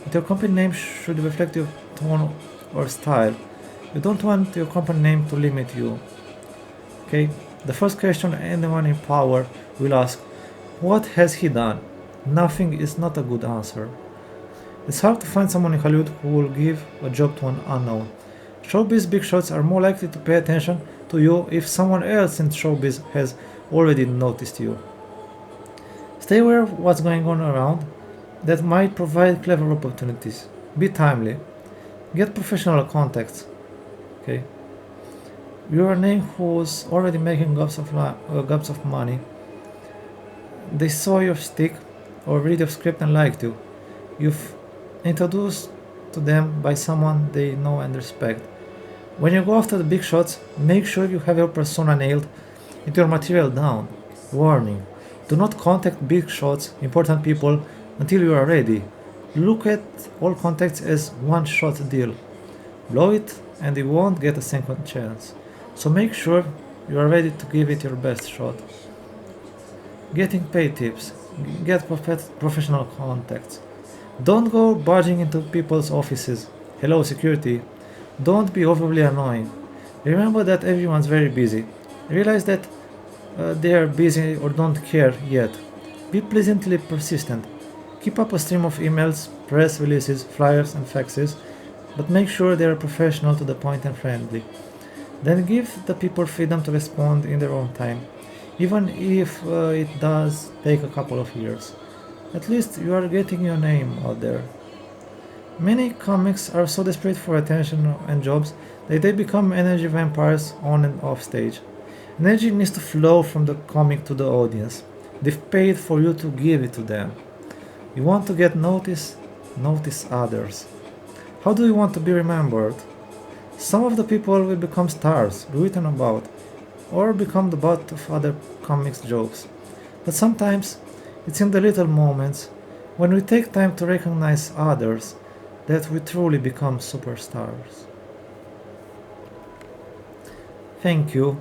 but your company name should reflect your tone or style. You don't want your company name to limit you. Okay, the first question anyone in power will ask, what has he done? Nothing is not a good answer. It's hard to find someone in Hollywood who will give a job to an unknown. Showbiz big shots are more likely to pay attention to you if someone else in showbiz has already noticed you. Stay aware of what's going on around that might provide clever opportunities. Be timely. Get professional contacts. Okay. You're a name who's already making gobs of money. They saw your stick or read your script and liked you. You've introduced to them by someone they know and respect. When you go after the big shots, make sure you have your persona nailed and your material down. Warning: do not contact big shots, important people, until you are ready. Look at all contacts as one-shot deal. Blow it and you won't get a second chance. So make sure you are ready to give it your best shot. Getting paid tips. Get professional contacts. Don't go barging into people's offices. Hello, security. Don't be overly annoying. Remember that everyone's very busy. Realize that they are busy or don't care yet. Be pleasantly persistent. Keep up a stream of emails, press releases, flyers, and faxes, but make sure they are professional, to the point, and friendly. Then give the people freedom to respond in their own time, even if it does take a couple of years. At least you are getting your name out there. Many comics are so desperate for attention and jobs that they become energy vampires on and off stage. Energy needs to flow from the comic to the audience. They've paid for you to give it to them. You want to get noticed? Notice others. How do you want to be remembered? Some of the people will become stars, written about, or become the butt of other comics jokes. But sometimes it's in the little moments, when we take time to recognize others, that we truly become superstars. Thank you.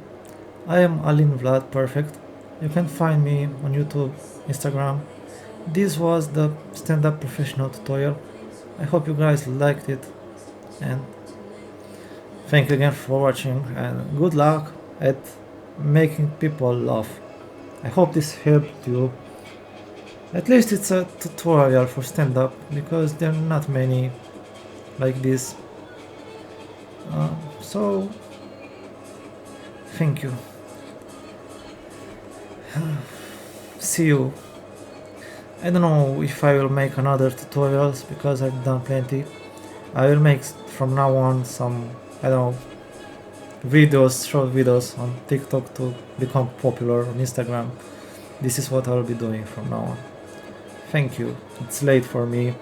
I am Alin Vlad Perfect. You can find me on YouTube, Instagram. This was the stand-up professional tutorial. I hope you guys liked it, and thank you again for watching, and good luck at making people laugh. I hope this helped you. At least it's a tutorial for stand-up, because there are not many like this. So, thank you. See you. I don't know if I will make another tutorials, because I've done plenty. I will make from now on some, I don't know, videos, short videos on TikTok to become popular on Instagram. This is what I'll be doing from now on. Thank you. It's late for me.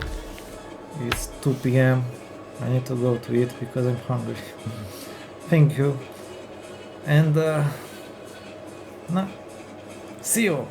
It's 2 p.m. I need to go to eat because I'm hungry. Thank you. And see you.